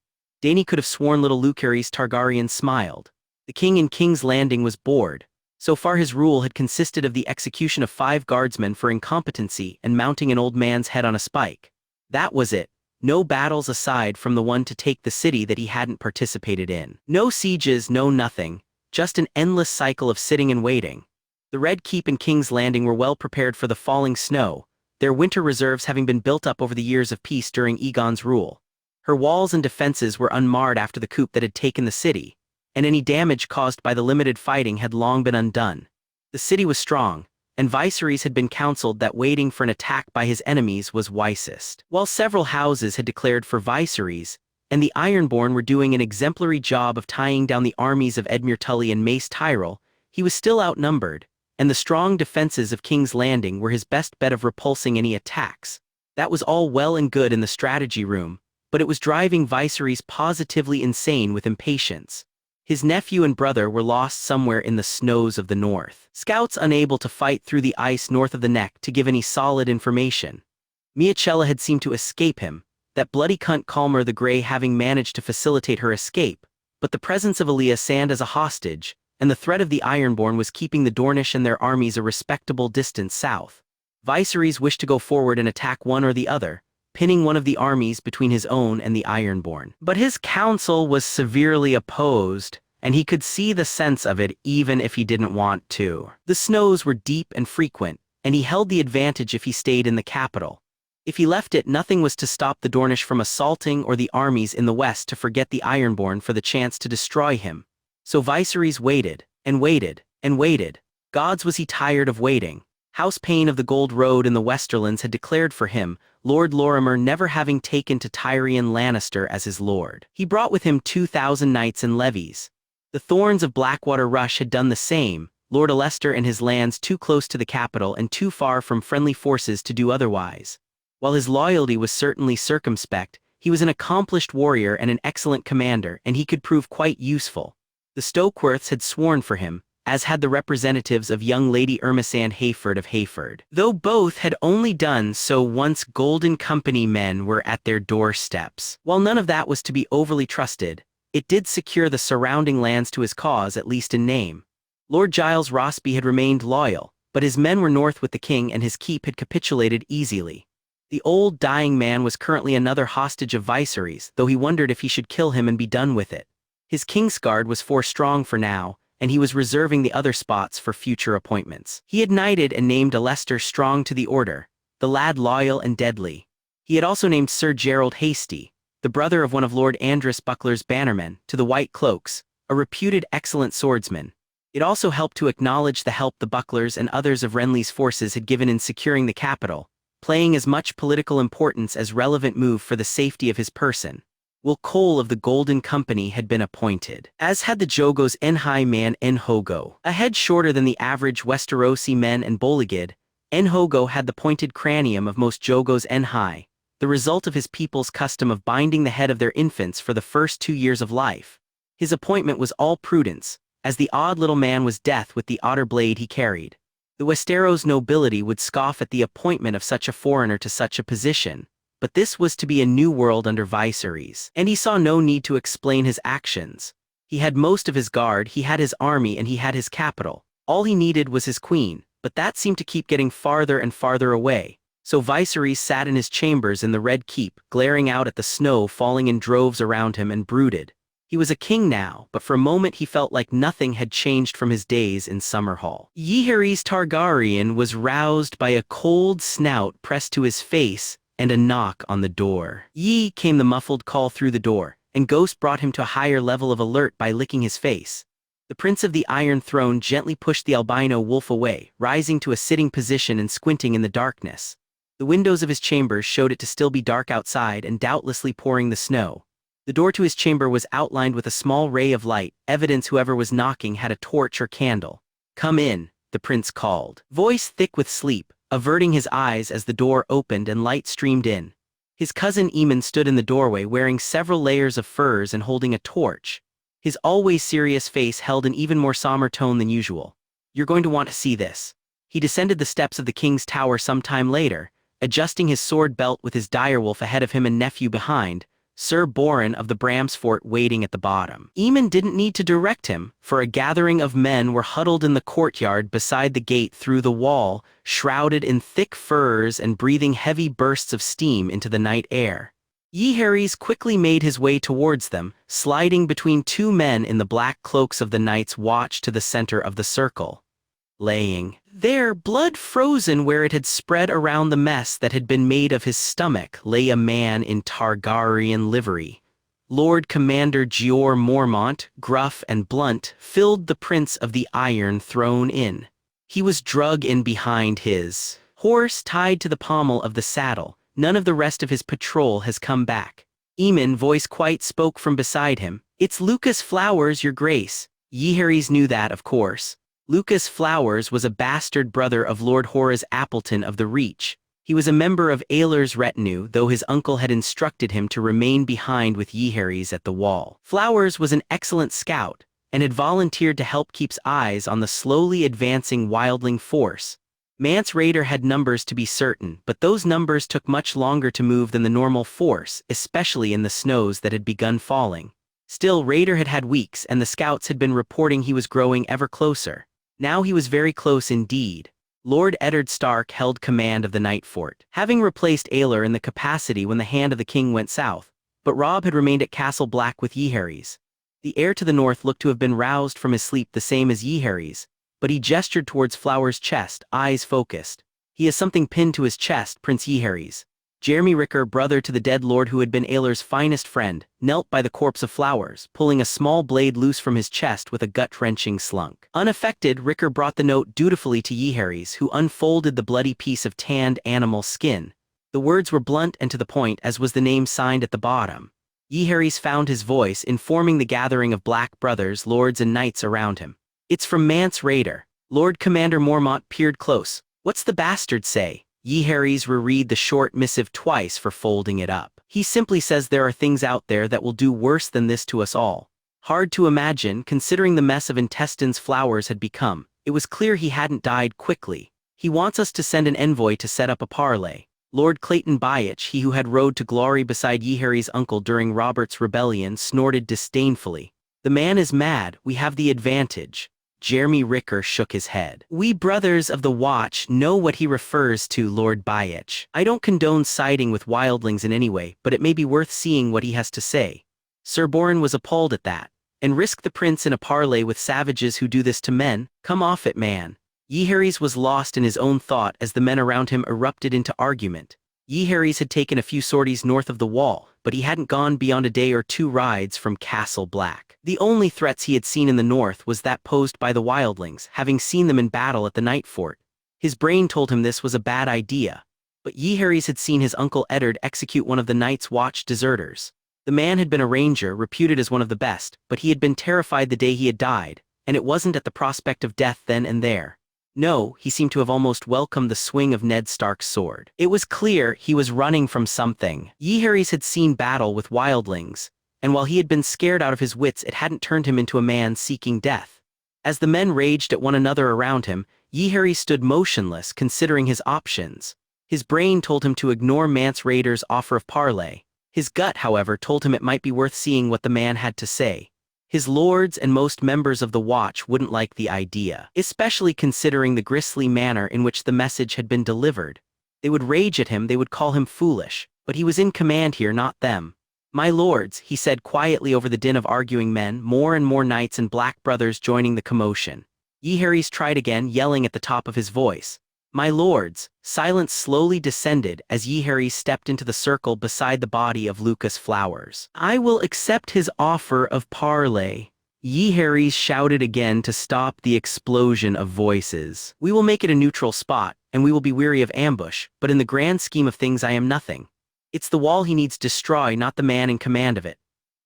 Dany could have sworn little Lucerys Targaryen smiled. The king in King's Landing was bored. So far his rule had consisted of the execution of 5 guardsmen for incompetency and mounting an old man's head on a spike. That was it. No battles aside from the one to take the city that he hadn't participated in. No sieges, no nothing. Just an endless cycle of sitting and waiting. The Red Keep and King's Landing were well prepared for the falling snow, their winter reserves having been built up over the years of peace during Aegon's rule. Her walls and defenses were unmarred after the coup that had taken the city, and any damage caused by the limited fighting had long been undone. The city was strong, and Viserys had been counseled that waiting for an attack by his enemies was wisest. While several houses had declared for Viserys, and the Ironborn were doing an exemplary job of tying down the armies of Edmure Tully and Mace Tyrell, he was still outnumbered, and the strong defenses of King's Landing were his best bet of repulsing any attacks. That was all well and good in the strategy room, but it was driving Viserys positively insane with impatience. His nephew and brother were lost somewhere in the snows of the north. Scouts unable to fight through the ice north of the neck to give any solid information. Miachella had seemed to escape him, that bloody cunt Calmer the Grey having managed to facilitate her escape, but the presence of Elia Sand as a hostage, and the threat of the Ironborn was keeping the Dornish and their armies a respectable distance south. Viserys wished to go forward and attack one or the other, pinning one of the armies between his own and the Ironborn. But his counsel was severely opposed, and he could see the sense of it even if he didn't want to. The snows were deep and frequent, and he held the advantage if he stayed in the capital. If he left it, nothing was to stop the Dornish from assaulting or the armies in the west to forget the Ironborn for the chance to destroy him. So Viserys waited, and waited, and waited. Gods, was he tired of waiting. House Payne of the Gold Road in the Westerlands had declared for him, Lord Lorimer never having taken to Tyrion Lannister as his lord. He brought with him 2,000 knights and levies. The Thorns of Blackwater Rush had done the same, Lord Alester and his lands too close to the capital and too far from friendly forces to do otherwise. While his loyalty was certainly circumspect, he was an accomplished warrior and an excellent commander, and he could prove quite useful. The Stokeworths had sworn for him, as had the representatives of young Lady Ermesand Hayford of Hayford. Though both had only done so once Golden Company men were at their doorsteps. While none of that was to be overly trusted, it did secure the surrounding lands to his cause, at least in name. Lord Giles Rossby had remained loyal, but his men were north with the king and his keep had capitulated easily. The old dying man was currently another hostage of Viserys, though he wondered if he should kill him and be done with it. His Kingsguard was 4 strong for now, and he was reserving the other spots for future appointments. He had knighted and named Alester Strong to the order, the lad loyal and deadly. He had also named Sir Gerald Hasty, the brother of one of Lord Andros Buckler's bannermen, to the White Cloaks, a reputed excellent swordsman. It also helped to acknowledge the help the Bucklers and others of Renly's forces had given in securing the capital, playing as much political importance as relevant move for the safety of his person. Will Cole of the Golden Company had been appointed, as had the Jogos Enhai man Enhogo. A head shorter than the average Westerosi men and Bolligid, Enhogo had the pointed cranium of most Jogos Enhai, the result of his people's custom of binding the head of their infants for the first 2 years of life. His appointment was all prudence, as the odd little man was death with the otter blade he carried. The Westeros nobility would scoff at the appointment of such a foreigner to such a position, but this was to be a new world under Viserys, and he saw no need to explain his actions. He had most of his guard, he had his army, and he had his capital. All he needed was his queen, but that seemed to keep getting farther and farther away. So Viserys sat in his chambers in the Red Keep, glaring out at the snow falling in droves around him, and brooded. He was a king now, but for a moment he felt like nothing had changed from his days in Summerhall. Jaehaerys Targaryen was roused by a cold snout pressed to his face and a knock on the door. "Ye," came the muffled call through the door, and Ghost brought him to a higher level of alert by licking his face. The Prince of the Iron Throne gently pushed the albino wolf away, rising to a sitting position and squinting in the darkness. The windows of his chambers showed it to still be dark outside and doubtlessly pouring the snow. The door to his chamber was outlined with a small ray of light, evidence whoever was knocking had a torch or candle. "Come in," the prince called, voice thick with sleep, averting his eyes as the door opened and light streamed in. His cousin Aemon stood in the doorway wearing several layers of furs and holding a torch. His always serious face held an even more somber tone than usual. "You're going to want to see this." He descended the steps of the king's tower some time later, adjusting his sword belt with his direwolf ahead of him and nephew behind, Sir Boren of the Bramsfort waiting at the bottom. Aemon didn't need to direct him, for a gathering of men were huddled in the courtyard beside the gate through the wall, shrouded in thick furs and breathing heavy bursts of steam into the night air. Jaehaerys quickly made his way towards them, sliding between 2 men in the black cloaks of the Night's Watch to the center of the circle. Laying there, blood frozen where it had spread around the mess that had been made of his stomach, lay a man in Targaryen livery. Lord Commander Jeor Mormont, gruff and blunt, filled the Prince of the Iron Throne in. He was drug in behind his horse, tied to the pommel of the saddle. None of the rest of his patrol has come back. Aemon, voice quite spoke from beside him. "It's Lucas Flowers, your grace." Jaehaerys knew that, of course. Lucas Flowers was a bastard brother of Lord Horace Appleton of the Reach. He was a member of Aelor's retinue, though his uncle had instructed him to remain behind with Jaehaerys at the wall. Flowers was an excellent scout, and had volunteered to help keep eyes on the slowly advancing wildling force. Mance Rayder had numbers to be certain, but those numbers took much longer to move than the normal force, especially in the snows that had begun falling. Still, Rayder had had weeks, and the scouts had been reporting he was growing ever closer. Now he was very close indeed. Lord Eddard Stark held command of the Night Fort, having replaced Aelor in the capacity when the hand of the king went south, but Robb had remained at Castle Black with Jaehaerys. The heir to the north looked to have been roused from his sleep the same as Jaehaerys, but he gestured towards Flowers' chest, eyes focused. "He has something pinned to his chest, Prince Jaehaerys." Jeremy Ricker, brother to the dead lord who had been Aelor's finest friend, knelt by the corpse of Flowers, pulling a small blade loose from his chest with a gut-wrenching slunk. Unaffected, Ricker brought the note dutifully to Jaehaerys, who unfolded the bloody piece of tanned animal skin. The words were blunt and to the point, as was the name signed at the bottom. Jaehaerys found his voice, informing the gathering of black brothers, lords and knights around him. "It's from Mance Rayder." Lord Commander Mormont peered close. "What's the bastard say?" Jaehaerys reread the short missive twice for folding it up. He simply says there are things out there that will do worse than this to us all. Hard to imagine, considering the mess of intestines Flowers had become. It was clear he hadn't died quickly. He wants us to send an envoy to set up a parley. Lord Clayton Byitch, he who had rode to glory beside Jaehaerys' uncle during Robert's rebellion, snorted disdainfully. The man is mad, we have the advantage. Jeremy Ricker shook his head. We brothers of the Watch know what he refers to, Lord Byitch. I don't condone siding with wildlings in any way, but it may be worth seeing what he has to say. Sir Boren was appalled at that. And risk the prince in a parley with savages who do this to men? Come off it, man. Jaehaerys was lost in his own thought as the men around him erupted into argument. Jaehaerys had taken a few sorties north of the wall, but he hadn't gone beyond a day or two rides from Castle Black. The only threats he had seen in the north was that posed by the wildlings, having seen them in battle at the Night Fort. His brain told him this was a bad idea. But Jaehaerys had seen his uncle Eddard execute one of the Night's Watch deserters. The man had been a ranger, reputed as one of the best, but he had been terrified the day he had died, and it wasn't at the prospect of death then and there. No, he seemed to have almost welcomed the swing of Ned Stark's sword. It was clear he was running from something. Jaehaerys had seen battle with wildlings, and while he had been scared out of his wits, it hadn't turned him into a man seeking death. As the men raged at one another around him, Jaehaerys stood motionless, considering his options. His brain told him to ignore Mance Rayder's offer of parley. His gut, however, told him it might be worth seeing what the man had to say. His lords and most members of the Watch wouldn't like the idea, especially considering the grisly manner in which the message had been delivered. They would rage at him, they would call him foolish, but he was in command here, not them. My lords, he said quietly over the din of arguing men, more and more knights and black brothers joining the commotion. Jaehaerys tried again, yelling at the top of his voice. My lords, silence slowly descended as Jaehaerys stepped into the circle beside the body of Lucas Flowers. I will accept his offer of parley. Jaehaerys shouted again to stop the explosion of voices. We will make it a neutral spot, and we will be weary of ambush, but in the grand scheme of things I am nothing. It's the wall he needs destroy, not the man in command of it.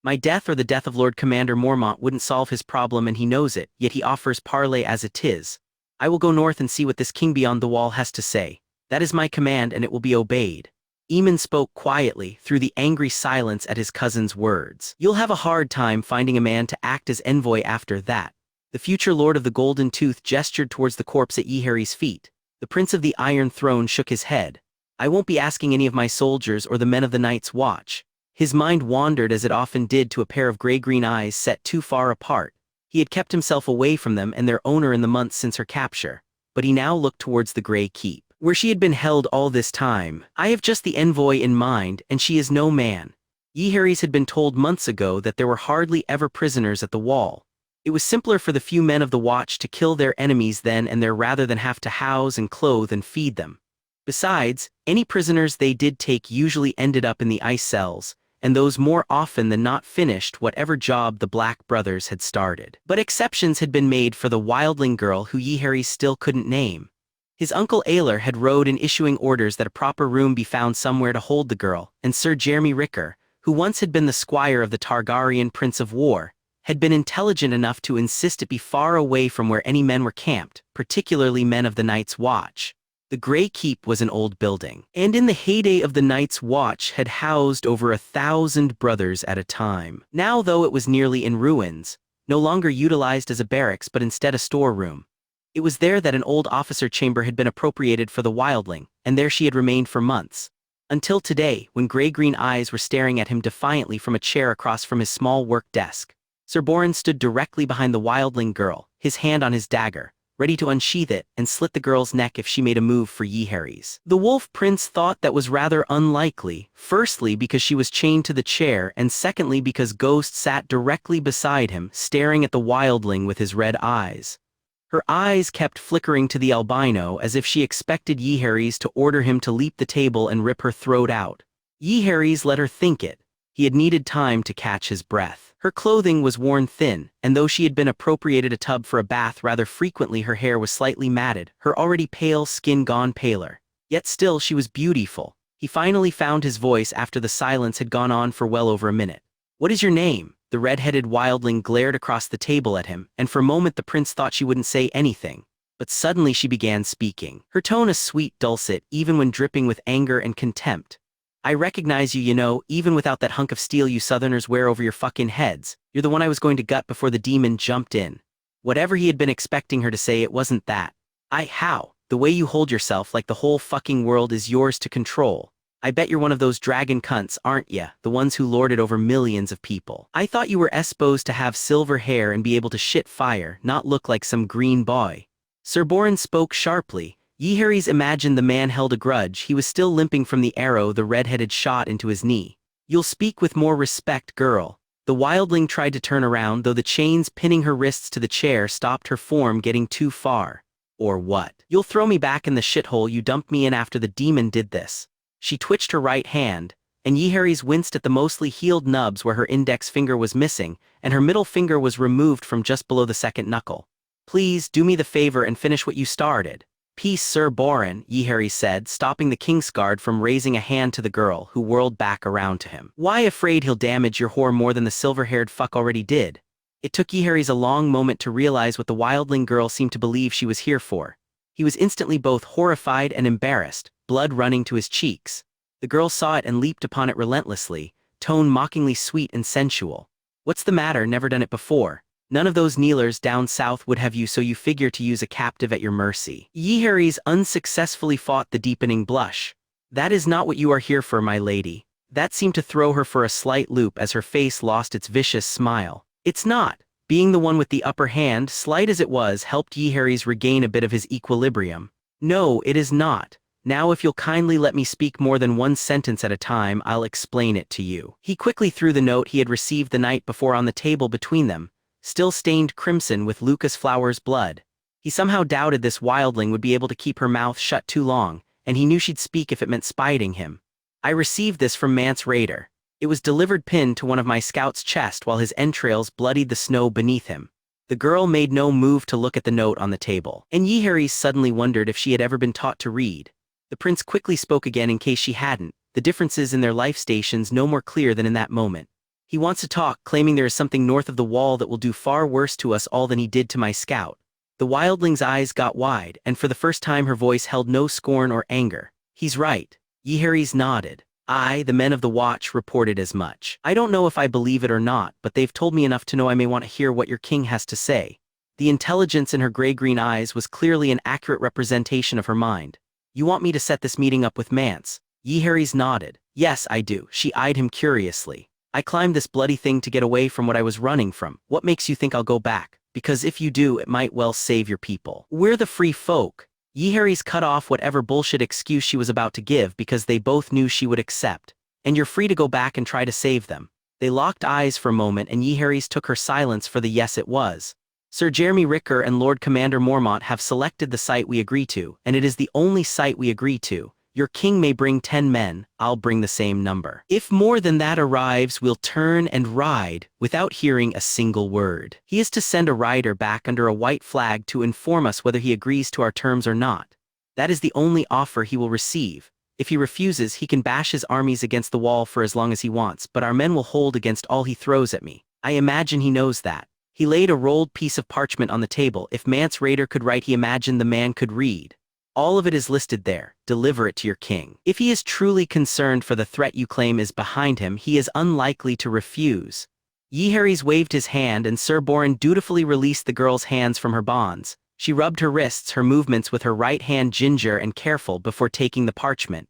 My death or the death of Lord Commander Mormont wouldn't solve his problem, and he knows it, yet he offers parley as it is. I will go north and see what this king beyond the wall has to say. That is my command, and it will be obeyed. Aemon spoke quietly through the angry silence at his cousin's words. You'll have a hard time finding a man to act as envoy after that. The future Lord of the Golden Tooth gestured towards the corpse at Jaehaerys' feet. The Prince of the Iron Throne shook his head. I won't be asking any of my soldiers or the men of the Night's Watch. His mind wandered as it often did to a pair of gray-green eyes set too far apart. He had kept himself away from them and their owner in the months since her capture, but he now looked towards the Grey Keep, where she had been held all this time. I have just the envoy in mind, and she is no man. Jaehaerys had been told months ago that there were hardly ever prisoners at the wall. It was simpler for the few men of the Watch to kill their enemies then and there rather than have to house and clothe and feed them. Besides, any prisoners they did take usually ended up in the ice cells, and those more often than not finished whatever job the Black brothers had started. But exceptions had been made for the wildling girl who Jaehaerys still couldn't name. His uncle Aelor had rode in issuing orders that a proper room be found somewhere to hold the girl, and Sir Jeremy Ricker, who once had been the squire of the Targaryen Prince of War, had been intelligent enough to insist it be far away from where any men were camped, particularly men of the Night's Watch. The Grey Keep was an old building, and in the heyday of the Night's Watch had housed over 1,000 brothers at a time. Now, though, it was nearly in ruins, no longer utilized as a barracks but instead a storeroom. It was there that an old officer chamber had been appropriated for the wildling, and there she had remained for months. Until today, when gray-green eyes were staring at him defiantly from a chair across from his small work desk. Sir Boren stood directly behind the wildling girl, his hand on his dagger, ready to unsheath it and slit the girl's neck if she made a move for Jaehaerys. The Wolf Prince thought that was rather unlikely, firstly because she was chained to the chair and secondly because Ghost sat directly beside him, staring at the wildling with his red eyes. Her eyes kept flickering to the albino as if she expected Jaehaerys to order him to leap the table and rip her throat out. Jaehaerys let her think it. He had needed time to catch his breath. Her clothing was worn thin, and though she had been appropriated a tub for a bath rather frequently, her hair was slightly matted, her already pale skin gone paler. Yet still she was beautiful. He finally found his voice after the silence had gone on for well over a minute. What is your name? The red-headed wildling glared across the table at him, and for a moment the prince thought she wouldn't say anything. But suddenly she began speaking. Her tone a sweet dulcet, even when dripping with anger and contempt. I recognize you, you know, even without that hunk of steel you southerners wear over your fucking heads. You're the one I was going to gut before the demon jumped in. Whatever he had been expecting her to say, it wasn't that. How? The way you hold yourself, like the whole fucking world is yours to control. I bet you're one of those dragon cunts, aren't ya? The ones who lord it over millions of people. I thought you were supposed to have silver hair and be able to shit fire, not look like some green boy. Sir Boren spoke sharply. Jaehaerys imagined the man held a grudge. He was still limping from the arrow the red-headed shot into his knee. You'll speak with more respect, girl. The wildling tried to turn around, though the chains pinning her wrists to the chair stopped her form getting too far. Or what? You'll throw me back in the shithole you dumped me in after the demon did this. She twitched her right hand, and Jaehaerys winced at the mostly healed nubs where her index finger was missing, and her middle finger was removed from just below the second knuckle. Please, do me the favor and finish what you started. Peace, Sir Boren, Jaehaerys said, stopping the Kingsguard from raising a hand to the girl, who whirled back around to him. Why afraid he'll damage your whore more than the silver-haired fuck already did? It took Jaehaerys a long moment to realize what the wildling girl seemed to believe she was here for. He was instantly both horrified and embarrassed, blood running to his cheeks. The girl saw it and leaped upon it relentlessly, tone mockingly sweet and sensual. What's the matter, never done it before? None of those kneelers down south would have you, so you figure to use a captive at your mercy. Jaehaerys unsuccessfully fought the deepening blush. That is not what you are here for, my lady. That seemed to throw her for a slight loop as her face lost its vicious smile. It's not. Being the one with the upper hand, slight as it was, helped Jaehaerys regain a bit of his equilibrium. No, it is not. Now if you'll kindly let me speak more than one sentence at a time, I'll explain it to you. He quickly threw the note he had received the night before on the table between them, still stained crimson with Lucas Flower's blood. He somehow doubted this wildling would be able to keep her mouth shut too long, and he knew she'd speak if it meant spiting him. I received this from Mance Rayder. It was delivered pinned to one of my scouts' chest while his entrails bloodied the snow beneath him. The girl made no move to look at the note on the table, and Jaehaerys suddenly wondered if she had ever been taught to read. The prince quickly spoke again in case she hadn't, the differences in their life stations no more clear than in that moment. He wants to talk, claiming there is something north of the wall that will do far worse to us all than he did to my scout. The wildling's eyes got wide, and for the first time her voice held no scorn or anger. He's right. Jaehaerys nodded. The men of the watch reported as much. I don't know if I believe it or not, but they've told me enough to know I may want to hear what your king has to say. The intelligence in her gray-green eyes was clearly an accurate representation of her mind. You want me to set this meeting up with Mance? Jaehaerys nodded. Yes, I do. She eyed him curiously. I climbed this bloody thing to get away from what I was running from. What makes you think I'll go back? Because if you do, it might well save your people. We're the free folk. Jaehaerys cut off whatever bullshit excuse she was about to give because they both knew she would accept. And you're free to go back and try to save them. They locked eyes for a moment and Jaehaerys took her silence for the yes it was. Sir Jeremy Ricker and Lord Commander Mormont have selected the site we agree to, and it is the only site we agree to. Your king may bring 10 men, I'll bring the same number. If more than that arrives, we'll turn and ride, without hearing a single word. He is to send a rider back under a white flag to inform us whether he agrees to our terms or not. That is the only offer he will receive. If he refuses, he can bash his armies against the wall for as long as he wants, but our men will hold against all he throws at me. I imagine he knows that. He laid a rolled piece of parchment on the table. If Mance Rayder could write, he imagined the man could read. All of it is listed there. Deliver it to your king. If he is truly concerned for the threat you claim is behind him, he is unlikely to refuse. Jaehaerys waved his hand and Sir Boren dutifully released the girl's hands from her bonds. She rubbed her wrists, her movements with her right hand ginger and careful before taking the parchment.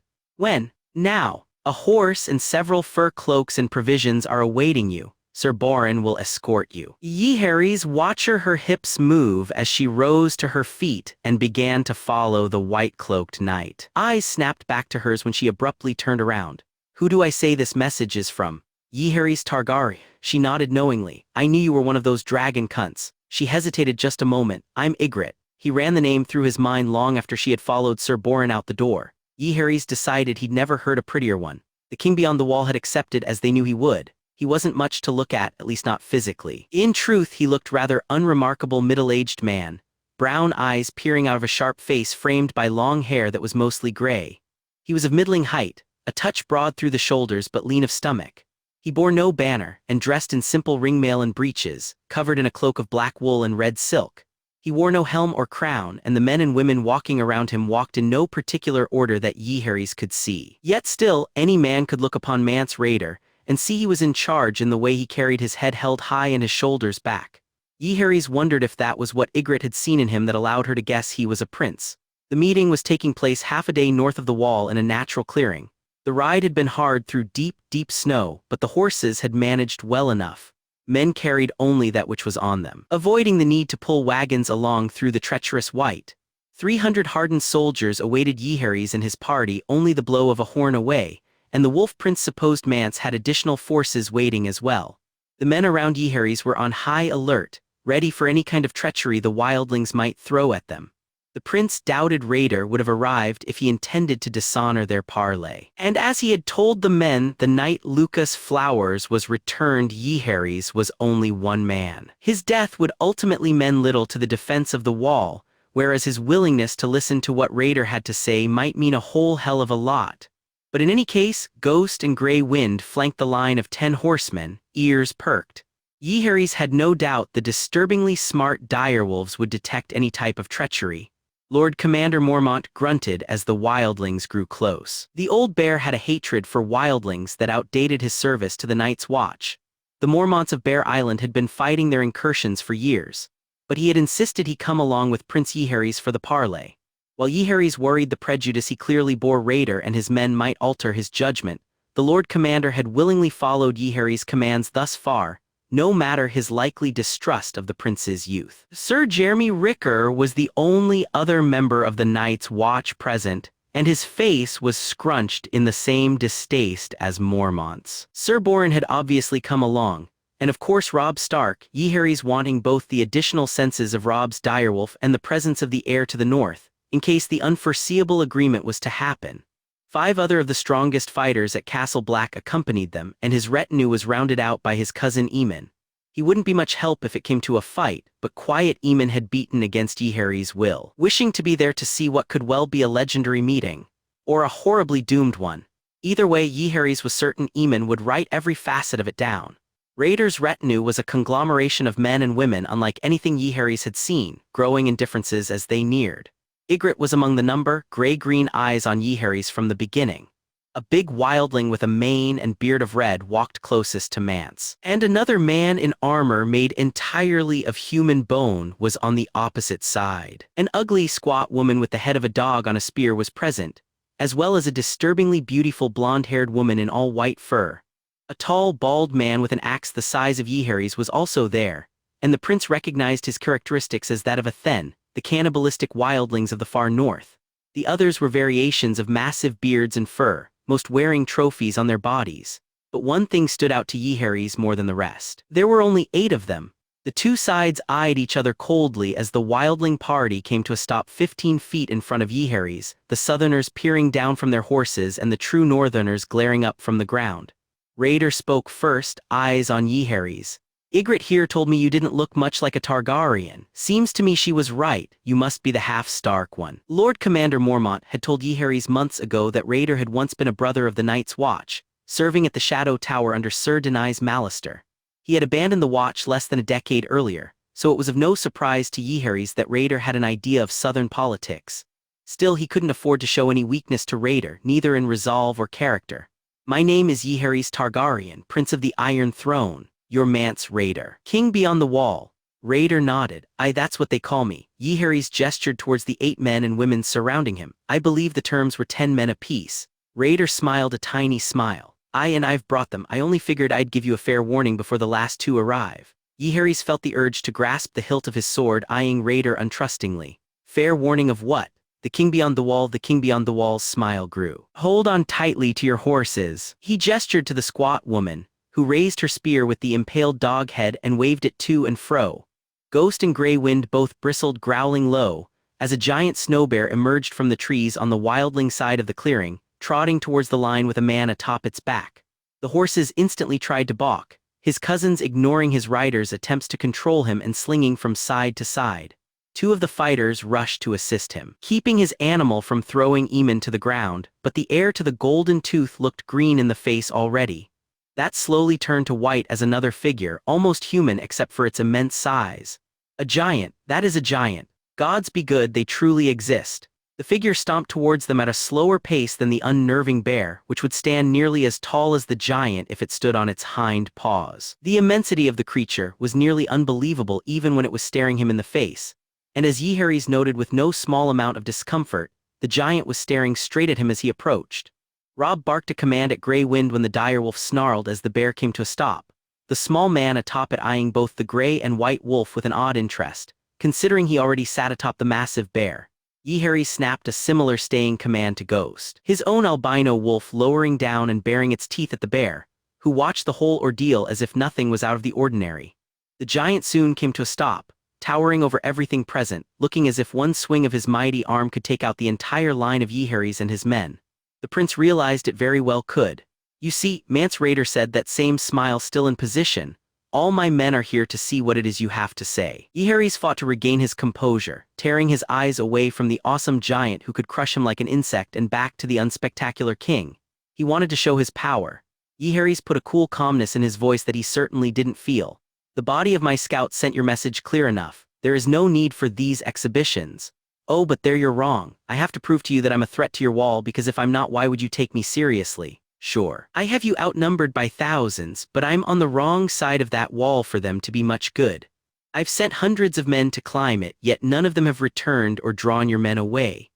Now, a horse and several fur cloaks and provisions are awaiting you. Sir Boren will escort you. Jaehaerys watched her hips move as she rose to her feet and began to follow the white-cloaked knight. Eyes snapped back to hers when she abruptly turned around. Who do I say this message is from? Jaehaerys Targaryen. She nodded knowingly. I knew you were one of those dragon cunts. She hesitated just a moment. I'm Ygritte. He ran the name through his mind long after she had followed Sir Boren out the door. Jaehaerys decided he'd never heard a prettier one. The king beyond the wall had accepted as they knew he would. He wasn't much to look at least not physically. In truth, he looked rather unremarkable middle-aged man, brown eyes peering out of a sharp face framed by long hair that was mostly gray. He was of middling height, a touch broad through the shoulders but lean of stomach. He bore no banner, and dressed in simple ringmail and breeches, covered in a cloak of black wool and red silk. He wore no helm or crown, and the men and women walking around him walked in no particular order that Jaehaerys could see. Yet still, any man could look upon Mance Rayder and see he was in charge in the way he carried his head held high and his shoulders back. Jaehaerys wondered if that was what Ygritte had seen in him that allowed her to guess he was a prince. The meeting was taking place half a day north of the wall in a natural clearing. The ride had been hard through deep, deep snow, but the horses had managed well enough. Men carried only that which was on them, avoiding the need to pull wagons along through the treacherous white. 300 hardened soldiers awaited Jaehaerys and his party only the blow of a horn away, and the Wolf Prince supposed Mance had additional forces waiting as well. The men around Jaehaerys were on high alert, ready for any kind of treachery the wildlings might throw at them. The prince doubted Rayder would have arrived if he intended to dishonor their parley. And as he had told the men the night Lucas Flowers was returned, Jaehaerys was only one man. His death would ultimately mean little to the defense of the wall, whereas his willingness to listen to what Rayder had to say might mean a whole hell of a lot. But in any case, Ghost and Grey Wind flanked the line of 10 horsemen, ears perked. Jaehaerys had no doubt the disturbingly smart direwolves would detect any type of treachery. Lord Commander Mormont grunted as the wildlings grew close. The old bear had a hatred for wildlings that outdated his service to the Night's Watch. The Mormonts of Bear Island had been fighting their incursions for years, but he had insisted he come along with Prince Jaehaerys for the parley. While Jaehaerys worried the prejudice he clearly bore Rayder and his men might alter his judgment, the Lord Commander had willingly followed Jaehaerys' commands thus far, no matter his likely distrust of the prince's youth. Sir Jeremy Ricker was the only other member of the Night's Watch present, and his face was scrunched in the same distaste as Mormont's. Sir Boren had obviously come along, and of course Robb Stark, Jaehaerys wanting both the additional senses of Robb's direwolf and the presence of the heir to the north, in case the unforeseeable agreement was to happen. 5 other of the strongest fighters at Castle Black accompanied them, and his retinue was rounded out by his cousin Aemon. He wouldn't be much help if it came to a fight, but quiet Aemon had beaten against Jaehaerys' will, wishing to be there to see what could well be a legendary meeting, or a horribly doomed one. Either way, Jaehaerys was certain Aemon would write every facet of it down. Rayder's retinue was a conglomeration of men and women unlike anything Jaehaerys had seen, growing in differences as they neared. Ygritte was among the number, gray-green eyes on Jaehaerys from the beginning. A big wildling with a mane and beard of red walked closest to Mance. And another man in armor made entirely of human bone was on the opposite side. An ugly, squat woman with the head of a dog on a spear was present, as well as a disturbingly beautiful blonde-haired woman in all white fur. A tall, bald man with an axe the size of Jaehaerys was also there, and the prince recognized his characteristics as that of a Thenn, the cannibalistic wildlings of the far north. The others were variations of massive beards and fur, most wearing trophies on their bodies. But one thing stood out to Jaehaerys more than the rest. There were only 8 of them. The two sides eyed each other coldly as the wildling party came to a stop 15 feet in front of Jaehaerys, the southerners peering down from their horses and the true northerners glaring up from the ground. Rayder spoke first, eyes on Jaehaerys. Ygritte here told me you didn't look much like a Targaryen. Seems to me she was right, you must be the half-Stark one. Lord Commander Mormont had told Jaehaerys months ago that Rayder had once been a brother of the Night's Watch, serving at the Shadow Tower under Sir Denys Mallister. He had abandoned the Watch less than a decade earlier, so it was of no surprise to Jaehaerys that Rayder had an idea of southern politics. Still, he couldn't afford to show any weakness to Rayder, neither in resolve or character. My name is Jaehaerys Targaryen, Prince of the Iron Throne. Your Mance Rayder. King beyond the wall. Rayder nodded. Aye, that's what they call me. Jaehaerys gestured towards the 8 men and women surrounding him. I believe the terms were 10 men apiece. Rayder smiled a tiny smile. Aye, and I've brought them. I only figured I'd give you a fair warning before the last 2 arrive. Jaehaerys felt the urge to grasp the hilt of his sword, eyeing Rayder untrustingly. Fair warning of what? The king beyond the wall, the king beyond the wall's smile grew. Hold on tightly to your horses. He gestured to the squat woman, who raised her spear with the impaled dog head and waved it to and fro. Ghost and Grey Wind both bristled, growling low, as a giant snow bear emerged from the trees on the wildling side of the clearing, trotting towards the line with a man atop its back. The horses instantly tried to balk, his cousins ignoring his rider's attempts to control him and slinging from side to side. 2 of the fighters rushed to assist him, keeping his animal from throwing Aemon to the ground, but the heir to the Golden Tooth looked green in the face already. That slowly turned to white as another figure, almost human except for its immense size. A giant, that is a giant. Gods be good, they truly exist. The figure stomped towards them at a slower pace than the unnerving bear, which would stand nearly as tall as the giant if it stood on its hind paws. The immensity of the creature was nearly unbelievable even when it was staring him in the face, and as Jaehaerys noted with no small amount of discomfort, the giant was staring straight at him as he approached. Robb barked a command at Grey Wind when the direwolf snarled as the bear came to a stop, the small man atop it eyeing both the gray and white wolf with an odd interest, considering he already sat atop the massive bear. Jaehaerys snapped a similar staying command to Ghost, his own albino wolf lowering down and baring its teeth at the bear, who watched the whole ordeal as if nothing was out of the ordinary. The giant soon came to a stop, towering over everything present, looking as if one swing of his mighty arm could take out the entire line of Jaehaerys and his men. The prince realized it very well could. You see, Mance Rayder said, that same smile still in position, "All my men are here to see what it is you have to say." Jaehaerys fought to regain his composure, tearing his eyes away from the awesome giant who could crush him like an insect and back to the unspectacular king. He wanted to show his power. Jaehaerys put a cool calmness in his voice that he certainly didn't feel. "The body of my scouts sent your message clear enough. There is no need for these exhibitions." "Oh, but there you're wrong. I have to prove to you that I'm a threat to your wall, because if I'm not, why would you take me seriously?" "Sure. I have you outnumbered by thousands, but I'm on the wrong side of that wall for them to be much good. I've sent hundreds of men to climb it, yet none of them have returned or drawn your men away."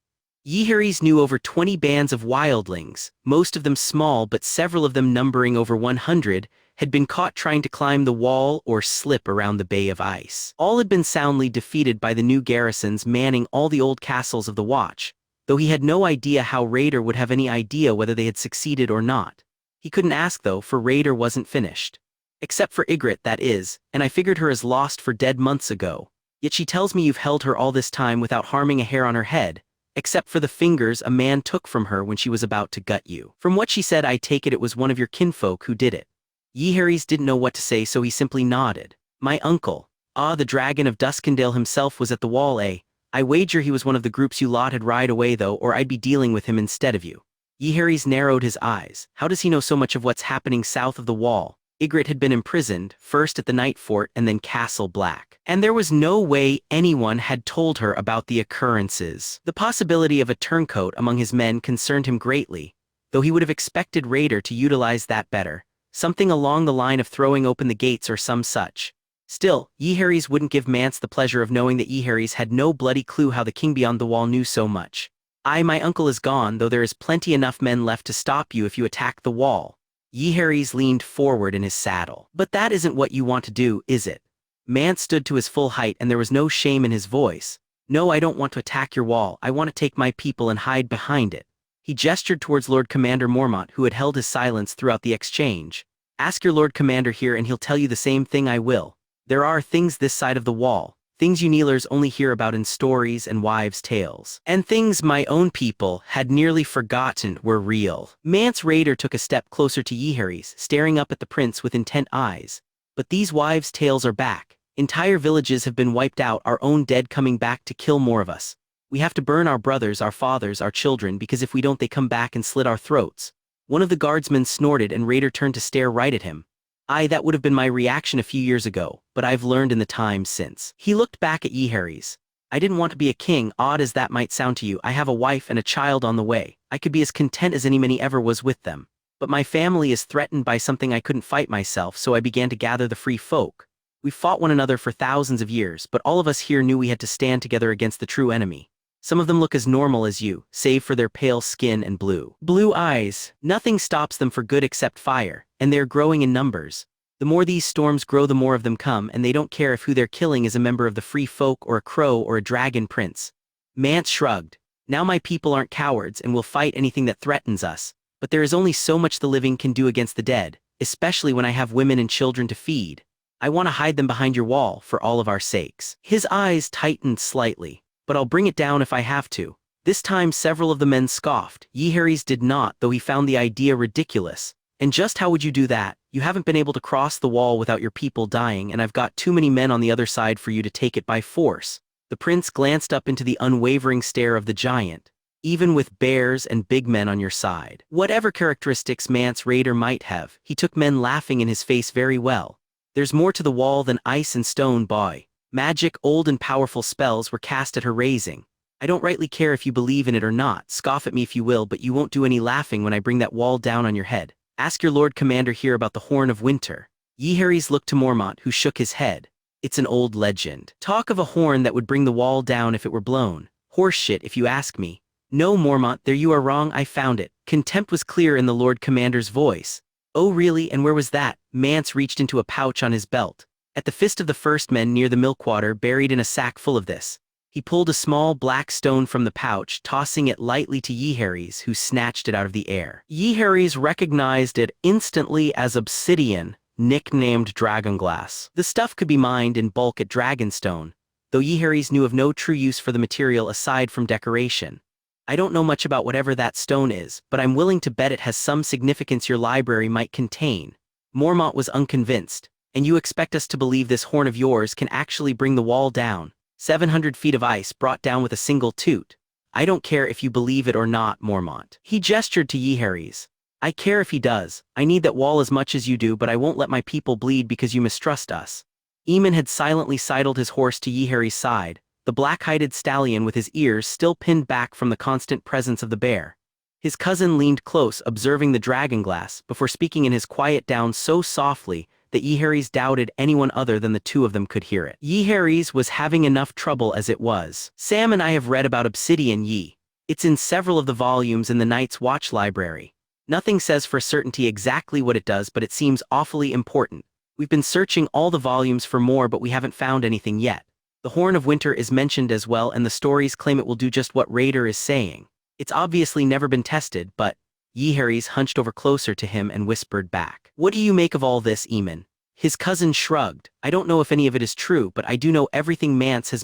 Jaehaerys knew over 20 bands of wildlings, most of them small but several of them numbering over 100, had been caught trying to climb the wall or slip around the Bay of Ice. All had been soundly defeated by the new garrisons manning all the old castles of the Watch, though he had no idea how Rayder would have any idea whether they had succeeded or not. He couldn't ask though, for Rayder wasn't finished. "Except for Ygritte, that is, and I figured her as lost for dead months ago. Yet she tells me you've held her all this time without harming a hair on her head, except for the fingers a man took from her when she was about to gut you. From what she said, I take it was one of your kinfolk who did it." Jaehaerys didn't know what to say, so he simply nodded. "My uncle. Ah, the dragon of Duskendale himself was at the wall, eh? I wager he was one of the groups you lot had ride away though, or I'd be dealing with him instead of you." Jaehaerys narrowed his eyes. How does he know so much of what's happening south of the wall? Ygritte had been imprisoned, first at the Night Fort and then Castle Black. And there was no way anyone had told her about the occurrences. The possibility of a turncoat among his men concerned him greatly, though he would have expected Rayder to utilize that better, something along the line of throwing open the gates or some such. Still, Jaehaerys wouldn't give Mance the pleasure of knowing that Jaehaerys had no bloody clue how the king beyond the wall knew so much. My uncle is gone, though there is plenty enough men left to stop you if you attack the wall." Jaehaerys leaned forward in his saddle. "But that isn't what you want to do, is it?" Mance stood to his full height and there was no shame in his voice. "No, I don't want to attack your wall. I want to take my people and hide behind it." He gestured towards Lord Commander Mormont, who had held his silence throughout the exchange. "Ask your Lord Commander here and he'll tell you the same thing I will. There are things this side of the wall, things you Kneelers only hear about in stories and wives' tales, and things my own people had nearly forgotten were real." Mance Rayder took a step closer to Jaehaerys, staring up at the prince with intent eyes. "But these wives' tales are back. Entire villages have been wiped out, our own dead coming back to kill more of us. We have to burn our brothers, our fathers, our children, because if we don't they come back and slit our throats." One of the guardsmen snorted and Rayder turned to stare right at him. That would have been my reaction a few years ago, but I've learned in the time since." He looked back at Jaehaerys. "I didn't want to be a king, odd as that might sound to you. I have a wife and a child on the way. I could be as content as any man ever was with them. But my family is threatened by something I couldn't fight myself, so I began to gather the free folk. We fought one another for thousands of years, but all of us here knew we had to stand together against the true enemy. Some of them look as normal as you, save for their pale skin and blue eyes. Nothing stops them for good except fire, and they're growing in numbers. The more these storms grow, the more of them come, and they don't care if who they're killing is a member of the free folk or a crow or a dragon prince." Mance shrugged. "Now my people aren't cowards and will fight anything that threatens us, but there is only so much the living can do against the dead, especially when I have women and children to feed. I want to hide them behind your wall for all of our sakes." His eyes tightened slightly. "But I'll bring it down if I have to." This time several of the men scoffed. Jaehaerys did not, though he found the idea ridiculous. "And just how would you do that? You haven't been able to cross the wall without your people dying, and I've got too many men on the other side for you to take it by force." The prince glanced up into the unwavering stare of the giant. "Even with bears and big men on your side." Whatever characteristics Mance Rayder might have, he took men laughing in his face very well. "There's more to the wall than ice and stone, boy. Magic, old and powerful spells were cast at her raising. I don't rightly care if you believe in it or not, scoff at me if you will, but you won't do any laughing when I bring that wall down on your head. Ask your Lord Commander here about the Horn of Winter. Jaehaerys looked to Mormont, who shook his head. It's an old legend. Talk of a horn that would bring the wall down if it were blown. Horseshit if you ask me. No, Mormont, there you are wrong, I found it. Contempt was clear in the Lord Commander's voice. Oh really, and where was that? Mance reached into a pouch on his belt. At the fist of the first men near the milkwater, buried in a sack full of this. He pulled a small black stone from the pouch, tossing it lightly to Jaehaerys, who snatched it out of the air. Jaehaerys recognized it instantly as obsidian, nicknamed dragonglass. The stuff could be mined in bulk at Dragonstone, though Jaehaerys knew of no true use for the material aside from decoration. I don't know much about whatever that stone is, but I'm willing to bet it has some significance your library might contain. Mormont was unconvinced. And you expect us to believe this horn of yours can actually bring the wall down? 700 feet of ice brought down with a single toot. I don't care if you believe it or not, Mormont. He gestured to Jaehaerys. I care if he does. I need that wall as much as you do, but I won't let my people bleed because you mistrust us. Aemon had silently sidled his horse to Jaehaerys' side, the black-hided stallion with his ears still pinned back from the constant presence of the bear. His cousin leaned close, observing the dragonglass, before speaking in his quiet down so softly that Jaehaerys doubted anyone other than the two of them could hear it. Jaehaerys was having enough trouble as it was. Sam and I have read about obsidian Yi. It's in several of the volumes in the Night's Watch library. Nothing says for certainty exactly what it does, but it seems awfully important. We've been searching all the volumes for more, but we haven't found anything yet. The Horn of Winter is mentioned as well, and the stories claim it will do just what Raider is saying. It's obviously never been tested, but Jaehaerys hunched over closer to him and whispered back. What do you make of all this, Aemon? His cousin shrugged. I don't know if any of it is true, but I do know everything Mance has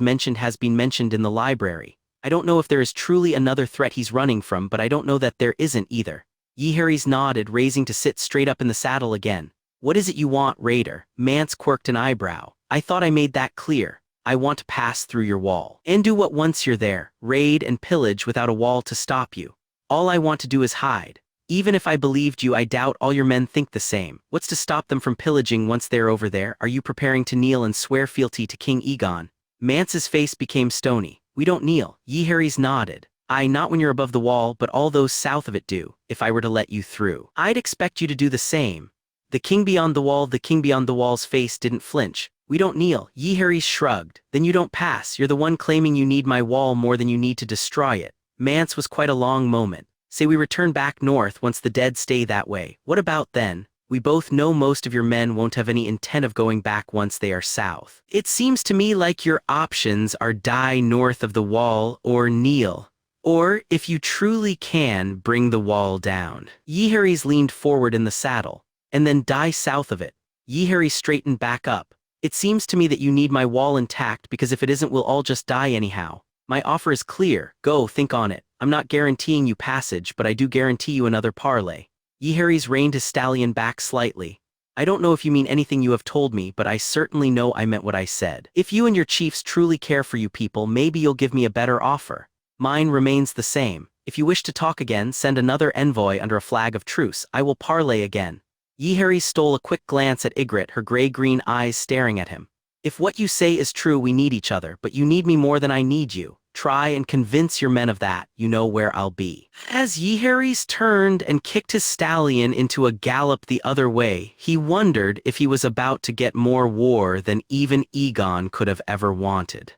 been mentioned in the library. I don't know if there is truly another threat he's running from, but I don't know that there isn't either. Jaehaerys nodded, raising to sit straight up in the saddle again. What is it you want, Raider? Mance quirked an eyebrow. I thought I made that clear. I want to pass through your wall. And do what once you're there, raid and pillage without a wall to stop you. All I want to do is hide. Even if I believed you, I doubt all your men think the same. What's to stop them from pillaging once they're over there? Are you preparing to kneel and swear fealty to King Aegon? Mance's face became stony. We don't kneel. Jaehaerys nodded. Not when you're above the wall, but all those south of it do, if I were to let you through. I'd expect you to do the same. The king beyond the wall's face didn't flinch. We don't kneel. Jaehaerys shrugged. Then you don't pass. You're the one claiming you need my wall more than you need to destroy it. Mance was quite a long moment. Say we return back north once the dead stay that way. What about then? We both know most of your men won't have any intent of going back once they are south. It seems to me like your options are die north of the wall or kneel. Or, if you truly can, bring the wall down. Jaehaerys leaned forward in the saddle. And then die south of it. Jaehaerys straightened back up. It seems to me that you need my wall intact, because if it isn't, we'll all just die anyhow. My offer is clear. Go, think on it. I'm not guaranteeing you passage, but I do guarantee you another parley. Jaehaerys reined his stallion back slightly. I don't know if you mean anything you have told me, but I certainly know I meant what I said. If you and your chiefs truly care for you people, maybe you'll give me a better offer. Mine remains the same. If you wish to talk again, send another envoy under a flag of truce. I will parley again. Jaehaerys stole a quick glance at Ygritte, her gray-green eyes staring at him. If what you say is true, we need each other, but you need me more than I need you. Try and convince your men of that. You know where I'll be. As Jaehaerys turned and kicked his stallion into a gallop the other way, he wondered if he was about to get more war than even Aegon could have ever wanted.